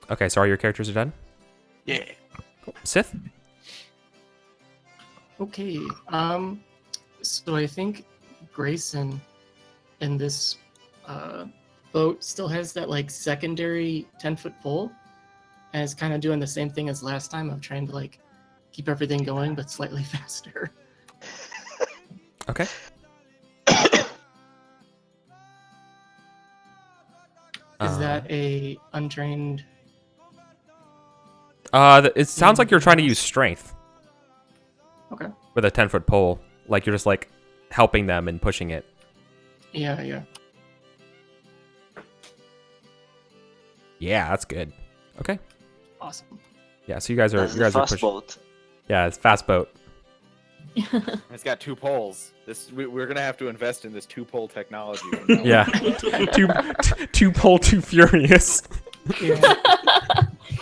A: Okay, so all your characters are done?
E: Yeah.
A: Cool. Sith?
G: Okay. So I think Grayson in this boat still has that like secondary 10-foot pole, and it's kind of doing the same thing as last time of trying to like keep everything going but slightly faster.
A: Okay.
G: Is that a untrained?
A: It sounds like you're trying to use strength.
G: Okay.
A: With a 10-foot pole, like you're just like helping them and pushing it.
G: Yeah.
A: Yeah, that's good. Okay.
G: Awesome.
A: Yeah, so you guys are
F: fast
A: pushing.
F: boat.
A: Yeah, it's fast boat.
B: It's got 2 poles. We're gonna have to invest in this 2-pole technology.
A: Yeah. two pole, too furious.
G: Yeah.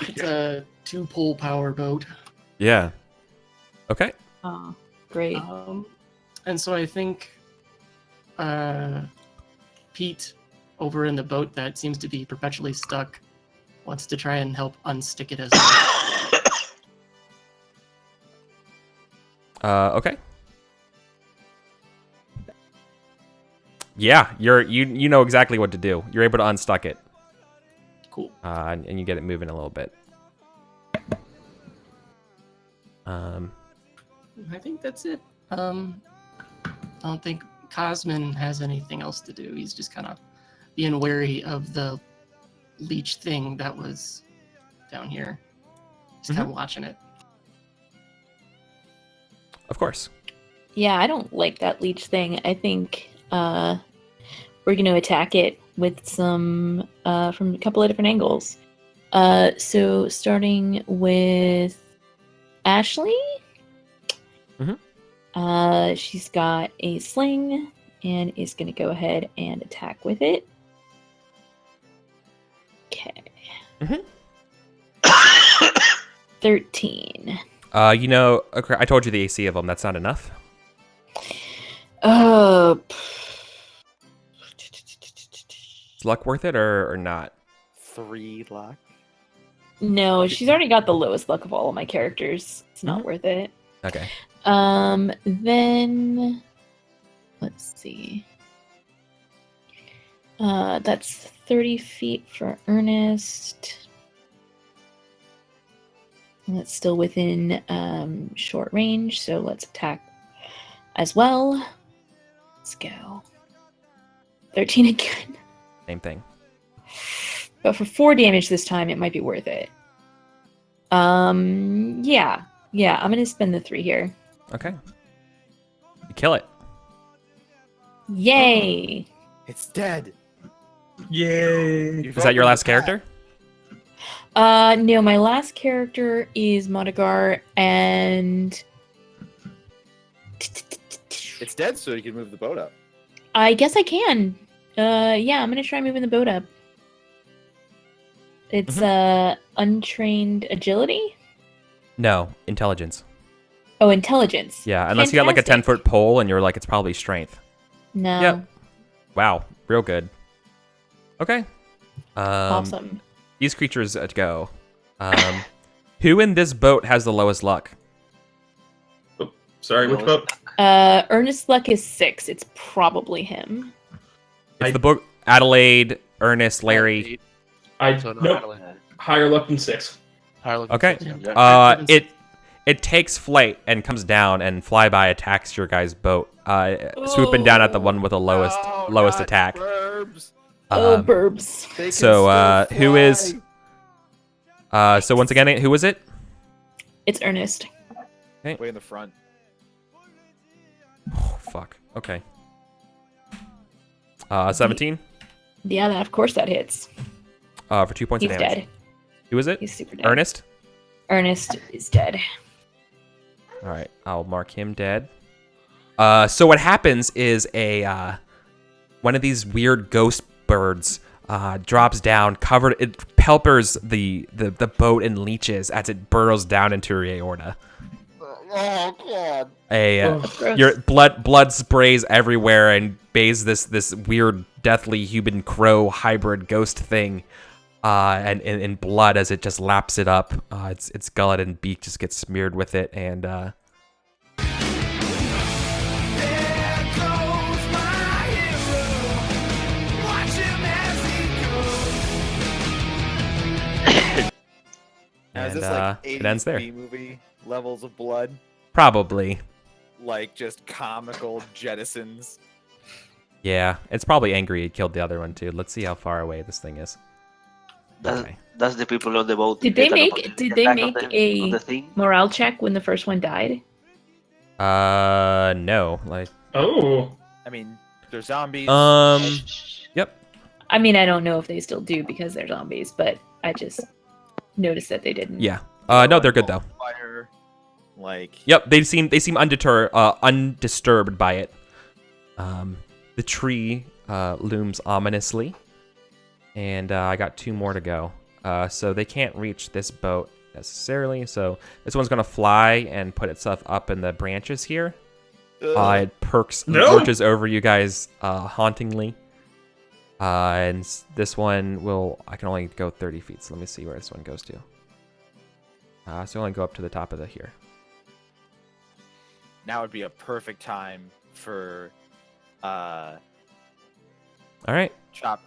G: It's a 2-pole power boat.
A: Yeah. Okay.
C: Oh, great.
G: And so I think Pete over in the boat that seems to be perpetually stuck wants to try and help unstick it as well.
A: Okay. Yeah, you know exactly what to do. You're able to unstuck it.
G: Cool.
A: And you get it moving a little bit.
G: I think that's it. I don't think Cosmin has anything else to do. He's just kind of being wary of the leech thing that was down here. Just kind of watching it.
A: Of course.
C: Yeah, I don't like that leech thing. I think we're going to attack it with some from a couple of different angles. So starting with Ashley. She's got a sling and is going to go ahead and attack with it. Okay. 13.
A: Okay, I told you the AC of them. That's not enough. Is luck worth it or not?
B: 3 luck.
C: No, she's already got the lowest luck of all of my characters. It's not worth it.
A: Okay.
C: Then let's see. That's 30 feet for Ernest. And that's still within short range, so let's attack as well. Let's go. 13 again.
A: Same thing.
C: But for 4 damage this time, it might be worth it. Yeah, I'm gonna spend the 3 here.
A: Okay. You kill it.
C: Yay!
B: It's dead.
D: Yay!
A: Is that your last character?
C: No, my last character is Modagar, and
B: It's dead, so you can move the boat up.
C: I guess I can. Yeah, I'm gonna try moving the boat up. It's untrained agility.
A: No, intelligence.
C: Oh, intelligence.
A: Yeah, unless you got like a
C: Fantastic.
A: 10-foot pole and you're like, it's probably strength.
C: No.
A: Yep. Wow, real good. Okay.
C: Awesome.
A: These creatures go. Who in this boat has the lowest luck?
D: Sorry, which boat?
C: Ernest luck is 6. It's probably him.
A: It's the book Adelaide, Ernest, Larry.
E: So no,
D: Nope. Higher luck than 6.
E: Higher luck.
A: Okay.
E: Yeah.
A: It takes flight and comes down, and flyby attacks your guy's boat, swooping down at the one with the lowest
B: not
A: attack.
B: Burbs.
C: Burbs.
B: They can
A: So
B: still
A: who is?
B: fly.
A: So once again, who was it?
C: It's Ernest.
B: Way in the front.
A: Oh, fuck. Okay. 17.
C: Yeah, of course that hits.
A: For 2 points
C: He's
A: of damage.
C: dead.
A: Who is it?
C: He's super dead.
A: Ernest.
C: Ernest is dead.
A: All right, I'll mark him dead. So what happens is one of these weird ghost birds drops down, covered. It pelpers the boat in leeches as it burrows down into your aorta.
B: Oh god.
C: Gross.
A: Your blood sprays everywhere and bathes this weird deathly human crow hybrid ghost thing, and in blood as it just laps it up. Its gullet and beak just gets smeared with it, and
B: Is this
A: and,
B: like
A: it ends
B: 80s
A: there.
B: B-movie levels of blood?
A: Probably.
B: Like just comical jettisons.
A: Yeah, it's probably angry it killed the other one too. Let's see how far away this thing is. Okay.
F: That's the people on the boat.
C: Did they
F: that
C: make
F: upon
C: did
F: the
C: they
F: attack
C: make
F: of the
C: a
F: thing.
C: morale check when the first one died?
A: No. Like,
D: Oh.
B: I mean, they're zombies.
A: Yep.
C: I mean, I don't know if they still do because they're zombies, but I just noticed that they didn't.
A: Yeah. No, they're good though.
B: Fire. Like.
A: Yep, they seem undisturbed by it. The tree looms ominously, and I got 2 more to go. So they can't reach this boat necessarily. So this one's gonna fly and put itself up in the branches here. It perches over you guys hauntingly. And this one I can only go 30 feet. So let me see where this one goes to. So only go up to the top of here.
B: Now would be a perfect time for
A: All right.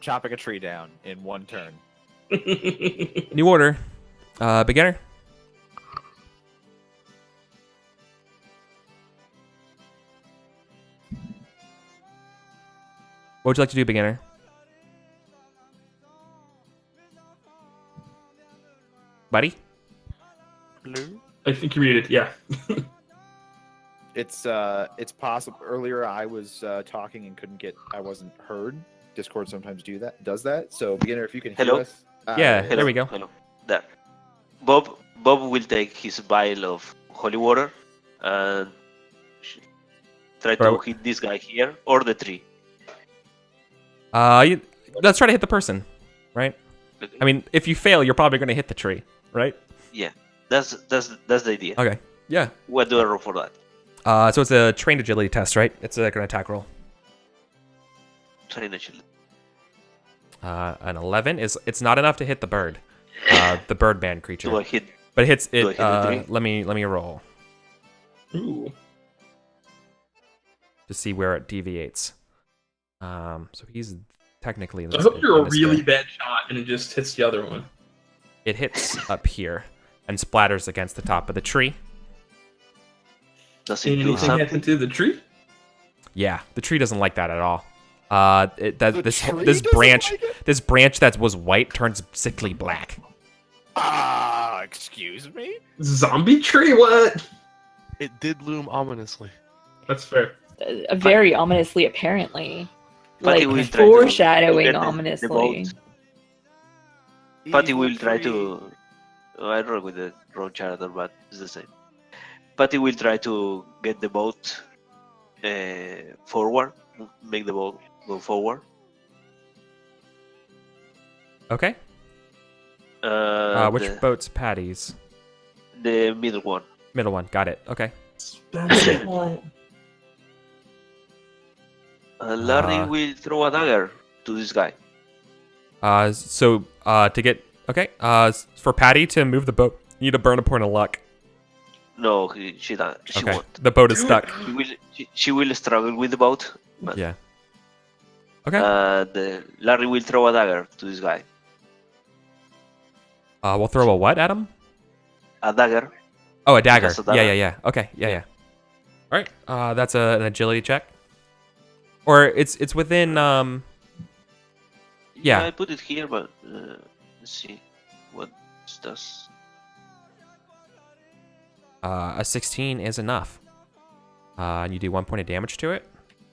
B: chopping a tree down in one turn.
A: New order. Beginner. What would you like to do, beginner? Buddy?
E: Hello?
D: I think you read it. Yeah.
B: It's possible. Earlier, I was talking and I wasn't heard. Discord sometimes does that. So, beginner, if you can hear
F: Hello?
B: us.
A: Yeah,
B: hello.
A: there we go.
F: Hello. There. Bob will take his vial of holy water and try to hit this guy here or the tree.
A: Let's try to hit the person, right?
F: Okay.
A: I mean, if you fail, you're probably going to hit the tree, right?
F: Yeah, that's the idea.
A: Okay. Yeah.
F: What do I roll for that?
A: So it's a trained agility test, right? It's like an attack roll.
F: Train agility.
A: An 11 it's not enough to hit the bird, the birdman creature.
F: Do I hit?
A: But it hits
F: do I
A: it.
F: hit the tree?
A: Let me roll
D: Ooh.
A: to see where it deviates. So he's technically.
D: I hope you're a
A: in this
D: really
A: guy.
D: bad shot and it just hits the other one.
A: It hits up here and splatters against the top of the tree.
F: Does it do
D: Anything
F: something?
D: happen to the tree?
A: Yeah, the tree doesn't like that at all. This
B: tree
A: this
B: doesn't
A: branch
B: like it?
A: this branch that was white turns sickly black.
B: Excuse me?
D: Zombie tree? What?
E: It did loom ominously.
D: That's fair.
C: Very ominously, apparently.
F: Patty
C: Like
F: will try to
C: foreshadowing
F: get the
C: ominously.
F: boat. Patty
B: Evil
F: will try
B: tree.
F: to. I roll with the wrong character, but it's the same. Patty will try to get the boat forward, make the boat go forward.
A: Okay. Which
F: The,
A: boat's Patty's?
F: the middle one.
A: Middle one. Got it. Okay.
F: Larry will throw a dagger to this guy.
A: So to get for Patty to move the boat, you need to burn a point of luck.
F: No, she
A: Okay.
F: won't.
A: The boat is stuck.
F: She will struggle with the boat. But,
A: Yeah. Okay.
F: Larry will throw a dagger to this guy.
A: We'll throw a what at him?
F: A dagger.
A: Oh, a dagger.
F: has a dagger.
A: Yeah. Okay, yeah. All right, that's an agility check. Or it's within,
F: Yeah, I put it here, but let's see what this does.
A: A 16 is enough. And you do 1 point of damage to it.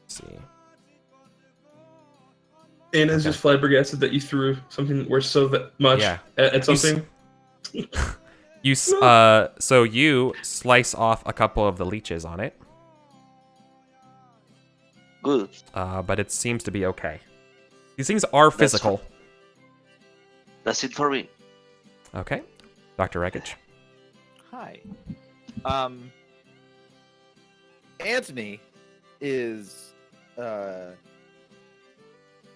A: Let's see.
D: Anna's just flabbergasted that you threw something worth so that much at something.
A: So you slice off a couple of the leeches on it.
F: Good.
A: But it seems to be okay. These things are physical.
F: That's it for me.
A: Okay. Dr. Wreckage.
B: Hi. Anthony is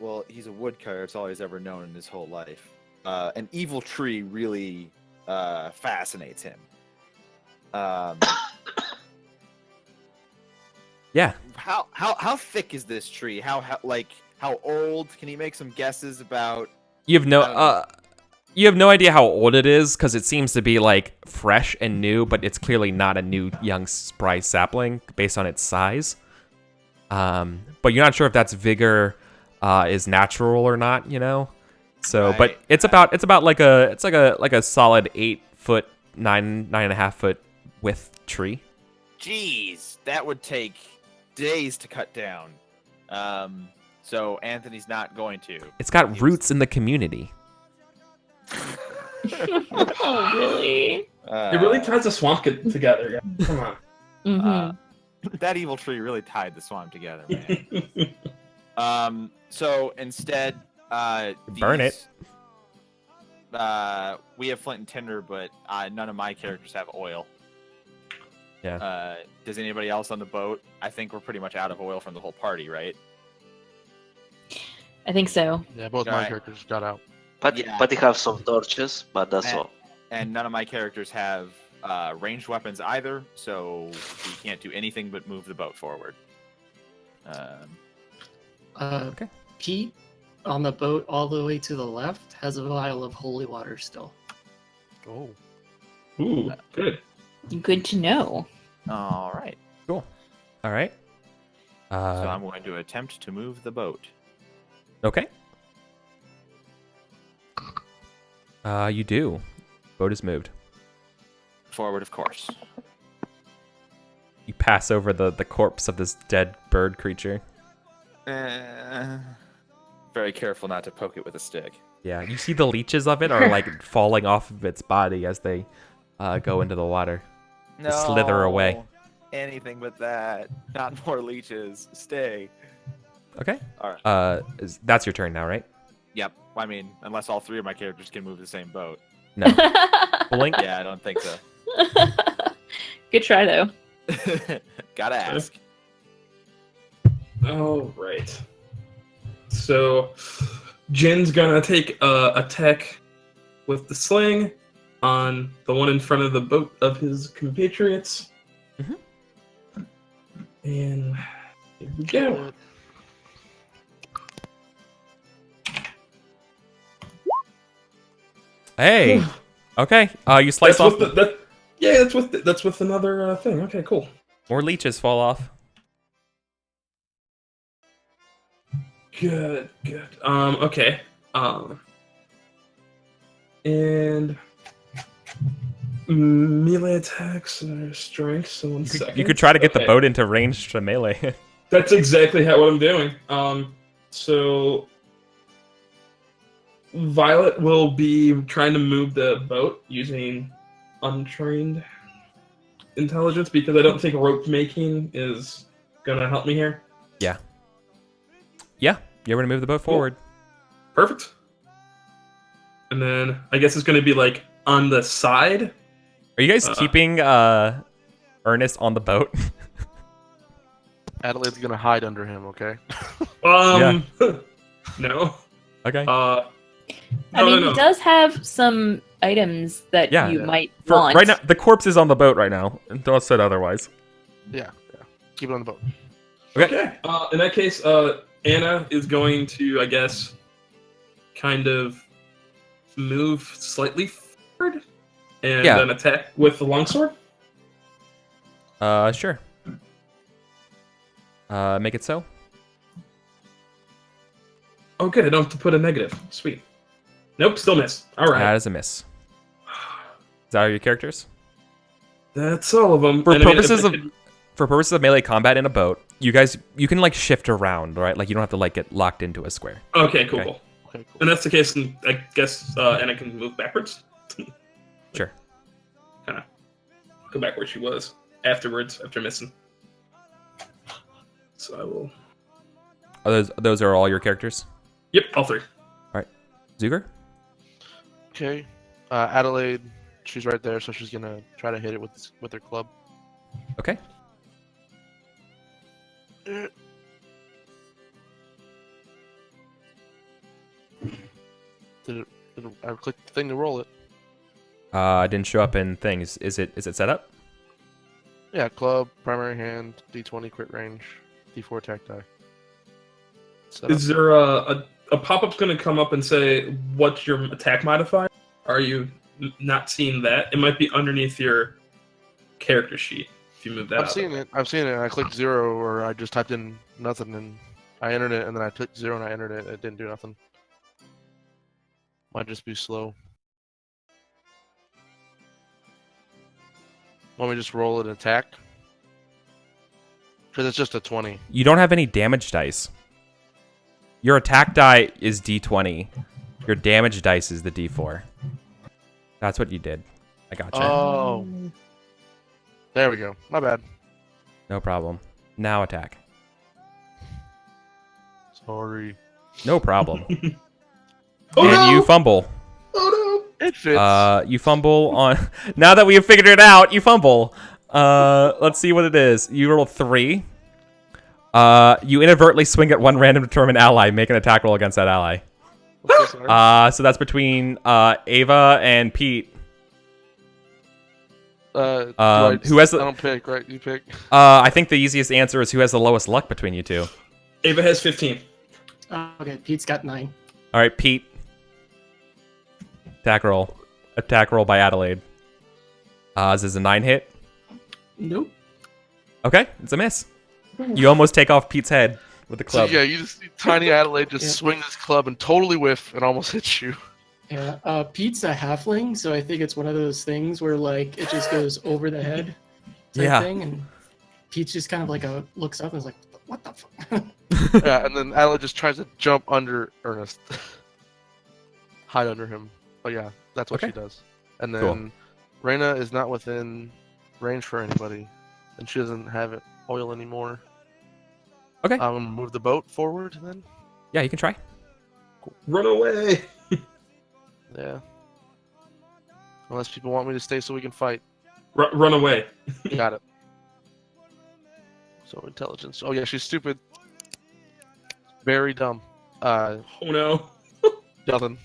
B: well, he's a woodcutter. It's all he's ever known in his whole life. An evil tree really fascinates him.
A: Yeah.
B: How thick is this tree? How old? Can he make some guesses about?
A: You have no idea how old it is because it seems to be like fresh and new, but it's clearly not a new young spry sapling based on its size. But you're not sure if that's vigor is natural or not, you know. So,
B: Right.
A: but it's about like a solid 8 foot, 9.5 foot width tree.
B: Jeez, that would take days to cut down. So Anthony's not going to.
A: It's got roots in the community.
C: Oh, really?
D: It really ties the swamp together. Yeah. Come on.
C: Mm-hmm.
B: That evil tree really tied the swamp together, man. So instead,
A: Burn it.
B: We have flint and tinder, but none of my characters have oil.
A: Yeah.
B: Does anybody else on the boat? I think we're pretty much out of oil from the whole party, right?
C: I think so.
E: Yeah, both my
B: Alright.
E: characters got out.
F: But
B: Yeah.
F: they have some torches, but that's all.
B: And none of my characters have ranged weapons either, so we can't do anything but move the boat forward.
A: Okay.
G: Pete, on the boat all the way to the left, has a vial of holy water still.
E: Oh.
D: Ooh, good.
C: Good to know.
B: All right.
A: All right.
B: So I'm going to attempt to move the boat.
A: Okay. You do. Boat is moved.
B: Forward, of course.
A: You pass over the corpse of this dead bird creature.
B: Very careful not to poke it with a stick.
A: Yeah, you see the leeches of it are like falling off of its body as they go into the water.
B: No.
A: Slither away.
B: Anything but that. Not more leeches. Stay.
A: Okay.
B: All right.
A: That's your turn now, right?
B: Yep. I mean, unless all three of my characters can move the same boat.
A: No. Blink.
B: Yeah, I don't think so.
C: Good try, though.
B: Gotta ask.
D: All right. So, Jin's gonna take a attack with the sling on the one in front of the boat of his compatriots.
A: Mhm.
D: And here we go.
A: Hey. Okay. You slice off.
D: That's with another thing. Okay, cool.
A: More leeches fall off.
D: Good. Okay. And melee attacks are strength. So one second.
A: You could try to get the
D: Okay.
A: boat into range to melee.
D: That's exactly what I'm doing. So Violet will be trying to move the boat using untrained intelligence because I don't think rope making is gonna help me here.
A: Yeah, you're gonna move the boat forward.
D: Perfect. And then I guess it's gonna be like on the side.
A: Are you guys keeping Ernest on the boat?
E: Adelaide's gonna hide under him, okay?
D: No.
A: Okay.
C: I mean,
D: no.
C: he does have some items that
A: Yeah.
C: you might
A: For
C: want.
A: right now, the corpse is on the boat right now. Don't said otherwise.
E: Yeah. Keep it on the boat.
D: Okay. In that case, Anna is going to, I guess, kind of move slightly forward and
A: Yeah.
D: then attack with the longsword.
A: Sure. Make it so.
D: Oh, good. I don't have to put a negative. Sweet. Nope, still miss. All right.
A: That is a miss. Is that all your characters?
D: That's all of them.
A: For
D: And I mean,
A: purposes
D: if I
A: of
D: could-
A: for purposes of melee combat in a boat, you can like shift around, right? Like you don't have to like get locked into a square.
D: Okay, cool,
A: Okay.
D: cool.
E: Okay, cool.
D: And that's the case, and I guess, and I can move backwards.
A: Sure.
D: Kind of go back where she was afterwards, after missing. So I will.
A: Those are all your characters?
D: Yep, all three.
A: Zuger?
E: Okay. Adelaide, she's right there, so she's gonna try to hit it with her club.
A: Okay.
E: I clicked the thing to roll it.
A: It didn't show up in things. Is it set up?
E: Yeah, club, primary hand, D20 crit range, D4 attack die. Set
D: Is
E: up.
D: there a pop-up's going to come up and say, what's your attack modifier? Are you not seeing that? It might be underneath your character sheet if you move that
E: I've
D: up.
E: seen it. And I clicked 0, or I just typed in nothing, and I entered it, and then I clicked 0 and I entered it. It didn't do nothing. Might just be slow. Want me to just roll an attack? Because it's just a 20.
A: You don't have any damage dice. Your attack die is D20. Your damage dice is the D4. That's what you did. I gotcha.
E: Oh. There we go. My bad.
A: No problem. Now attack.
E: Sorry.
A: No problem.
D: Oh,
A: And
D: no!
A: you fumble.
D: Oh,
E: It fits.
A: You fumble on... Now that we have figured it out, you fumble. Let's see what it is. You roll 3. You inadvertently swing at one random determined ally. Make an attack roll against that ally.
E: Okay, sorry.
A: So that's between Ava and Pete. Who has the-
E: I don't pick, right? You pick.
A: I think the easiest answer is who has the lowest luck between you two.
D: no! Ava has 15.
G: Okay, Pete's got 9.
A: All right, Pete. Attack roll. Attack roll by Adelaide. Is this a 9 hit?
G: Nope.
A: Okay, it's a miss. You almost take off Pete's head with the
E: So
A: club.
E: yeah, you just see tiny Adelaide just
G: Yeah.
E: swing this club and totally whiff and almost hits you.
G: Yeah, Pete's a halfling, so I think it's one of those things where like it just goes over the head type
A: Yeah.
G: thing, and Pete's just kind of like looks up and is like, "What the fuck?"
E: Yeah, and then Adelaide just tries to jump under Ernest, hide under him. But yeah, that's what
A: Okay.
E: she does. And then
A: Cool.
E: Reyna is not within range for anybody, and she doesn't have it oil anymore.
A: Okay.
E: I'm gonna move the boat forward then.
A: Yeah, you can try.
D: Run away!
E: Yeah. Unless people want me to stay so we can fight.
D: Run away.
E: Got it. So intelligence. Oh yeah, she's stupid. Very dumb.
D: Oh no.
E: Nothing.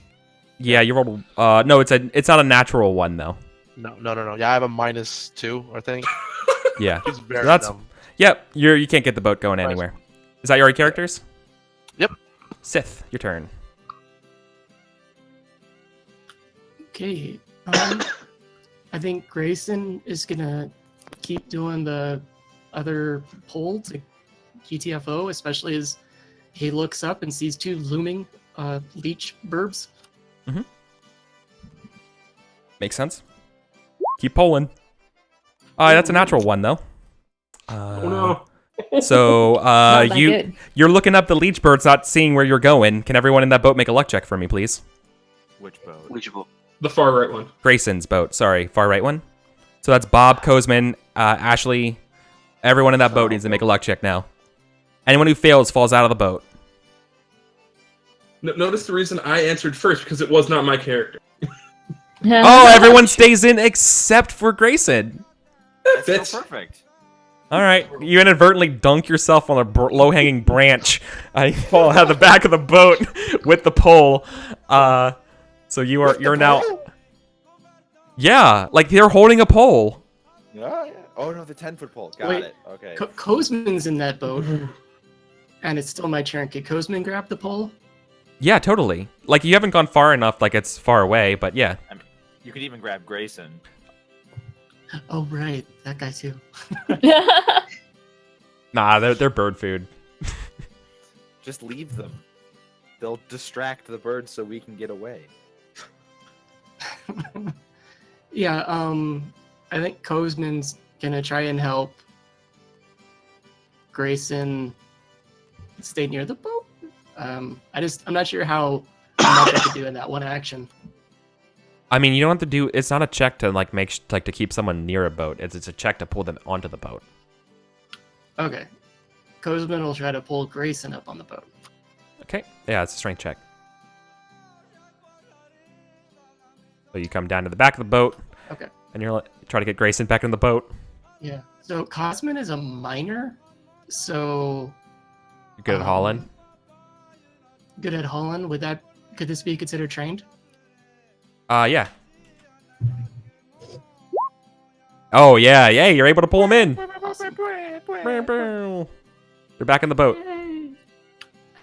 A: Yeah, you rolled. No, it's not a natural one though.
E: No. Yeah, I have a -2, I think.
A: Yeah.
E: She's very
A: That's-
E: dumb.
A: Yep. You can't get the boat going
E: Nice.
A: anywhere. Is that your characters?
E: Yep.
A: Sith, your turn.
G: Okay. I think Grayson is gonna keep doing the other pull to GTFO, especially as he looks up and sees 2 looming leech burbs.
A: Makes sense. Keep pulling. That's a natural one though.
D: Oh no.
A: So
C: Not that good.
A: you're looking up the leech birds, not seeing where you're going. Can everyone in that boat make a luck check for me, please?
B: Which boat?
F: Which book?
D: The far right one.
A: Grayson's boat. Sorry, far right one. So that's Bob, Kozman, Ashley. Everyone in that boat needs to make a luck check now. Anyone who fails falls out of the boat.
D: Notice the reason I answered first, because it was not my character.
A: Oh, everyone stays in except for Grayson.
B: That's
D: Fits.
B: so perfect.
A: All right, you inadvertently dunk yourself on a low-hanging branch. You fall out of the back of the boat with the pole. So you're now. Yeah, like they're holding a pole.
B: Yeah. Oh no, the 10-foot pole. Got
G: Wait.
B: it. Okay.
G: Kozman's in that boat, and it's still my turn. Can Kozman grab the pole?
A: Yeah, totally. Like you haven't gone far enough, like it's far away, but yeah.
B: You could even grab Grayson.
G: Oh right, that guy too.
A: Nah, they're bird food.
B: Just leave them. They'll distract the birds so we can get away.
G: Yeah, I think Kozman's gonna try and help Grayson stay near the boat. I'm not sure how much I could do in that one action.
A: I mean, you don't have to do. It's not a check to like to keep someone near a boat. It's a check to pull them onto the boat.
G: Okay. Kozman will try to pull Grayson up on the boat.
A: Okay. Yeah, it's a strength check. So you come down to the back of the boat.
G: Okay.
A: And you're try to get Grayson back in the boat.
G: Yeah. So Cosman is a miner, so
A: You're good at hauling.
G: good at hauling. Could this be considered trained?
A: Yeah. Oh yeah, you're able to pull him in. You're back in the boat.
G: Yay.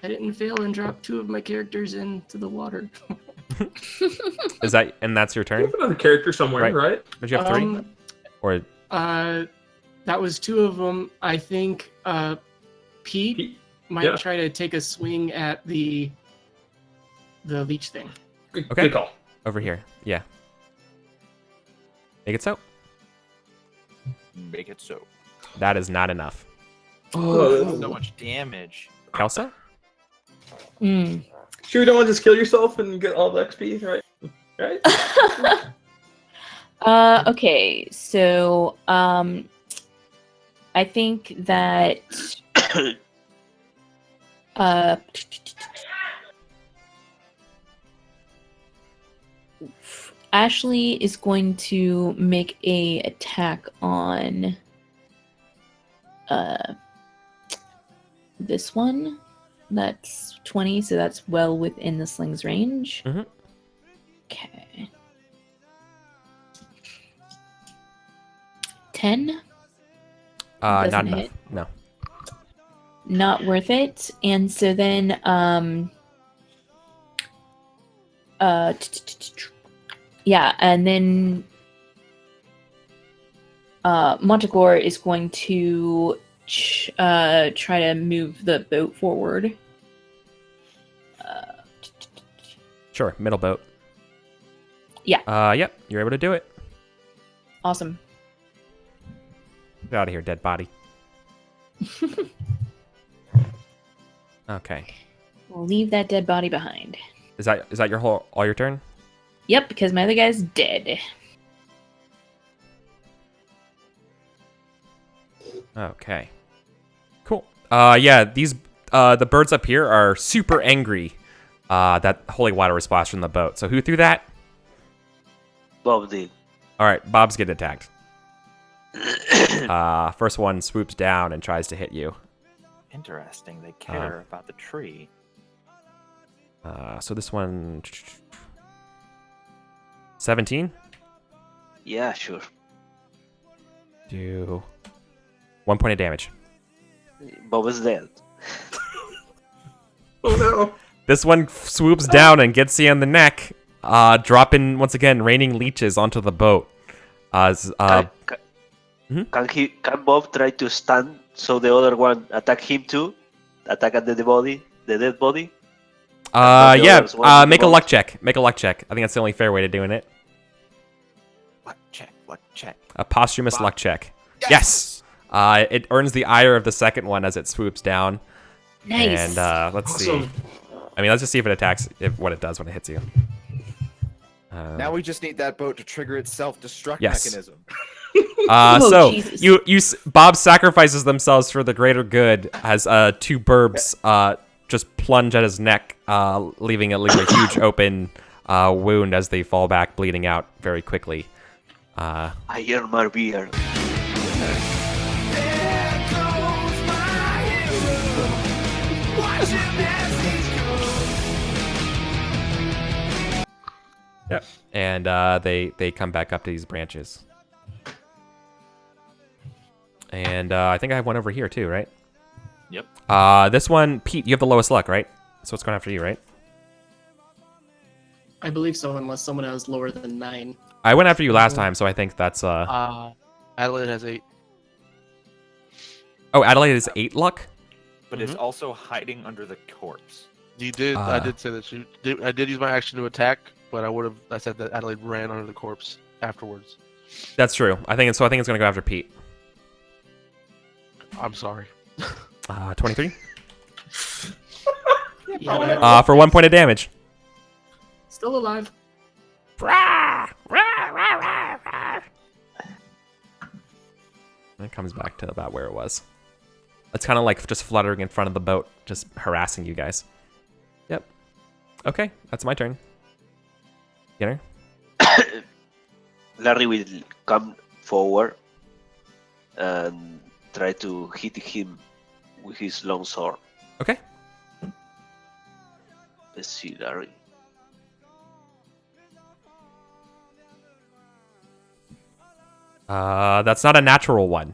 G: I didn't fail and drop 2 of my characters into the water.
A: That's your
D: You
A: turn?
D: have another character somewhere, right?
A: Did you have 3? Or
G: That was 2 of them. I think Pete might try to take a swing at the leech thing.
D: Good
A: Okay.
D: call.
A: over here? Yeah. Make it so.
B: Make it so.
A: That is not enough.
D: Oh,
B: So much damage.
A: Kelsa?
D: sure you don't want to just kill yourself and get all the XP, right? Right?
C: Okay, so I think that Ashley is going to make a attack on this one. That's 20, so that's well within the sling's range.
A: Mhm.
C: Okay. 10.
A: Not
C: Doesn't
A: enough.
C: hit.
A: No.
C: Not worth it. And so then yeah, and then Montegor is going to try to move the boat forward.
A: Sure, middle boat.
C: Yeah.
A: Yep, you're able to do it.
C: Awesome.
A: Get out of here, dead body. Okay.
C: We'll leave that dead body behind.
A: Is that your all your turn?
C: Yep, because my other guy's dead.
A: Okay. Cool. Yeah, these the birds up here are super angry. That holy water was splashed from the boat. So who threw that?
F: Bob did.
A: All right, Bob's getting attacked. First one swoops down and tries to hit you.
B: Interesting. They care about the tree.
A: So this one 17?
F: Yeah, sure.
A: Do 1 point of damage.
F: Bob is dead.
D: Oh no.
A: This one swoops down and gets you on the neck, dropping once again raining leeches onto the boat.
F: Can Bob try to stand so the other one attack him too? Attack at the dead body?
A: Yeah. Make a luck check. Make a luck check. I think that's the only fair way to doing it.
B: Luck check.
A: A posthumous luck check. Yes. It earns the ire of the second one as it swoops down.
C: Nice.
A: And let's see. I mean, let's just see if it attacks. What it does when it hits you.
B: Now we just need that boat to trigger its self-destruct
A: Yes.
B: mechanism.
A: So
C: Jesus.
A: Bob sacrifices themselves for the greater good as 2 burbs just plunge at his neck, leaving a huge open wound as they fall back, bleeding out very quickly.
F: I earn my beer.
A: Yep. And they come back up to these branches. And I think I have one over here too, right?
H: Yep.
A: This one, Pete, you have the lowest luck, right? So it's going after you, right?
G: I believe so, unless someone has lower than 9.
A: I went after you last time, so I think that's
E: Adelaide has 8.
A: Oh, Adelaide is 8 luck.
H: But it's also hiding under the corpse.
E: You did. I did say that she did. I did use my action to attack, but I said that Adelaide ran under the corpse afterwards.
A: That's true. I think it's gonna go after Pete.
E: I'm sorry.
A: 23.
G: Yeah,
A: For 1 point of damage.
G: still alive.
A: It comes back to about where it was. It's kind of like just fluttering in front of the boat, just harassing you guys. Yep. Okay, that's my turn. Skinner?
F: Larry will come forward and try to hit him with his long sword.
A: Okay.
F: Let's see, Larry.
A: That's not a natural one.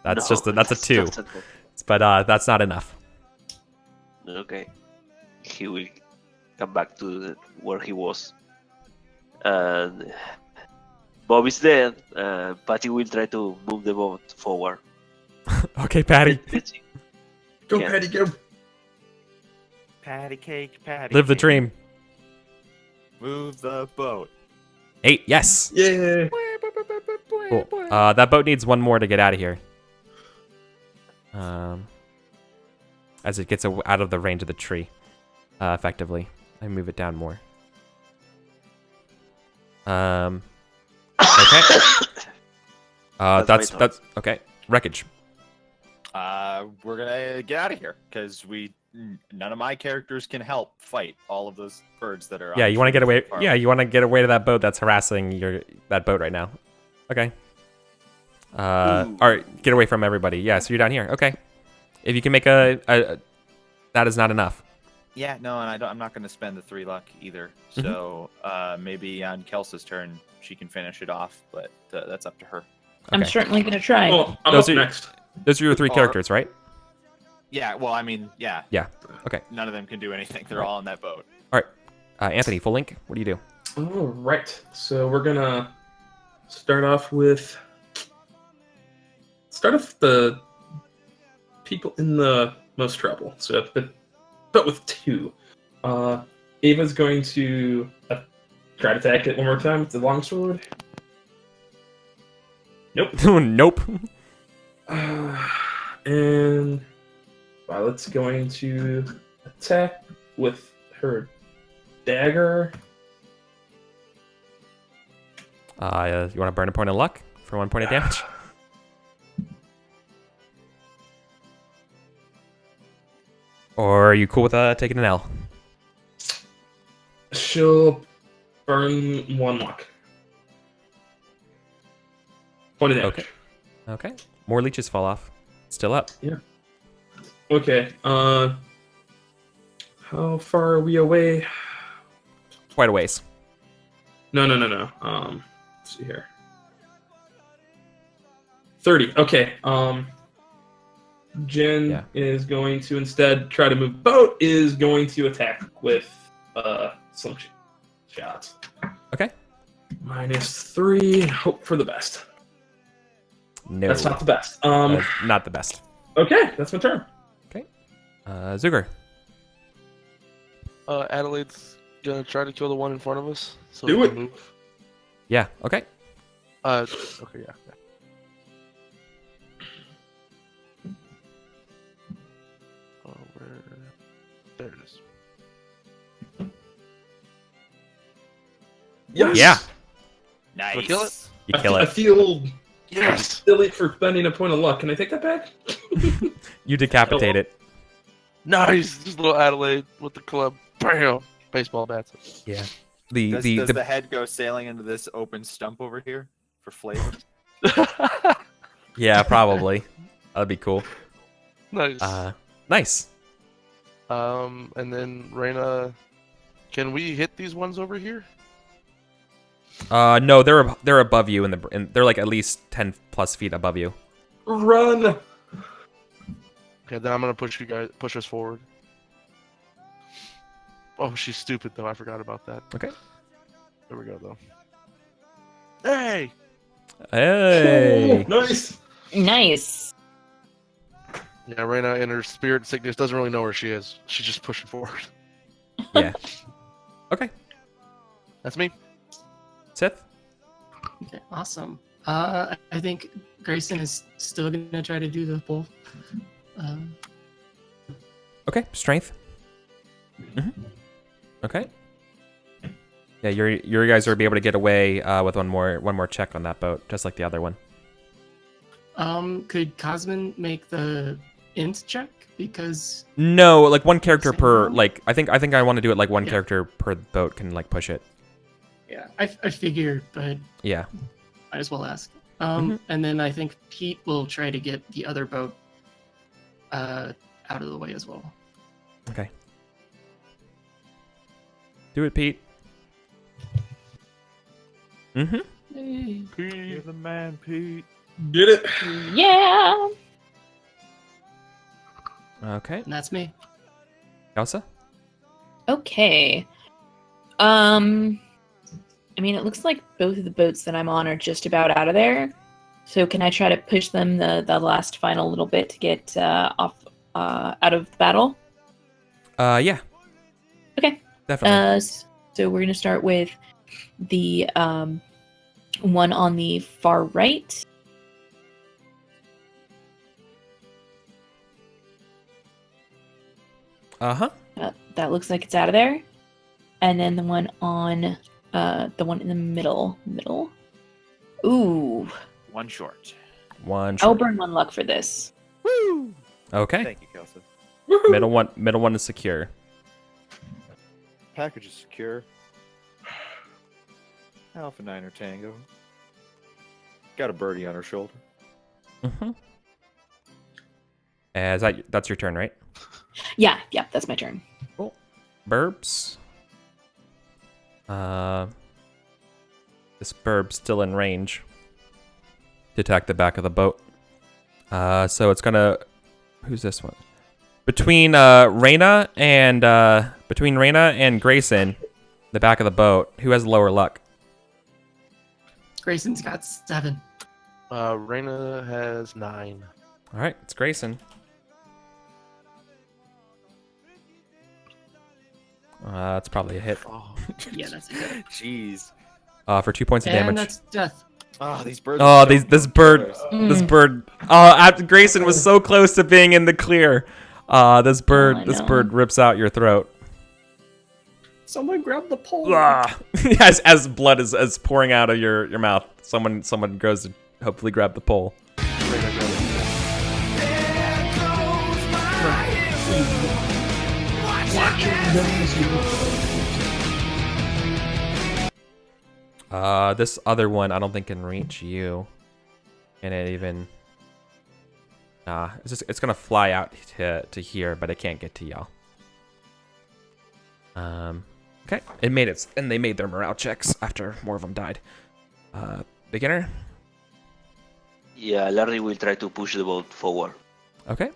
A: That's
F: No,
A: just that's a 2.
F: not at all.
A: But that's not enough.
F: Okay. He will come back to where he was. And Bob is dead. Patty will try to move the boat forward.
A: Okay, Patty.
F: Let's see.
D: Go,
F: Yeah.
D: Patty, go.
H: Patty cake, patty.
A: Live the
H: cake.
A: dream.
H: Move the boat.
A: 8, yes.
D: Yeah.
A: Cool. That boat needs 1 more to get out of here. As it gets out of the range of the tree, effectively. I move it down more. Okay.
F: That's my
A: That's okay. Wreckage.
B: We're gonna get out of here because none of my characters can help fight all of those birds that are.
A: Yeah,
B: on
A: you want to get away.
B: far
A: Yeah, you want to get away to that boat that's harassing that boat right now. Okay. All right, get away from everybody. Yeah, so you're down here. Okay. If you can make that is not enough.
B: Yeah, no, and I'm not going to spend the 3 luck either.
A: Mhm.
B: So maybe on Kelsa's turn she can finish it off, but that's up to her.
C: I'm
A: Okay.
C: certainly gonna try.
D: Oh, I'm
A: Those
D: up
A: are-
D: next.
A: Those are your 3
B: Or-
A: characters, right?
B: Yeah, well, I mean, yeah.
A: Yeah, okay.
B: None of them can do anything. They're
A: Right.
B: all on that boat.
A: All right. Anthony, full link. What do you do?
D: All right. So we're gonna start off with the people in the most trouble. So, but with 2. Ava's going to try to attack it one more time with the longsword. Nope.
A: Nope.
D: And Violet's going to attack with her dagger.
A: You want to burn a point of luck for 1 point of damage? Or are you cool with taking an L?
D: She'll burn 1 luck. Point of damage.
A: Okay. Okay. More leeches fall off. Still up.
D: Okay. How far are we away?
A: Quite a ways.
D: No. Let's see here. 30. Okay. Jen
A: Yeah.
D: is going to instead try to move. Boat is going to attack with some shots.
A: Okay.
D: -3. Hope for the best.
A: No.
D: That's not the best.
A: Not the best.
D: Okay, that's my turn.
A: Zuger.
E: Adelaide's gonna try to kill the one in front of us. So
D: Do
E: we
D: it.
E: can move.
A: Yeah. Okay.
E: Okay, yeah. Oh, there it is.
D: Yes.
A: Yeah.
B: Nice.
E: Wanna kill it?
A: You kill
D: I
A: it.
D: feel
E: Yes.
D: silly for spending a point of luck. Can I take that back?
A: You decapitate it.
E: Nice. Just little Adelaide with the club. Bam. Baseball bats.
A: Yeah.
B: Does
A: The
B: the head go sailing into this open stump over here for flavor?
A: yeah, probably. That'd be cool.
E: Nice.
A: Nice.
E: And then Reyna, can we hit these ones over here?
A: No, they're above you they're like at least 10 plus feet above you.
D: Run.
E: Okay, then I'm gonna push us forward. Oh, she's stupid though. I forgot about that.
A: Okay.
E: There we go though. Hey.
A: Hey.
D: Nice.
C: Nice.
E: Yeah, Reyna in her spirit sickness doesn't really know where she is. She's just pushing forward.
A: Yeah. Okay.
E: That's me.
A: Sith.
G: Okay, awesome. I think Grayson is still gonna try to do the pull.
A: Okay. Strength. Okay. Yeah, your guys are be able to get away with one more check on that boat, just like the other one.
G: Could Cosmin make the int check? Because
A: No, like one character
G: Same
A: per.
G: one?
A: Like I think I want to do it like one
G: Yeah.
A: character per boat can like push it.
G: yeah, I figured, but
A: Yeah.
G: might as well ask.
A: Mhm.
G: And then I think Pete will try to get the other boat out of the way as well.
A: Okay. Do it, Pete.
G: Hey.
H: You're the man, Pete.
D: Get it.
C: Yeah.
A: Okay.
G: And that's me.
A: Elsa.
C: Okay. I mean, it looks like both of the boats that I'm on are just about out of there. So can I try to push them the last final little bit to get off out of the battle?
A: Yeah.
C: Okay.
A: Definitely.
C: So we're gonna start with the one on the far right.
A: Uh-huh.
C: That looks like it's out of there. And then the one on the one in the middle. Ooh.
B: One short.
A: One
C: I'll
A: short.
C: burn one luck for this.
B: Woo!
A: Okay.
B: Thank you, Kelsey.
A: Middle one is secure.
H: Package is secure. Alpha 9 or Tango. Got a birdie on her shoulder.
A: That's your turn, right?
C: Yeah, that's my turn.
A: Cool. Burbs. This burb's still in range to attack the back of the boat. So it's gonna. Who's this one? Between Reyna and Grayson, the back of the boat. Who has lower luck?
G: Grayson's got 7.
E: Reyna has 9.
A: All right, it's Grayson. That's probably a hit.
E: Oh,
G: Yeah, that's a hit.
B: Jeez.
A: For 2 points of
G: And
A: damage.
G: that's death.
B: Oh, these birds.
A: Oh,
B: are so
A: this bird.
B: close.
A: This bird. After Grayson was so close to being in the clear. This bird
C: no.
A: rips out your throat.
G: Someone grab the pole.
A: as blood is pouring out of your mouth. Someone goes to hopefully grab the pole.
E: Reyna grabbed it.
A: This other one I don't think can reach you. And it even it's gonna fly out to here, but it can't get to y'all. Okay. It made it, and they made their morale checks after more of them died. Beginner.
F: Yeah, Larry will try to push the boat forward.
A: Okay.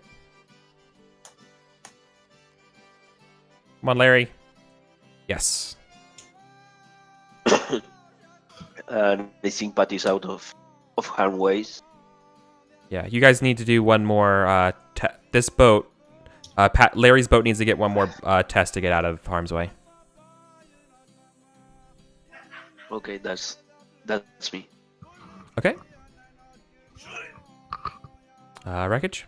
A: Come on, Larry. Yes.
F: And I think Patty's out of harm ways.
A: Yeah, you guys need to do one more. This boat, Larry's boat needs to get one more test to get out of harm's way.
F: Okay, that's me.
A: Okay. Wreckage.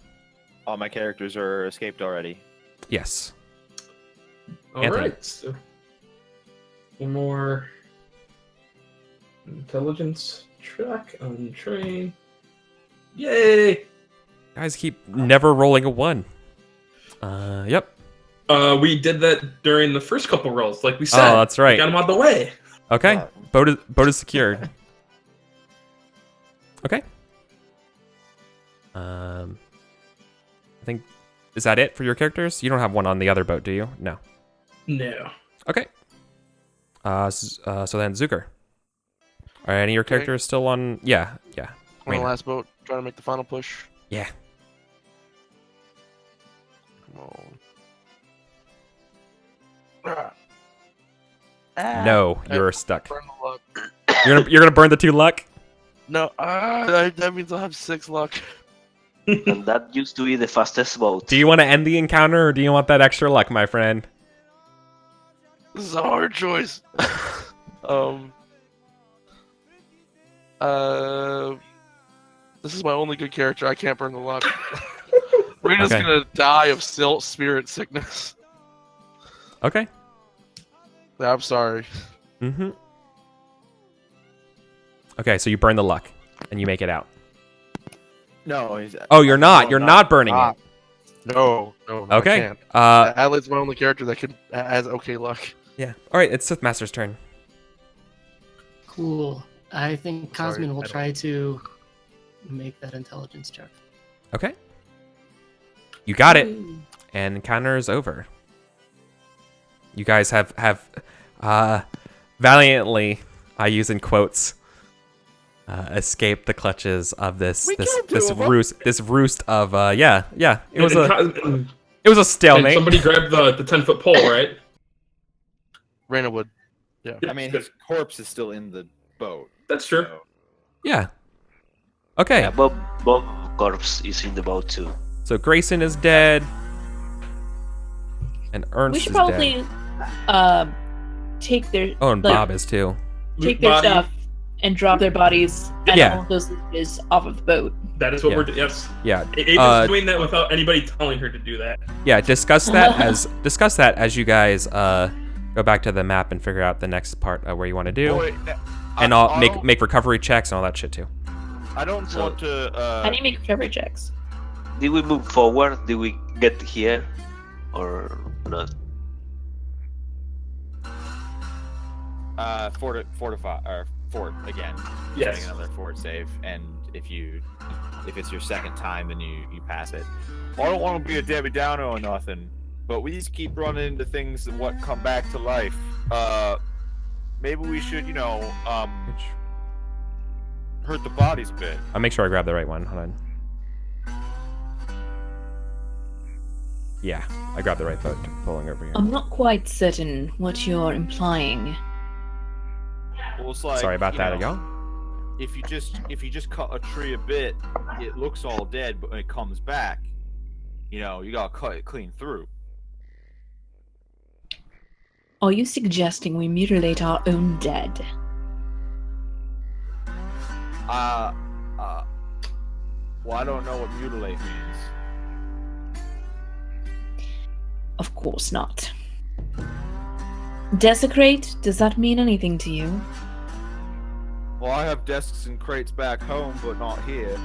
B: All my characters are escaped already.
A: Yes.
D: All
A: Anthony.
D: right. So one more intelligence track on train. Yay!
A: Guys keep never rolling a 1. Yep.
D: We did that during the first couple rolls, like we said.
A: Oh, that's right.
D: We got him out of the way.
A: Okay. Boat is secured. Okay. I think is that it for your characters? You don't have one on the other boat, do you? No.
D: No.
A: Okay. So then Zucker. Are any of your characters still on? Yeah.
E: On the
A: Reyna.
E: last boat, trying to make the final push.
A: Yeah.
E: Come
A: No, you're stuck.
E: Burn the luck.
A: You're gonna burn the 2 luck.
E: No, that means I'll have 6 luck.
F: And that used to be the fastest boat.
A: Do you want to end the encounter, or do you want that extra luck, my friend?
E: This is a hard choice. This is my only good character. I can't burn the luck. Rena's
A: Okay.
E: gonna die of spirit sickness.
A: Okay.
E: Yeah, I'm sorry.
A: Mm-hmm. Okay, so you burn the luck, and you make it out.
B: No, he's.
A: Oh, you're not. You're
E: not.
A: not burning
E: Ah.
A: it.
E: No, I
A: Okay.
E: can't.
A: Uh,
E: Adelaide's my only character that has okay luck.
A: yeah. All right. It's Sith Master's turn.
G: Cool. I think
E: Sorry,
G: Cosmin will
E: I don't-
G: try to make that intelligence check.
A: Okay. You got it. And encounter is over. You guys have valiantly, I use in quotes, escaped the clutches of this roost of It was a
D: And
A: stalemate.
D: somebody grabbed the 10-foot pole, right?
E: Raina would.
B: I mean, his corpse is still in the boat.
D: That's true.
B: So.
A: Yeah. Okay.
F: Yeah, Bob corpse is in the boat too.
A: So Grayson is dead. And Ernst
C: We should
A: is
C: probably
A: dead.
C: take their
A: Oh, and
C: like,
A: Bob is too.
C: take their
D: Body.
C: stuff and drop their bodies and
A: Yeah.
C: all of those leeches off of the boat.
D: That is what
A: Yeah.
D: we're doing. Yes.
A: Yeah.
D: Ava's doing that without anybody telling her to do that.
A: Yeah, discuss that as you guys go back to the map and figure out the next part where you want to do.
B: Oh, wait,
A: And I'll make recovery checks and all that shit too.
B: I don't
F: So-
B: want to.
C: How do you make recovery checks?
F: Did we move forward? Did we get here? Or not?
B: Fortify or fort again.
D: Yes.
B: Getting another fort save, and if it's your second time, then you pass it. I don't want to be a Debbie Downer or nothing, but we just keep running into things that what come back to life. Maybe we should, hurt the bodies a bit.
A: I'll make sure I grab the right one. Hold on. Yeah, I grabbed the right boat pulling over here.
C: I'm not quite certain what you're implying.
B: Well, it's like,
A: Sorry about
B: you
A: that,
B: know,
A: y'all.
B: If you just cut a tree a bit, it looks all dead, but when it comes back, you gotta cut it clean through.
C: Are you suggesting we mutilate our own dead?
B: Well, I don't know what mutilate means.
C: Of course not. Desecrate? Does that mean anything to you?
B: Well, I have desks and crates back home, but not here.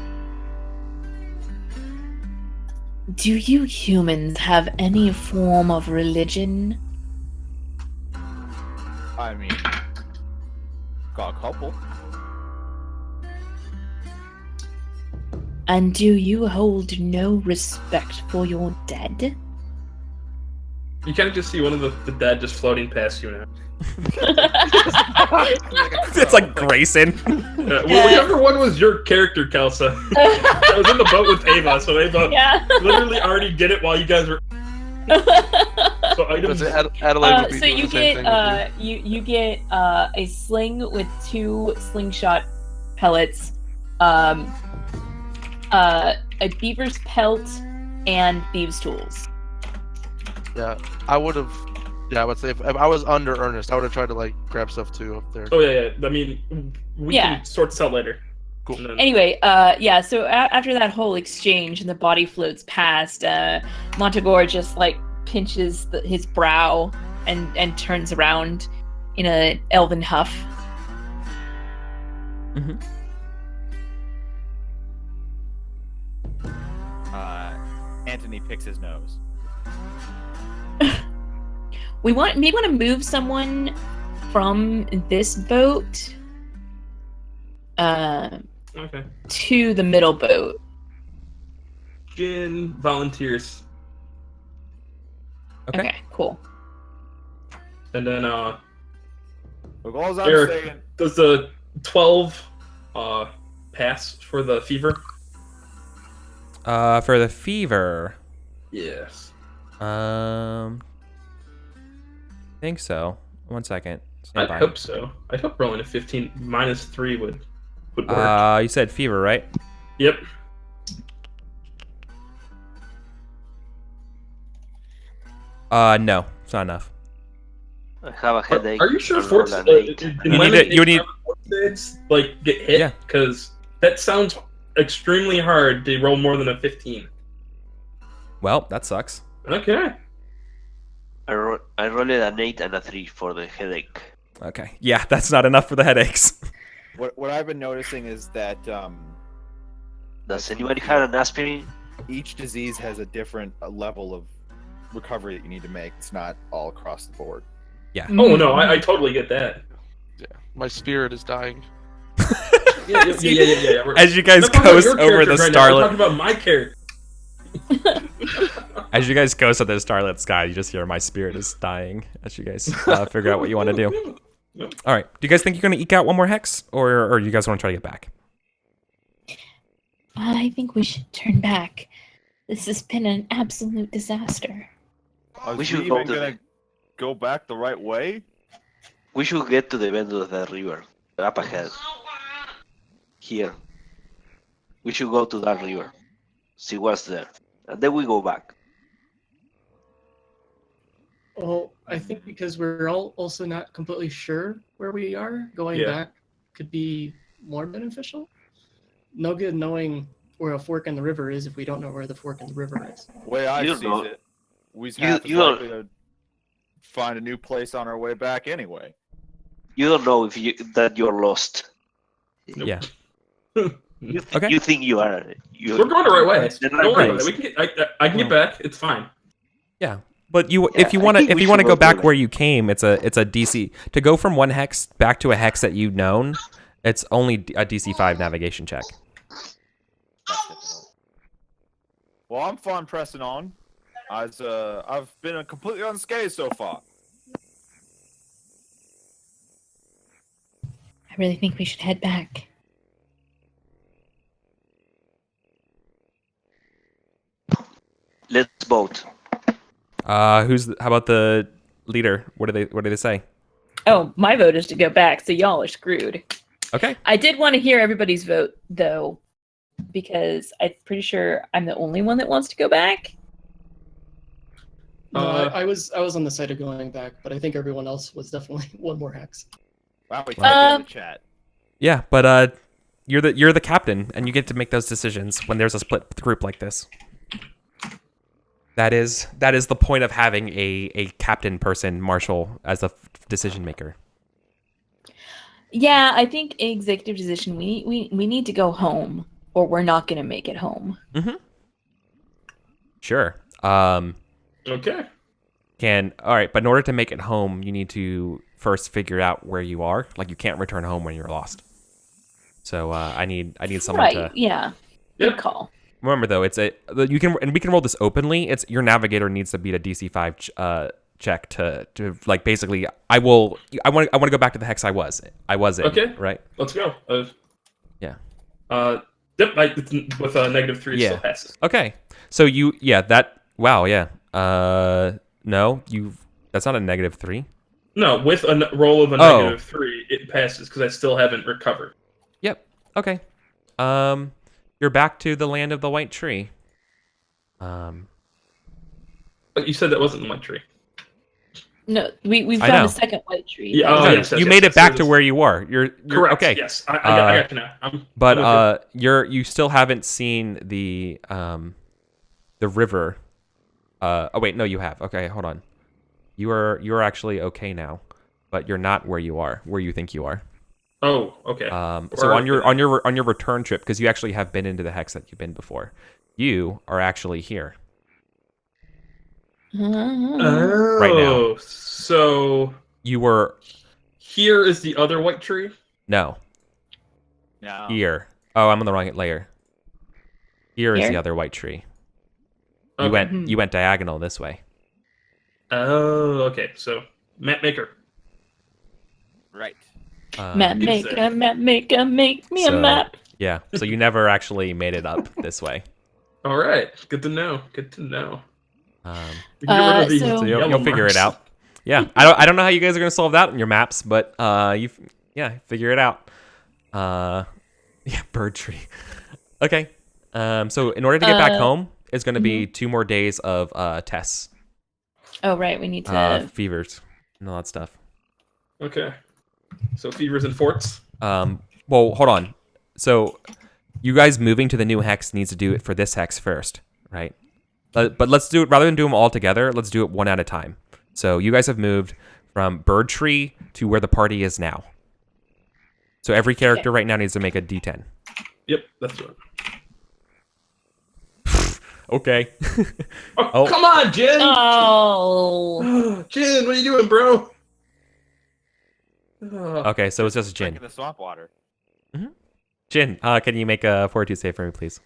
C: Do you humans have any form of religion?
B: I mean, got a couple.
C: And do you hold no respect for your dead?
D: You kind of just see one of the dead just floating past you now.
A: It's like Grayson.
D: Whichever one was your character, Kelsa. I was in the boat with Ava, so Ava
C: Yeah.
D: literally already did it while you guys were. So items.
E: Adelaide would be
C: So
E: doing
C: you
E: the same
C: get
E: thing with you.
C: you get a sling with 2 slingshot pellets, a beaver's pelt, and thieves' tools.
E: Yeah, I would have. Yeah, I would say if I was under Ernest, I would have tried to grab stuff too up there.
D: Oh yeah. I mean, we
C: Yeah.
D: can sort this out later.
E: Cool.
D: And then-
C: Anyway, so after that whole exchange and the body floats past, Montagor just pinches his brow and turns around in a elven huff.
A: Mm-hmm.
B: Anthony picks his nose.
C: We may want to move someone from this boat
D: Okay.
C: to the middle boat.
D: Jin volunteers,
A: Okay.
C: Cool.
D: and then
B: Look, all I'm
D: Eric.
B: saying.
D: does the 12 pass for the fever?
A: For the fever,
D: Yes.
A: I think so. 1 second. Stand
D: I
A: by.
D: hope so. I hope rolling a 15 minus 3 would work.
A: You said fever, right?
D: Yep.
A: No, it's not enough.
F: I have a headache.
D: Are you sure
F: I'll
D: forts?
F: roll an 8.
A: You need-
D: get hit?
A: Yeah.
D: Because that sounds extremely hard to roll more than a 15.
A: Well, that sucks.
D: Okay.
F: I rolled an 8 and a 3 for the headache.
A: Okay. Yeah, that's not enough for the headaches.
B: What I've been noticing is that
F: Does anybody have an aspirin?
B: each disease has a different level of recovery that you need to make. It's not all across the board.
A: Yeah.
D: Oh no, I totally get that.
E: Yeah, my spirit is dying.
D: Yeah.
A: As you guys
D: I'm talking about
A: coast
D: your
A: over the
D: character right now. I'm
A: starlit,
D: talking about my character.
A: as you guys coast at the starlit sky, you just hear my spirit is dying. As you guys figure out what you want to do. All right. Do you guys think you're gonna eke out one more hex, or you guys want to try to get back?
C: I think we should turn back. This has been an absolute disaster.
B: Are
F: We
B: we
F: should go
B: even
F: to
B: gonna go back the right way?
F: We should get to the bend of the river. Up ahead. Here. We should go to that river. See what's there. And then we go back.
G: Well, I think because we're all also not completely sure where we are, going back could be more beneficial. No good knowing where a fork in the river is if we don't know where the fork in the river is.
B: Way I
F: You
B: see
F: don't-
B: it, we's
F: you-
B: half as
F: you don't-
B: likely to find a new place on our way back anyway.
F: You don't know if that you're lost.
A: Yeah.
F: You you think you are.
D: We're going the right way.
F: Then
D: Don't worry
F: I'm
D: about it. We can I can get back. It's fine.
A: Yeah. But if you
F: I
A: want to
F: think we
A: go
F: should go
A: back
F: through
A: where you came, it's a DC to go from one hex back to a hex that you've known. It's only a DC 5 navigation check.
B: That's difficult. Well, I'm fine pressing on. I've been completely unscathed so far.
C: I really think we should head back.
F: Let's vote.
A: How about the leader? What do they say?
C: Oh, my vote is to go back, so y'all are screwed.
A: Okay.
C: I did want to hear everybody's vote, though, because I'm pretty sure I'm the only one that wants to go back.
G: No, I was on the side of going back, but I think everyone else was definitely one more hex.
B: Wow, we typed in the chat.
A: Yeah, but you're the captain, and you get to make those decisions when there's a split group like this. That is the point of having a captain person, marshal, as a decision maker.
C: Yeah, I think executive decision. We need to go home, or we're not going to make it home.
A: Mm-hmm. Sure.
D: Okay.
A: All right, but in order to make it home, you need to first figure out where you are. Like, you can't return home when you're lost. So I need someone
C: Right?
A: to
C: Yeah. Good call.
A: remember though. We can roll this openly. It's your navigator needs to beat a DC 5 check to like basically. I want to go back to the hex I was in.
D: Okay.
A: Right.
D: Let's go.
A: Yeah.
D: Yep. With a -3,
A: Yeah.
D: still passes.
A: Okay. So wow. Yeah. No. That's not a -3.
D: No, with a roll of a
A: Oh.
D: -3, it passes because I still haven't recovered.
A: Yep. Okay. You're back to the land of the white tree.
D: But you said that wasn't the white tree.
C: No, we
A: I
C: found
A: know.
C: a second white tree.
D: Yeah,
C: that-
D: oh, yes,
A: You made it
D: yes.
A: back
D: So
A: to
D: this-
A: where you were. You're
D: Correct.
A: okay.
D: Yes, I got you now. I'm with
A: But you still haven't seen the river. Oh wait, no, you have. Okay, hold on. You're actually okay now, but you're not where you think you are.
D: Oh, okay.
A: So on your return trip, because you actually have been into the hex that you've been before, you are actually here.
C: Uh-huh.
A: right now.
D: Oh, so
A: You were
D: here is the other white tree.
A: no
B: No.
A: here. Oh, I'm on the wrong layer. Here is
C: Here?
A: the other white tree.
D: Okay.
A: You went diagonal this way.
D: Oh, okay. So map maker.
B: Right.
C: Map maker, make me a
A: so-
C: map.
A: Yeah, so you never actually made it up this way.
D: All right. Good to know. Good to know.
A: Um,
D: We can get rid of these
C: So-
A: so you'll
D: yellow
A: figure it
D: marks.
A: out. yeah, I don't know how you guys are gonna solve that in your maps, but figure it out. Yeah, bird tree. Okay. So in order to get back home, it's gonna be 2 more days of tests,
C: Oh right, we need to.
A: fevers, and all that stuff.
D: Okay. So fevers and forts.
A: Well, hold on. So you guys moving to the new hex needs to do it for this hex first, right? But let's do it rather than do them all together. Let's do it one at a time. So you guys have moved from bird tree to where the party is now. So every character right now needs to make a D10.
D: Yep, that's right.
A: Okay.
D: Oh, come on, Jin!
C: Oh.
D: Jin, what are you doing, bro? Oh.
A: Okay, so it's just Jin.
B: Drinking the swamp water.
A: Jin, can you make a fortitude save for me, please?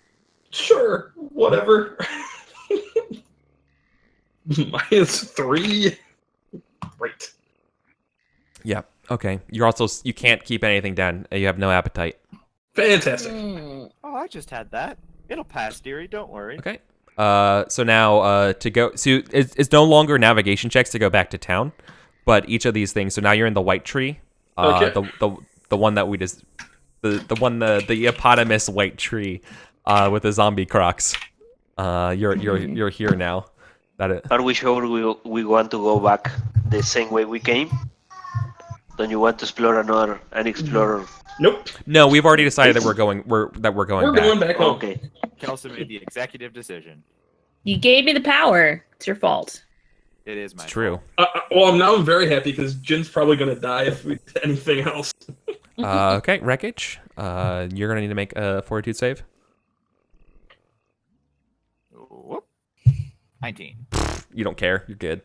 D: Sure, whatever. -3. Great.
A: Yeah. Okay. You can't keep anything down. You have no appetite.
D: Fantastic.
B: Oh, I just had that. It'll pass, dearie. Don't worry.
A: Okay. So now to go. So it's no longer navigation checks to go back to town, but each of these things. So now you're in the white tree.
D: Okay.
A: The one that we just the eponymous white tree, with the zombie crocs. You're here now.
F: Are we sure we want to go back the same way we came? Don't you want to explore an explorer?
D: Nope.
A: No, we've already decided that we're going back.
D: We're going back home.
F: Okay.
B: Kelsa made the executive decision.
C: You gave me the power. It's your fault.
B: It is my
A: It's true.
D: Well, now I'm very happy because Jin's probably gonna die if we do anything else.
A: Okay, wreckage. You're gonna need to make a fortitude save.
B: Whoop. 19.
A: You don't care. You're good.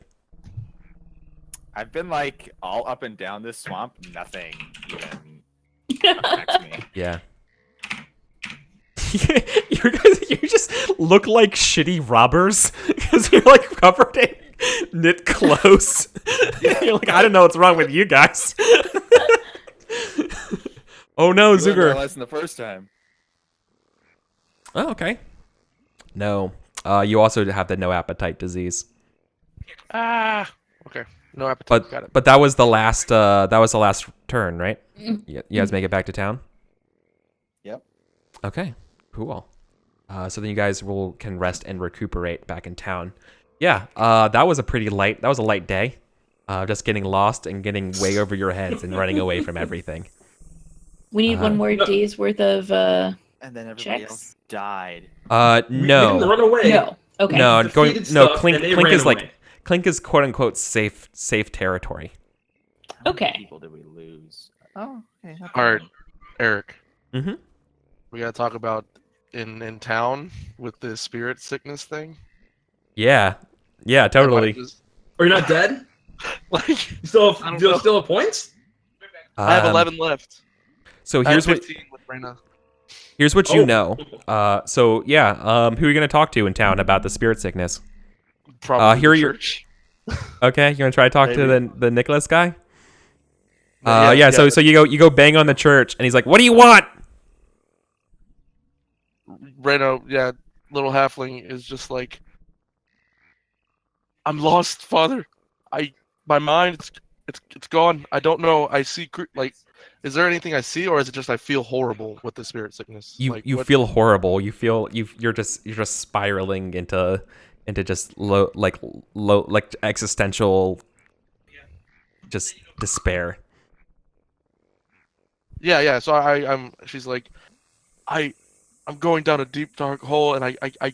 B: I've been like all up and down this swamp. Nothing even affects me.
A: Yeah. you just look like shitty robbers because you're like covered in knit clothes. You're like, I don't know what's wrong with you guys. Oh no,
B: You learned our
A: Zuger.
B: lesson the first time.
A: Oh, okay. No. You also have the no appetite disease.
E: Okay. No appetite. Got it.
A: But that was the last turn, right? You guys make it back to town?
B: Yep.
A: Okay. Cool. So then you guys can rest and recuperate back in town. Yeah, that was a light day. Just getting lost and getting way over your heads and running away from everything.
C: We need one more day's worth of
B: And then everybody
C: checks.
B: else died.
D: We didn't
A: No.
D: run away.
C: No. Okay.
A: No,
D: Defeated stuff,
A: Clink
D: and they
A: Clink
D: ran
A: is like
D: away.
A: Clink is quote unquote safe territory.
B: How
C: Okay.
B: many people did we lose? Oh, okay. not
E: All right,
B: bad.
E: Eric.
A: Mhm.
E: We gotta talk about in town with the spirit sickness thing.
A: Yeah. Yeah, totally.
D: Are you not dead?
E: Like,
D: You still
E: I don't
D: do you
E: know.
D: still have points?
E: I have 11 left.
A: So
E: I
A: here's
E: have
A: what
E: 15 with Reyna.
A: here's what you
D: Oh.
A: know. Who are you gonna talk to in town about the spirit sickness?
E: Probably
A: here
E: the
A: are your-
E: church.
A: Okay, you gonna try to talk to the Nicholas guy?
E: Yeah,
A: So you go bang on the church and he's like, "What do you want?"
E: Reyna, yeah, little halfling is just like, I'm lost, Father. My mind, it's gone. I don't know. I see like, is there anything I see, or is it just I feel horrible with the spirit sickness?
A: You
E: Like,
A: you
E: what-
A: feel horrible. You're just spiraling into just low existential just despair.
E: Yeah. So I'm. She's like, I'm going down a deep dark hole, and I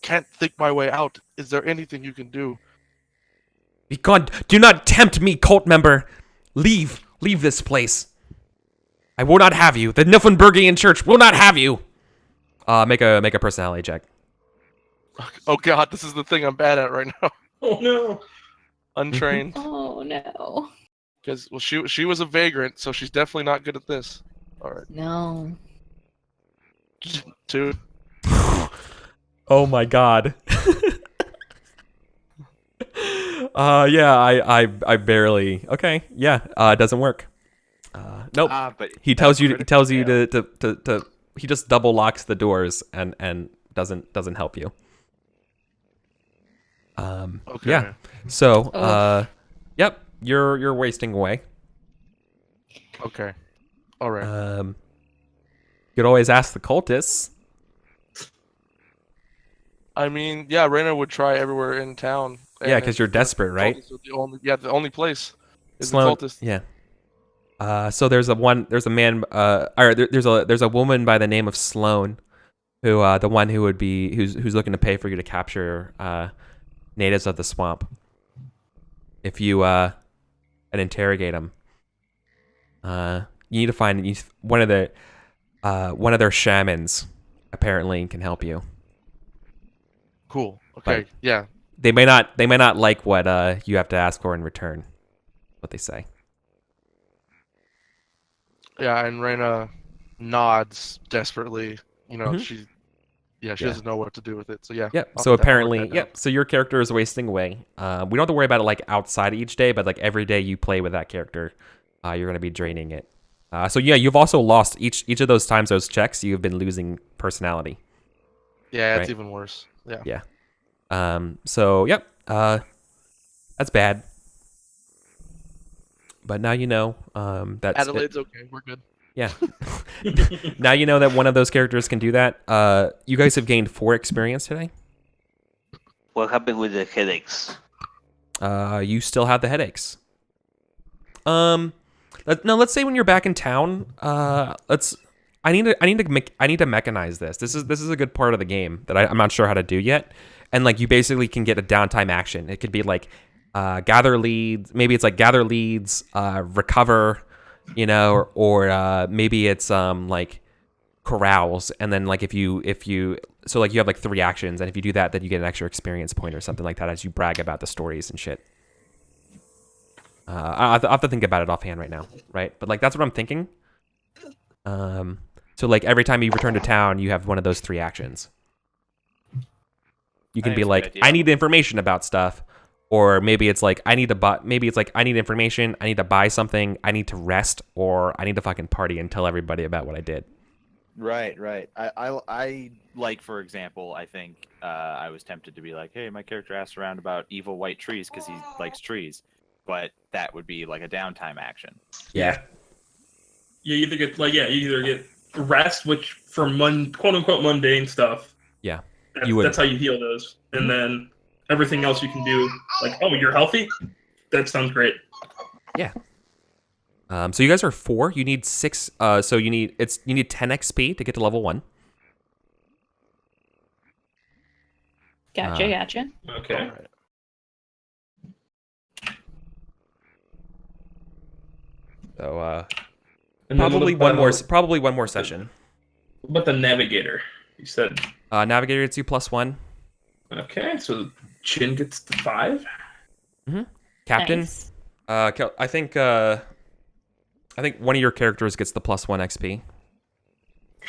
E: can't think my way out. Is there anything you can do?
A: Begone! Do not tempt me, cult member. Leave this place. I will not have you. The Niflhenbergian Church will not have you. Make a personality check.
E: Oh God, this is the thing I'm bad at right now.
D: Oh no.
E: Untrained.
C: Oh no.
E: Because she was a vagrant, so she's definitely not good at this. All right,
C: No.
E: 2.
A: Oh my god. Yeah, I barely. Okay, yeah, it doesn't work. Nope.
B: But
A: He tells you
B: critical
A: to he just double locks the doors and doesn't help you.
E: Okay.
A: Yeah. So, Yep, you're wasting away.
E: Okay. All right.
A: You could always ask the cultists.
E: I mean, yeah, Reyna would try everywhere in town.
A: Yeah,
E: and
A: because
E: if
A: you're
E: the
A: desperate, right?
E: cultists are the only place is
A: Sloan,
E: the cultist.
A: yeah. So there's a man, there's a woman by the name of Sloan, who the one who would be who's looking to pay for you to capture natives of the swamp. If you and interrogate them, you need to find one of their shamans. Apparently, can help you.
E: Cool. Okay.
A: But
E: yeah.
A: They may not like what you have to ask for in return. What they say.
E: Yeah, and Reyna nods desperately. You know,
A: Mhm.
E: she
A: Yeah.
E: doesn't know what to do with it. So yeah.
A: Yep.
E: I'll
A: So
E: write
A: apparently,
E: that down.
A: yep. So your character is wasting away. We don't have to worry about it like outside each day, but like every day you play with that character, you're gonna be draining it. So yeah, you've also lost each of those times those checks. You've been losing personality.
E: Yeah, it's
A: Right.
E: even worse. Yeah.
A: Yeah. So yep. That's bad. But now you know. That's
E: Adelaide's okay. We're good.
A: Yeah. Now you know that one of those characters can do that. You guys have gained 4 experience today.
F: What happened with the headaches?
A: You still have the headaches. Let's say when you're back in town. I need to mechanize this. This is a good part of the game that I'm not sure how to do yet. And like you basically can get a downtime action. It could be like gather leads. Maybe it's like gather leads, recover, or maybe it's like carouse. And then like if you so like you have like 3 actions, and if you do that, then you get an extra experience point or something like that as you brag about the stories and shit. I'll have to think about it offhand right now, right? But like that's what I'm thinking. So like every time you return to town, you have one of those 3 actions. You can be like, I need information about stuff, or maybe it's like I need to buy. Maybe it's like I need information. I need to buy something. I need to rest, or I need to fucking party and tell everybody about what I did.
B: Right. I like, for example, I think I was tempted to be like, hey, my character asked around about evil white trees because he likes trees, but that would be like a downtime action.
A: Yeah.
D: You either get rest, which for quote unquote mundane stuff.
A: Yeah.
D: That's how you heal those, and then everything else you can do. Like, oh, you're healthy. That sounds great.
A: Yeah. So you guys are 4. You need 6. So you need 10 XP to get to level 1.
C: Gotcha.
D: Okay.
A: So
D: And then
A: probably one more session.
D: What about the navigator? You said.
A: Navigator gets you +1.
D: Okay, so Chin gets the 5.
A: Captain.
C: Nice.
A: I think one of your characters gets the +1 XP.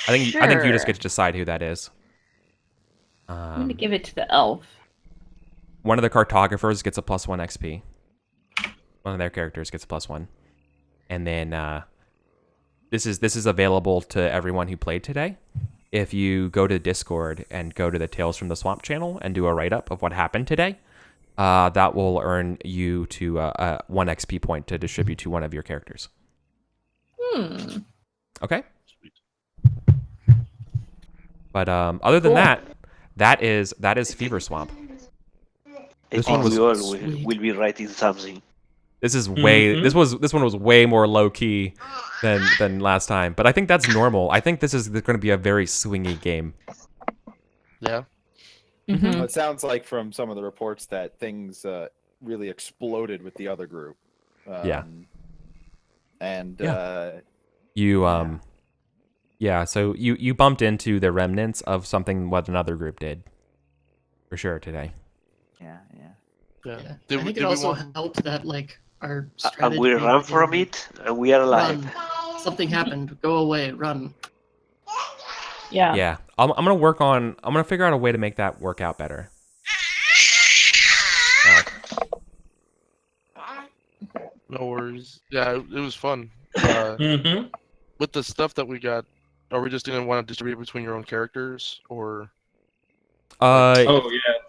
A: I think you just get to decide who that is.
C: I'm gonna give it to the elf.
A: One of the cartographers gets a +1 XP. One of their characters gets a +1, and then this is available to everyone who played today. If you go to Discord and go to the Tales from the Swamp channel and do a write-up of what happened today, that will earn you to 1 XP point to distribute to one of your characters. Okay. But other than that is Fever Swamp.
F: I think we all will be writing something.
A: This is way this one was way more low key than last time, but I think that's normal. I think this is going to be a very swingy game.
E: Yeah.
C: Mm-hmm.
B: It sounds like from some of the reports that things really exploded with the other group.
A: Yeah.
B: And
A: so you bumped into the remnants of something what another group did, for sure today.
B: Yeah.
E: Yeah.
G: I think it also helped that like our strategy.
F: And we ran from it, and we are alive.
G: Run. Something happened. Go away. Run.
C: Yeah.
A: Yeah. I'm gonna figure out a way to make that work out better.
E: No worries. Yeah, it was fun. With the stuff that we got, are we just gonna want to distribute between your own characters, or?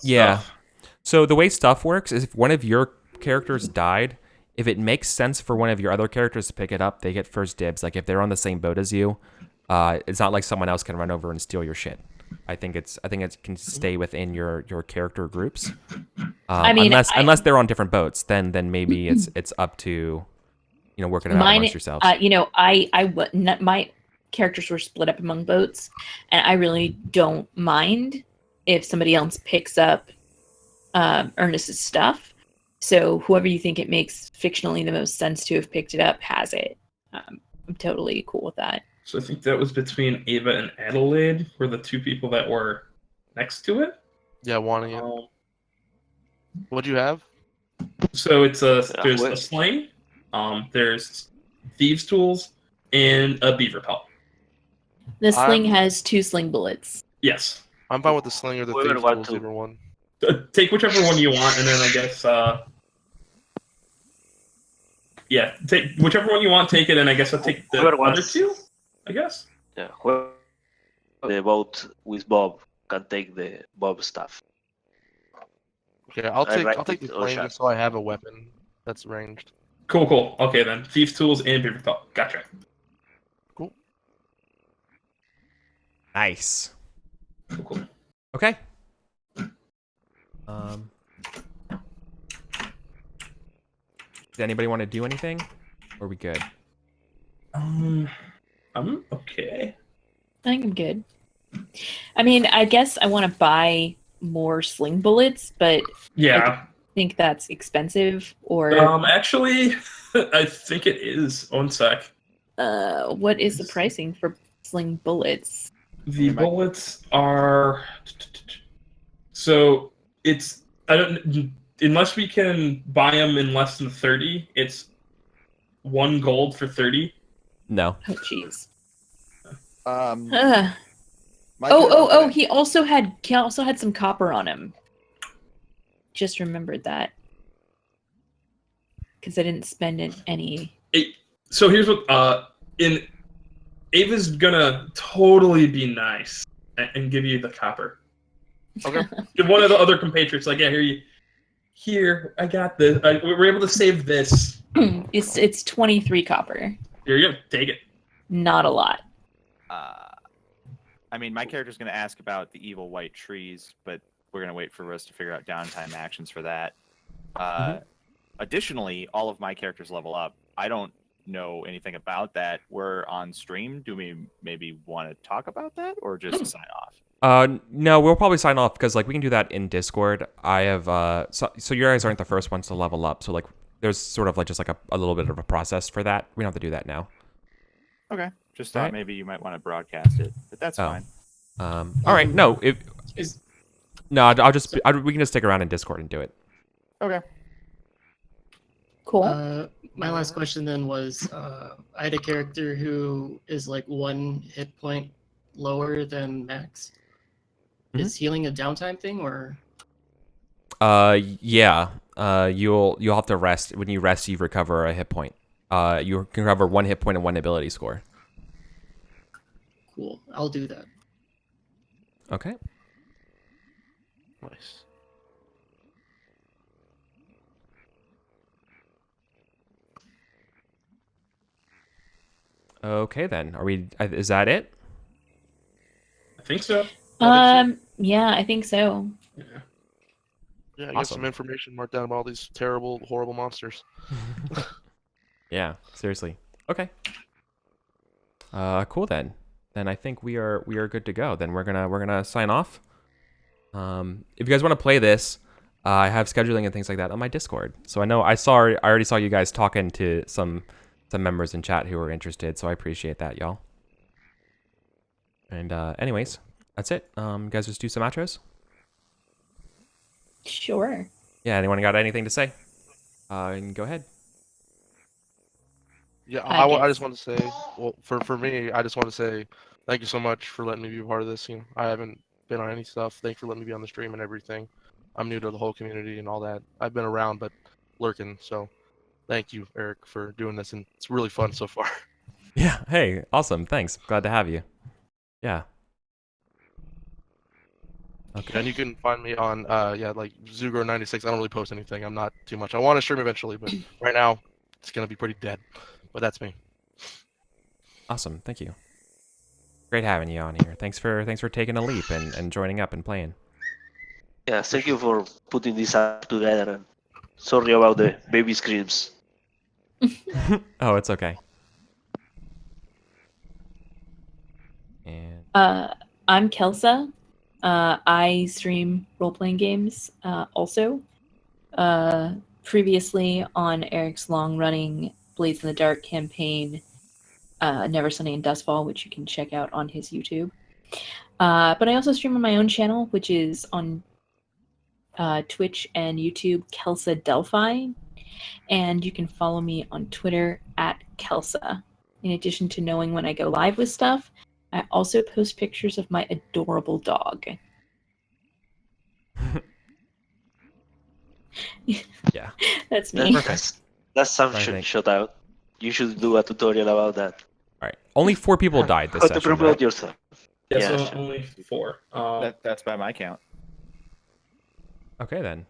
A: Yeah. So the way stuff works is if one of your characters died, if it makes sense for one of your other characters to pick it up, they get first dibs. Like if they're on the same boat as you, it's not like someone else can run over and steal your shit. I think it can stay within your character groups.
C: I mean,
A: unless they're on different boats, then maybe it's up to working it out amongst yourselves.
C: My characters were split up among boats, and I really don't mind if somebody else picks up Ernest's stuff. So whoever you think it makes fictionally the most sense to have picked it up has it. I'm totally cool with that.
D: So I think that was between Ava and Adelaide were the two people that were next to it.
E: Yeah, wanting it. What'd you have?
D: So there's a sling, there's thieves' tools, and a beaver pelt.
C: The sling has 2 sling bullets.
D: Yes.
E: I'm fine with the sling or the thieves' tools, either one.
D: Take whichever one you want, and then I guess take whichever one you want. Take it, and I guess I'll take the other 2. I guess.
F: Yeah, the boat with Bob can take the Bob stuff.
E: Okay, I'll take the sling so I have a weapon that's ranged.
D: Cool. Okay then, thieves' tools and beaver pelt. Gotcha.
E: Cool.
A: Nice.
D: Cool.
A: Okay. Does anybody want to do anything? Or are we good?
D: I'm okay.
C: I think I'm good. I mean, I guess I want to buy more sling bullets, but
D: yeah,
C: I think that's expensive. Or
D: actually, I think it is. One sec.
C: What is the pricing for sling bullets?
D: The bullets are so it's unless we can buy them in less than 30. It's 1 gold for 30.
A: No.
C: Oh, jeez. He also had some copper on him. Just remembered that because I didn't spend any.
D: So here's what Ava's gonna totally be nice and give you the copper.
E: Okay.
D: Give one of the other compatriots like, yeah, here I got this. We're able to save this.
C: It's 23 copper.
D: Here you go. Take it.
C: Not a lot.
B: I mean, my character's going to ask about the evil white trees, but we're going to wait for Russ to figure out downtime actions for that. Additionally, all of my characters level up. I don't know anything about that. We're on stream. Do we maybe want to talk about that or just sign off?
A: No, we'll probably sign off because we can do that in Discord. I have so you guys aren't the first ones to level up, so there's sort of just a little bit of a process for that. We don't have to do that now.
B: Okay. Just thought maybe you might want to broadcast it, but that's fine.
A: All right. No, we can just stick around in Discord and do it.
B: Okay.
C: Cool.
G: My last question then was, I had a character who is 1 hit point lower than max.
A: Mm-hmm.
G: Is healing a downtime thing or?
A: Yeah. You'll have to rest. When you rest, you recover a hit point. You can recover 1 hit point and 1 ability score.
G: Cool. I'll do that.
A: Okay.
E: Nice.
A: Okay then. Is that it?
D: I think so.
C: Yeah, I think so.
E: Yeah, I got
A: Awesome.
E: some information marked down about all these terrible, horrible monsters.
A: Yeah, seriously. Okay. Cool then. Then I think we are good to go. Then we're gonna sign off. If you guys want to play this, I have scheduling and things like that on my Discord. So I already saw you guys talking to some members in chat who were interested. So I appreciate that, y'all. And anyways, that's it. You guys just do some outros.
C: Sure.
A: Yeah. Anyone got anything to say? Go ahead.
E: Yeah, I just want to say, well, for me, I just want to say thank you so much for letting me be a part of this. I haven't been on any stuff. Thanks for letting me be on the stream and everything. I'm new to the whole community and all that. I've been around, but lurking. So thank you, Eric, for doing this, and it's really fun so far.
A: Yeah. Hey, awesome. Thanks. Glad to have you. Yeah. Okay.
E: And you can find me on Zugro96. I don't really post anything. I'm not too much. I want to stream eventually, but right now it's gonna be pretty dead. But that's me.
A: Awesome. Thank you. Great having you on here. Thanks for taking a leap and joining up and playing.
F: Yeah, thank you for putting this up together. And sorry about the baby screams.
A: Oh, it's okay. And
C: I'm Kelsa. I stream role-playing games also. Previously on Eric's long-running Blades in the Dark campaign, Never Sunday in Dustfall, which you can check out on his YouTube. But I also stream on my own channel, which is on Twitch and YouTube, Kelsa Delphi. And you can follow me on Twitter at Kelsa. In addition to knowing when I go live with stuff, I also post pictures of my adorable dog.
A: yeah.
C: That's me.
F: That's some shout out. You should do a tutorial about that.
A: All right. Only 4 people died this
F: How
A: session.
F: to promote
A: Right?
F: yourself.
D: Yeah,
F: Yeah,
D: so
F: sure.
D: only 4.
B: That's by my count.
A: Okay then.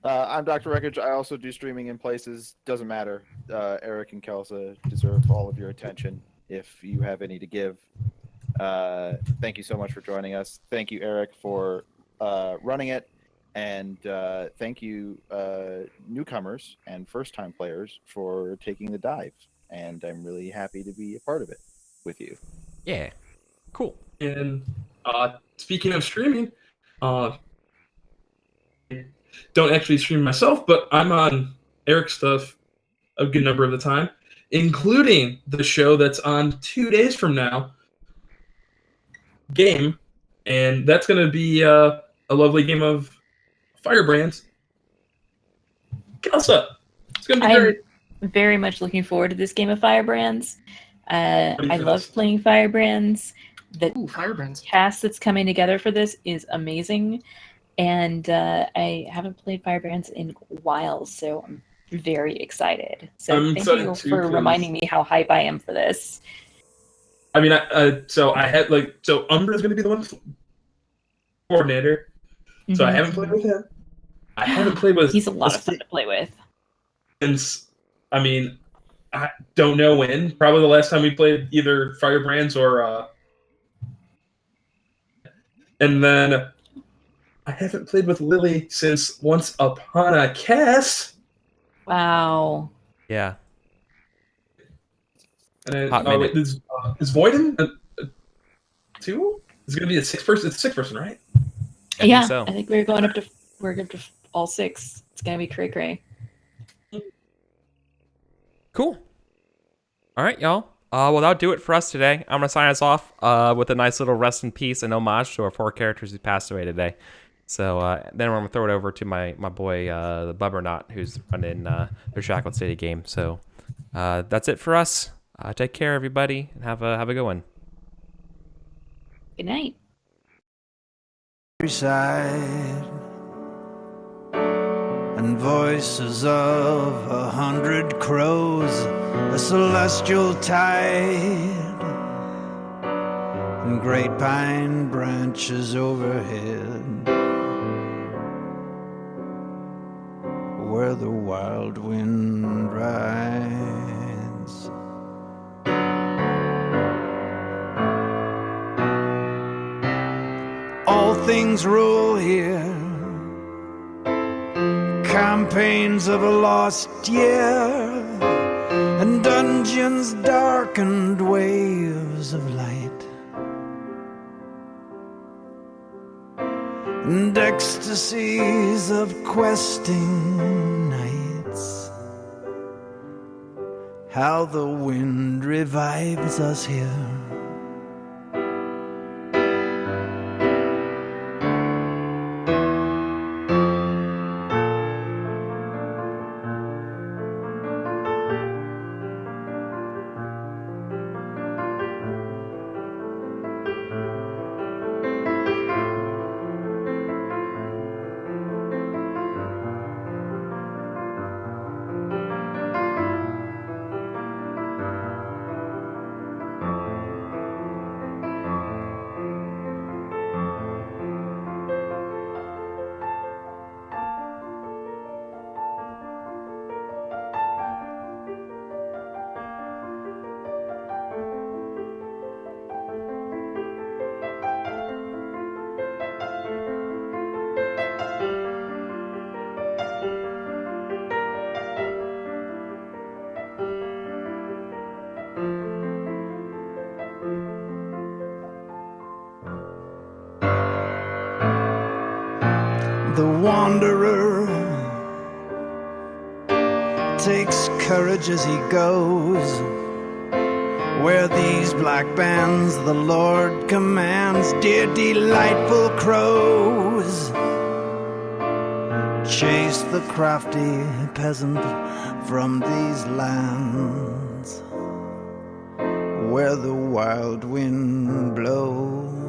B: I'm Dr. Wreckage. I also do streaming in places. Doesn't matter. Eric and Kelsa deserve all of your attention if you have any to give. Thank you so much for joining us. Thank you, Eric, for running it. And thank you, newcomers and first-time players, for taking the dive. And I'm really happy to be a part of it with you.
A: Yeah. Cool.
D: And speaking of streaming, don't actually stream myself, but I'm on Eric's stuff a good number of the time, including the show that's on 2 days from now, Game, and that's going to be a lovely game of Firebrands. Kelsa, it's going to be great.
C: I'm very much looking forward to this game of Firebrands.
D: Ready
C: I
D: for
C: love
D: this?
C: playing Firebrands. The
G: Ooh, Firebrands.
C: cast that's coming together for this is amazing. And I haven't played Firebrands in a while, so I'm very excited. So
D: I'm
C: thank
D: excited
C: you
D: too,
C: for
D: 'cause-
C: reminding me how hype I am for this.
D: I mean, so I had Umbra's going to be the one coordinator. So I haven't played with him. I haven't played with.
C: He's a lot of fun to play with.
D: Since, I mean, I don't know when. Probably the last time we played either Firebrands or. And then I haven't played with Lily since Once Upon a Cass.
C: Wow.
A: Yeah.
D: And then,
A: Hot minute.
D: wait, is Voiden 2? It's going to be a 6-person. It's a 6-person, right?
C: Yeah,
A: so.
C: I think we're going up to all 6. It's gonna be cray cray.
A: Cool. All right, y'all. Well, that'll do it for us today. I'm gonna sign us off with a nice little rest in peace and homage to our 4 characters who passed away today. So then I'm gonna throw it over to my boy, the Bubberknot, who's running their Shackled City game. So that's it for us. Take care, everybody, and have a good one.
C: Good night.
I: Side and voices of 100 crows, a celestial tide, and great pine branches overhead, where the wild wind rides. All things rule here, campaigns of a lost year, and dungeons darkened, waves of light, and ecstasies of questing nights. How the wind revives us here. The wanderer takes courage as he goes. Where these black bands the Lord commands, dear delightful crows, chase the crafty peasant from these lands where the wild wind blows.